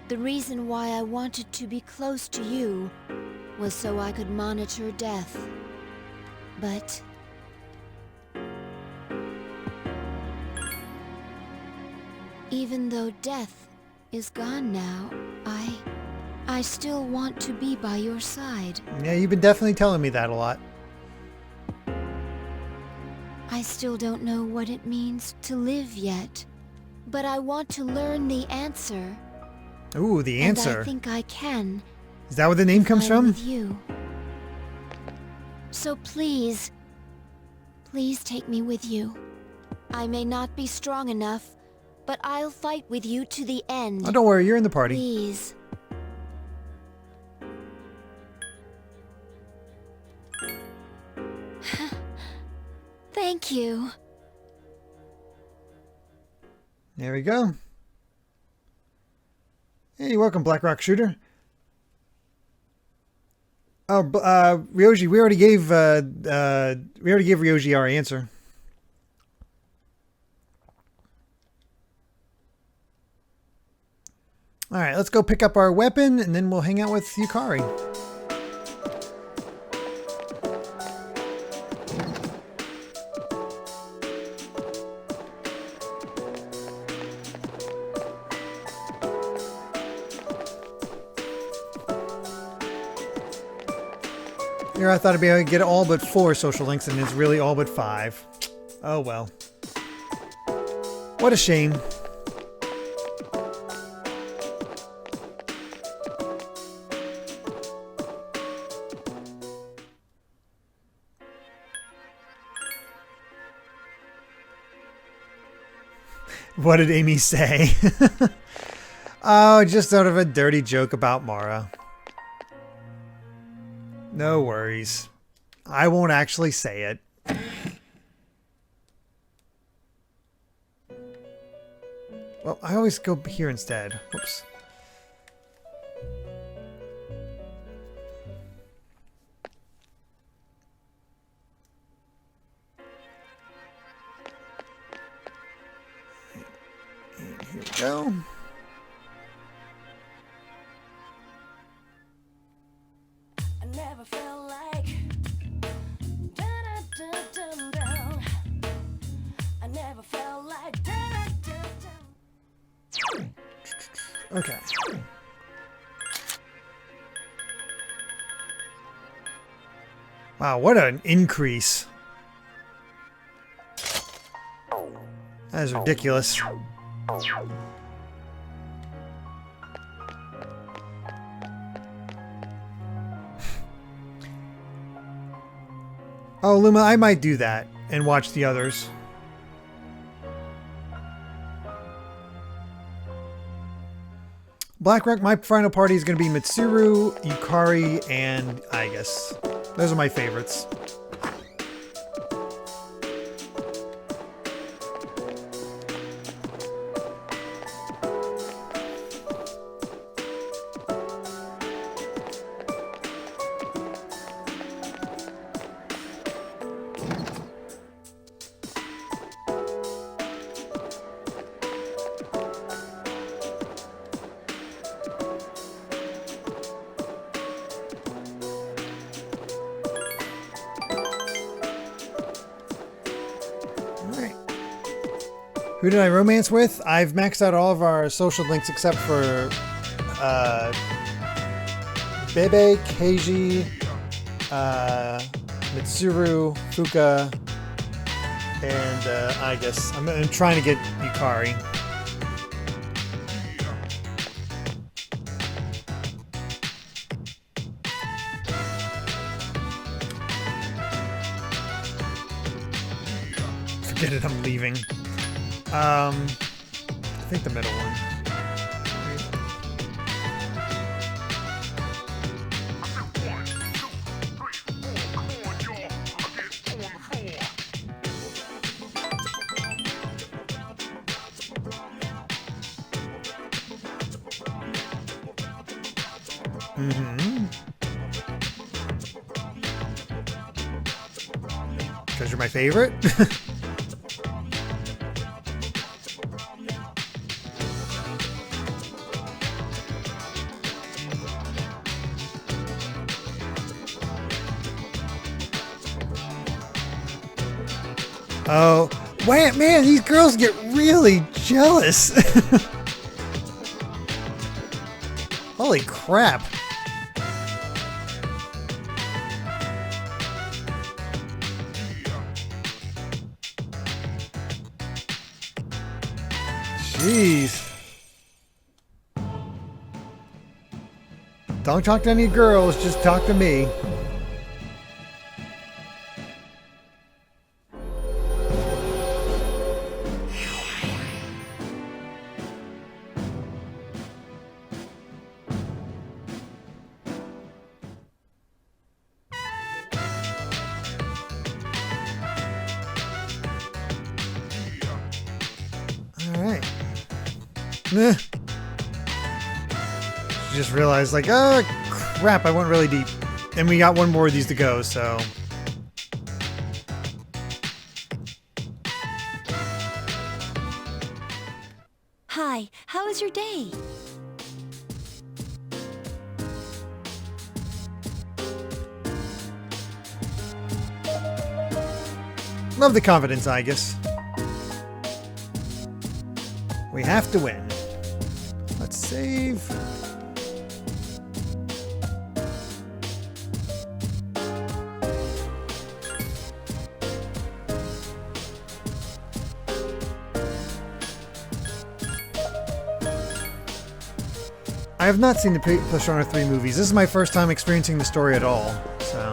The reason why I wanted to be close to you was so I could monitor death. But even though death is gone now, I still want to be by your side. Yeah, you've been definitely telling me that a lot. I still don't know what it means to live yet, but I want to learn the answer. Ooh, the answer. And I think I can. Is that where the name comes from? With you. So please take me with you. I may not be strong enough, but I'll fight with you to the end. Oh, don't worry, you're in the party. Please. Thank you. There we go. Hey, you're welcome, Black Rock Shooter. Oh, Ryoji, we already gave Ryoji our answer. All right, let's go pick up our weapon, and then we'll hang out with Yukari. Here I thought I'd be able to get all but 4 social links, and it's really all but 5. Oh well. What a shame. What did Amy say? Oh, just sort of a dirty joke about Mara. No worries. I won't actually say it. Well, I always go here instead. Whoops. And here we go. I never felt like da-da-da-dum-dum. I never felt like da-da-da-dum. Okay. Wow, what an increase. That is ridiculous. Oh, Luma, I might do that and watch the others. Blackrock, my final party is going to be Mitsuru, Yukari, and Aigis. Those are my favorites. Who did I romance with? I've maxed out all of our social links except for Bebe, Keiji, Mitsuru, Fuka, and Aigis. I'm trying to get Yukari. Forget it, I'm leaving. I think the middle one. Mm-hmm. Because you're my favorite? Oh, man, these girls get really jealous. Holy crap. Jeez. Don't talk to any girls, just talk to me. Alright. Just realized, like, oh, crap, I went really deep. And we got one more of these to go, so... Hi, how was your day? Love the confidence, Aigis. We have to win. Let's save. I have not seen the Persona 3 movies. This is my first time experiencing the story at all, so...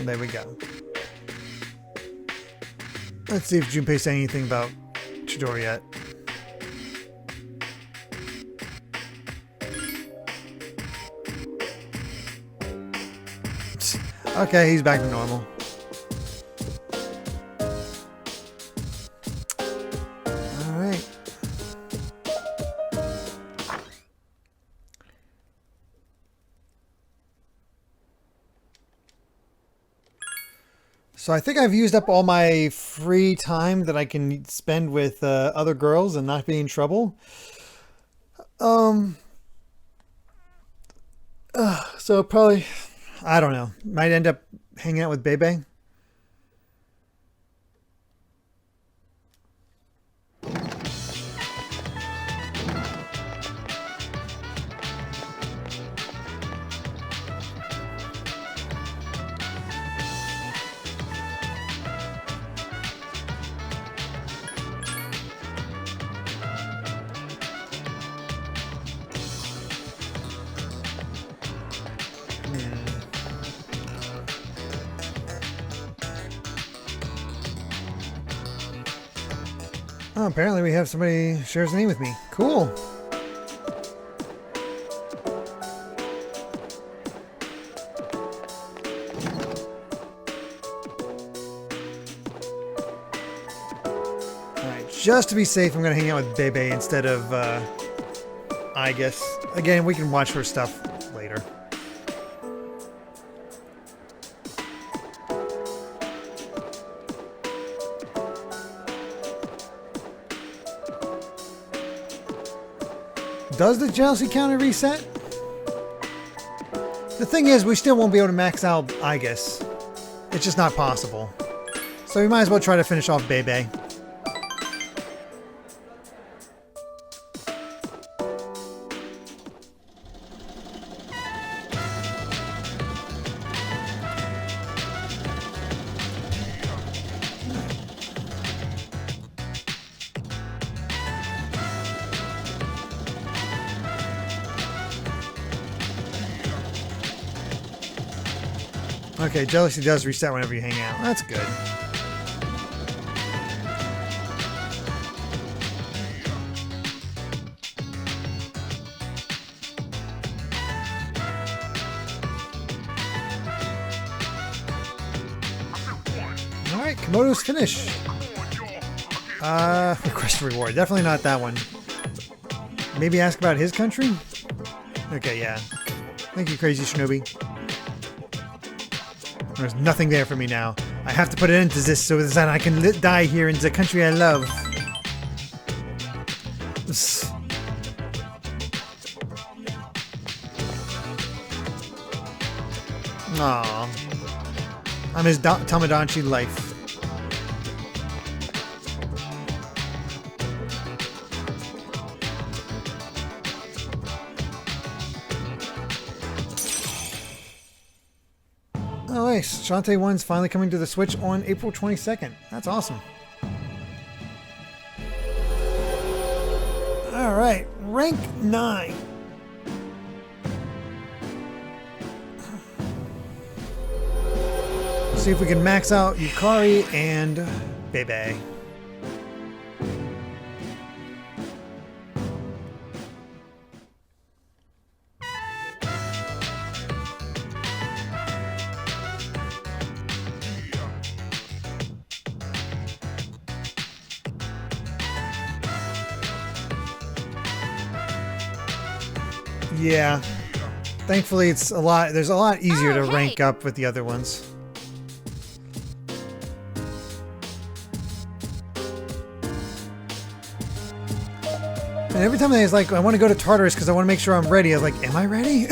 There we go. Let's see if Junpei said anything about Chidori yet. Okay, he's back to normal. Alright. So I think I've used up all my free time that I can spend with other girls and not be in trouble. So probably, I don't know, might end up hanging out with Bebe. Oh, apparently we have somebody who shares a name with me. Cool. Alright, just to be safe, I'm going to hang out with Bebe instead of Aigis. Again, we can watch her stuff later. Does the jealousy counter reset? The thing is, we still won't be able to max out Aigis. It's just not possible. So we might as well try to finish off Bebe. Okay, jealousy does reset whenever you hang out. That's good. Alright, Komodo's finished. Request a reward. Definitely not that one. Maybe ask about his country? Okay, yeah. Thank you, Crazy Shinobi. There's nothing there for me now. I have to put an end to this so that I can die here in the country I love. Aww. I'm his Tamagotchi life. Oh, nice. Shantae 1's finally coming to the Switch on April 22nd. That's awesome. Alright, rank 9. See if we can max out Yukari and Bebe. Yeah. Thankfully it's there's a lot easier to rank up with the other ones. And every time I was like, I want to go to Tartarus because I want to make sure I'm ready. I was like, am I ready?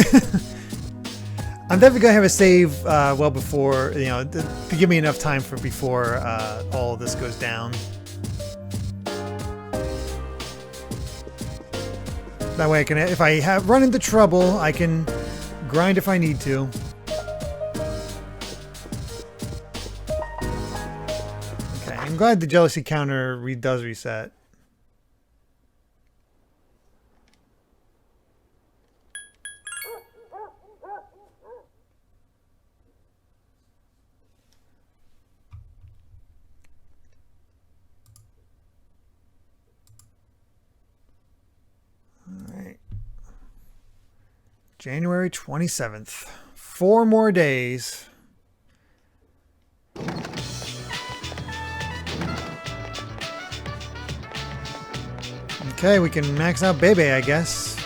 I'm definitely going to have a save well before, you know, to give me enough time for before all of this goes down. That way I can, if I run into trouble, I can grind if I need to. Okay, I'm glad the jealousy counter does reset. January 27th. 4 more days. Okay, we can max out Bebe, I guess.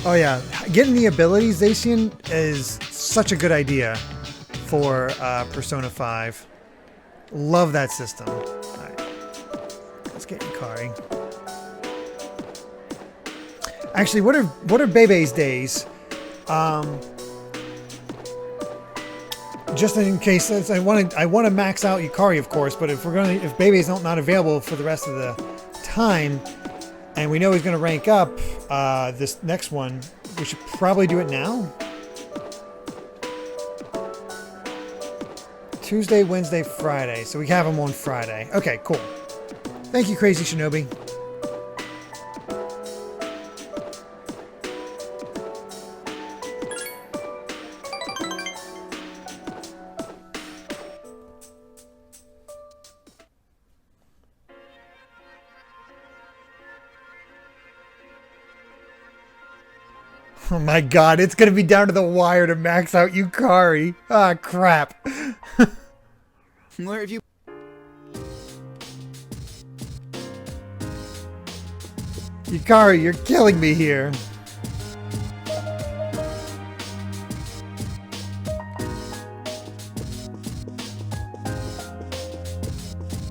Oh yeah, getting the abilities, Zacian, is such a good idea for Persona 5. Love that system. Alright, let's get Yukari. Actually, what are Bebe's days? Just in case, I want to max out Yukari, of course. But if Bebe's not available for the rest of the time, and we know he's going to rank up this next one, we should probably do it now. Tuesday, Wednesday, Friday. So we have him on Friday. Okay, cool. Thank you, Crazy Shinobi. Oh my god, it's gonna be down to the wire to max out Yukari. Ah, crap. Where have you... Yukari, you're killing me here.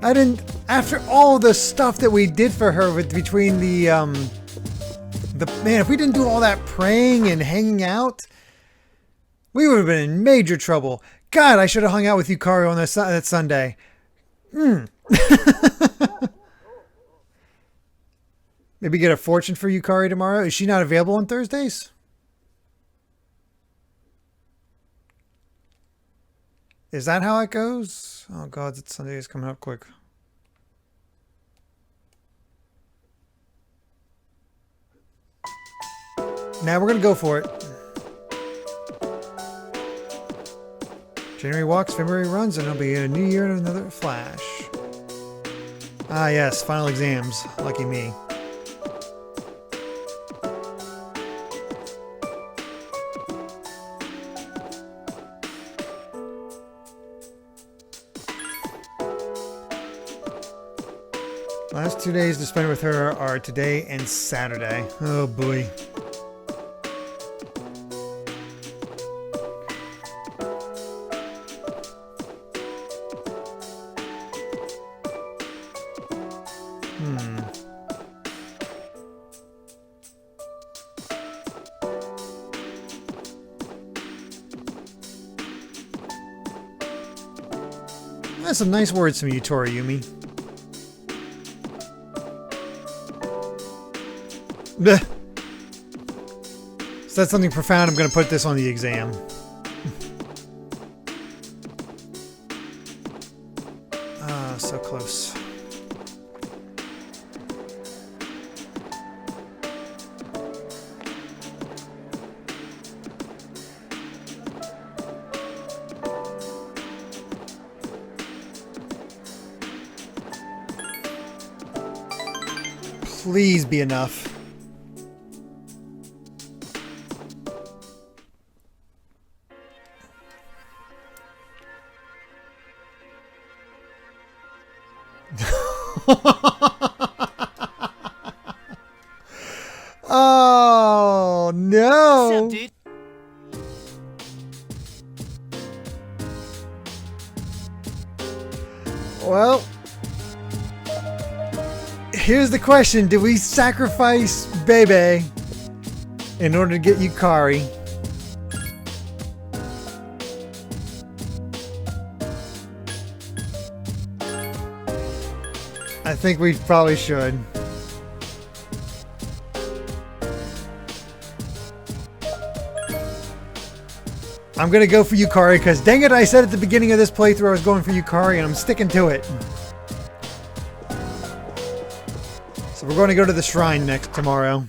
I didn't... After all the stuff that we did for her between the man, if we didn't do all that praying and hanging out, we would have been in major trouble. God, I should have hung out with Yukari on that Sunday. Maybe get a fortune for Yukari tomorrow. Is she not available on Thursdays? Is that how it goes? Oh God, that Sunday is coming up quick. Now we're going to go for it. January walks, February runs, and it'll be a new year and another flash. Ah yes, final exams. Lucky me. Last 2 days to spend with her are today and Saturday. Oh boy. That's some nice words from you, Toriyumi. Said something profound. I'm going to put this on the exam. Ah, so close. Please be enough. Oh no. Well, here's the question. Did we sacrifice Bebe in order to get Yukari? I think we probably should. I'm gonna go for Yukari because dang it, I said at the beginning of this playthrough I was going for Yukari and I'm sticking to it. So we're going to go to the shrine tomorrow.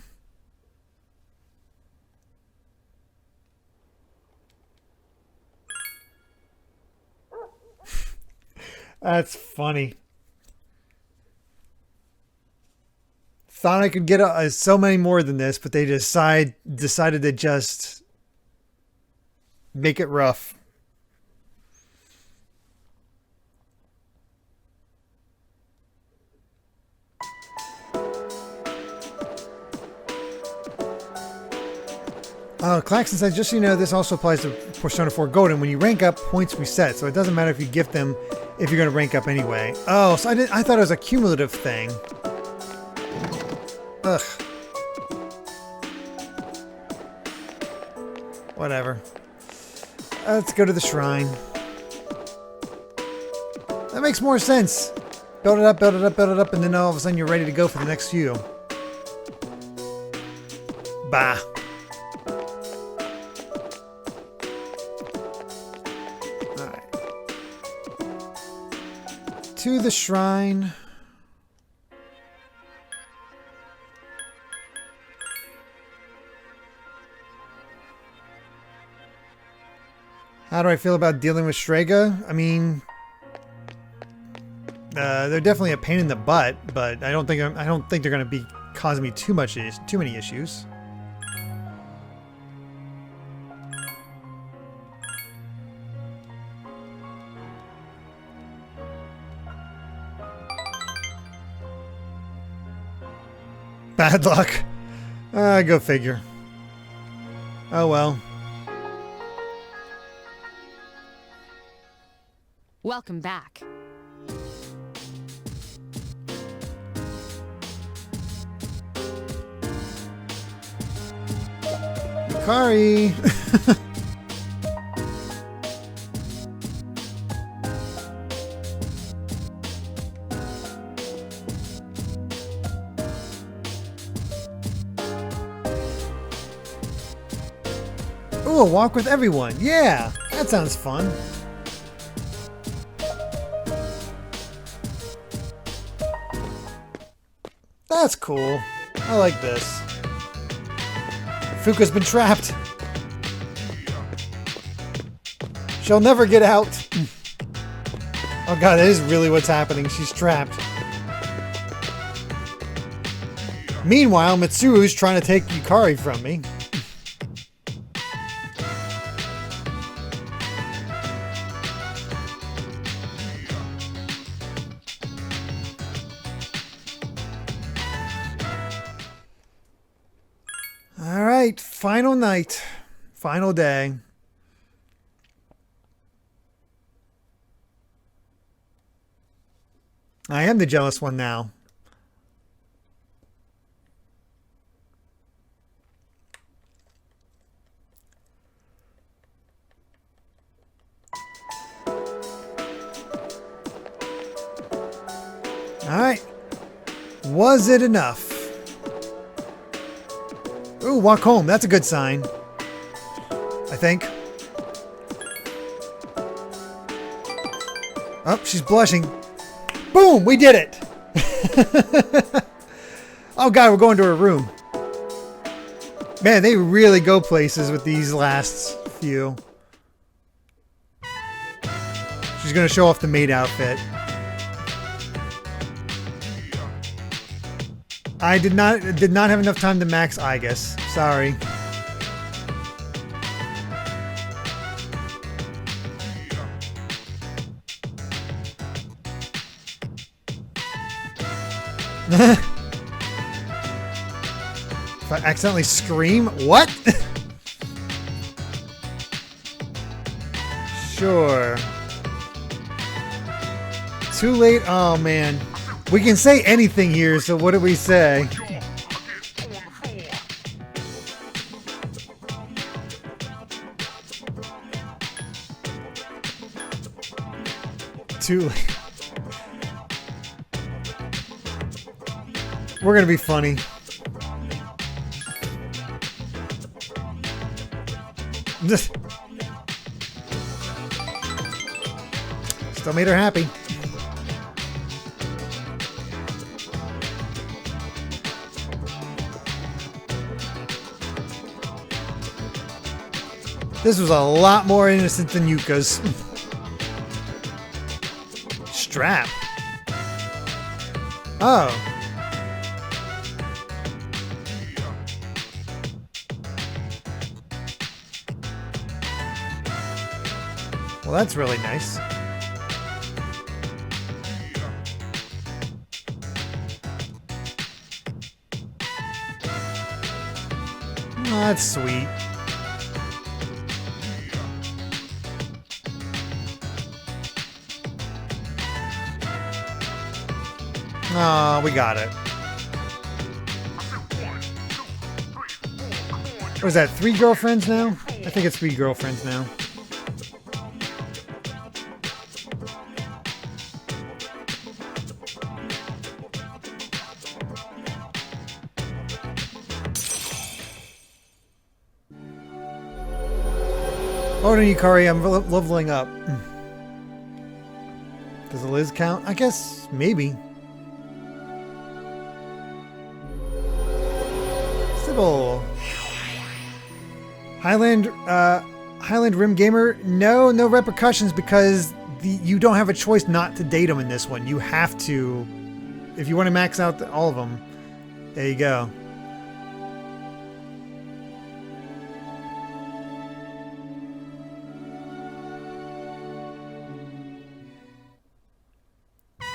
That's funny. Thought I could get so many more than this, but they decided to just make it rough. Claxton says, just so you know, this also applies to Persona 4 Golden. When you rank up, points reset, so it doesn't matter if you gift them if you're going to rank up anyway. Oh, so I thought it was a cumulative thing. Ugh. Whatever. Let's go to the shrine. That makes more sense. Build it up, build it up, build it up, and then all of a sudden you're ready to go for the next few. Bah. To the shrine. How do I feel about dealing with Strega? I mean, they're definitely a pain in the butt, but I don't think they're going to be causing me too many issues. Bad luck. Go figure. Oh well. Welcome back. Kari. Ooh, a walk with everyone. Yeah, that sounds fun. That's cool. I like this. Fuka's been trapped. She'll never get out. Oh god, that is really what's happening. She's trapped. Meanwhile, Mitsuru's trying to take Yukari from me. Alright, final night. Final day. I am the jealous one now. Alright. Was it enough? Ooh, walk home. That's a good sign. I think. Oh, she's blushing. Boom! We did it! Oh god, we're going to her room. Man, they really go places with these last few. She's gonna show off the maid outfit. I did not have enough time to max Aigis. Sorry. If I accidentally scream, what? Sure. Too late. Oh man. We can say anything here, so what do we say? Too late. We're gonna be funny. Still made her happy. This was a lot more innocent than Yuka's. strap. Oh. Well, that's really nice. Oh, that's sweet. Oh, we got it. What is that, 3 girlfriends now? I think it's 3 girlfriends now. Oh no, Yukari, I'm leveling up. Does the Liz count? I guess, maybe. Sybil. Highland Rim Gamer, no repercussions because you don't have a choice not to date them in this one. You have to, if you want to max out all of them. There you go.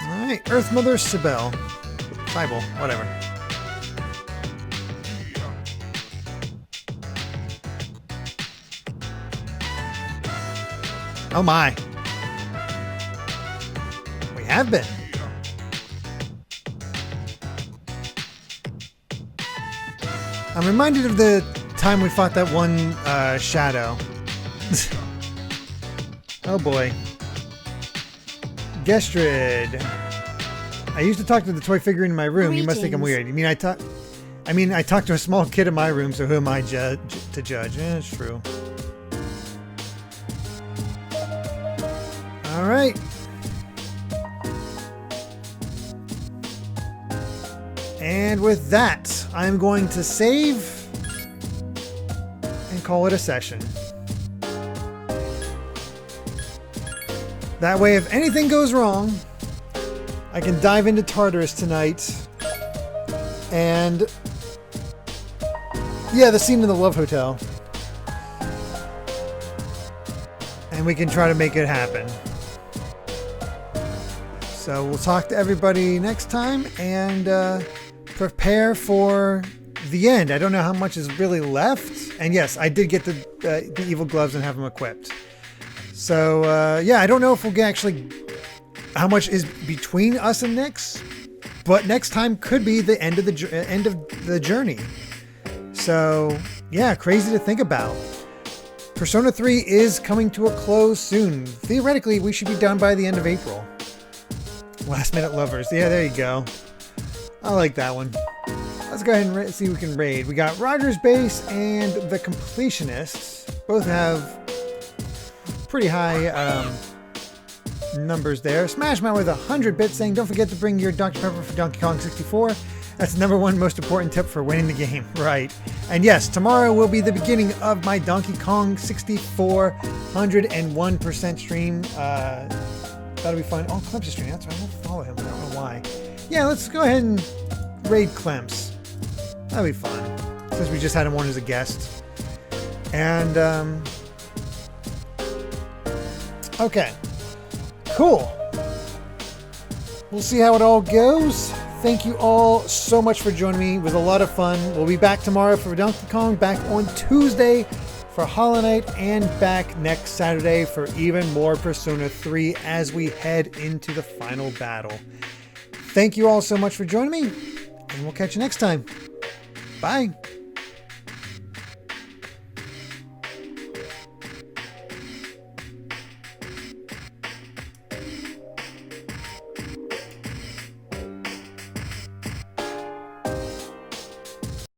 Alright, Earth Mother Sybil. Sybil, whatever. Oh my. We have been. I'm reminded of the time we fought that one shadow. Oh boy. Gestrid. I used to talk to the toy figurine in my room. You must think I'm weird. You mean I talk to a small kid in my room, so who am I to judge? Yeah, it's true. All right. And with that, I'm going to save and call it a session. That way, if anything goes wrong, I can dive into Tartarus tonight. And yeah, the scene in the Love Hotel. And we can try to make it happen. So we'll talk to everybody next time and prepare for the end. I don't know how much is really left. And yes, I did get the evil gloves and have them equipped. So yeah, I don't know if we'll get actually how much is between us and Nyx, but next time could be the end of the journey. So yeah, crazy to think about. Persona 3 is coming to a close soon. Theoretically, we should be done by the end of April. Last Minute Lovers. Yeah, there you go. I like that one. Let's go ahead and see who we can raid. We got Roger's Base and the Completionists. Both have pretty high numbers there. Smashman with 100 bits saying, don't forget to bring your Dr. Pepper for Donkey Kong 64. That's the #1 most important tip for winning the game. Right. And yes, tomorrow will be the beginning of my Donkey Kong 64 101% stream. That'll be fun. Oh, Clemps is streaming. That's right. I won't follow him. I don't know why. Yeah, let's go ahead and raid Clemps. That'll be fun. Since we just had him on as a guest. And, okay. Cool. We'll see how it all goes. Thank you all so much for joining me. It was a lot of fun. We'll be back tomorrow for Donkey Kong, back on Tuesday for Hollow Knight, and back next Saturday for even more Persona 3 as we head into the final battle. Thank you all so much for joining me, and we'll catch you next time. Bye.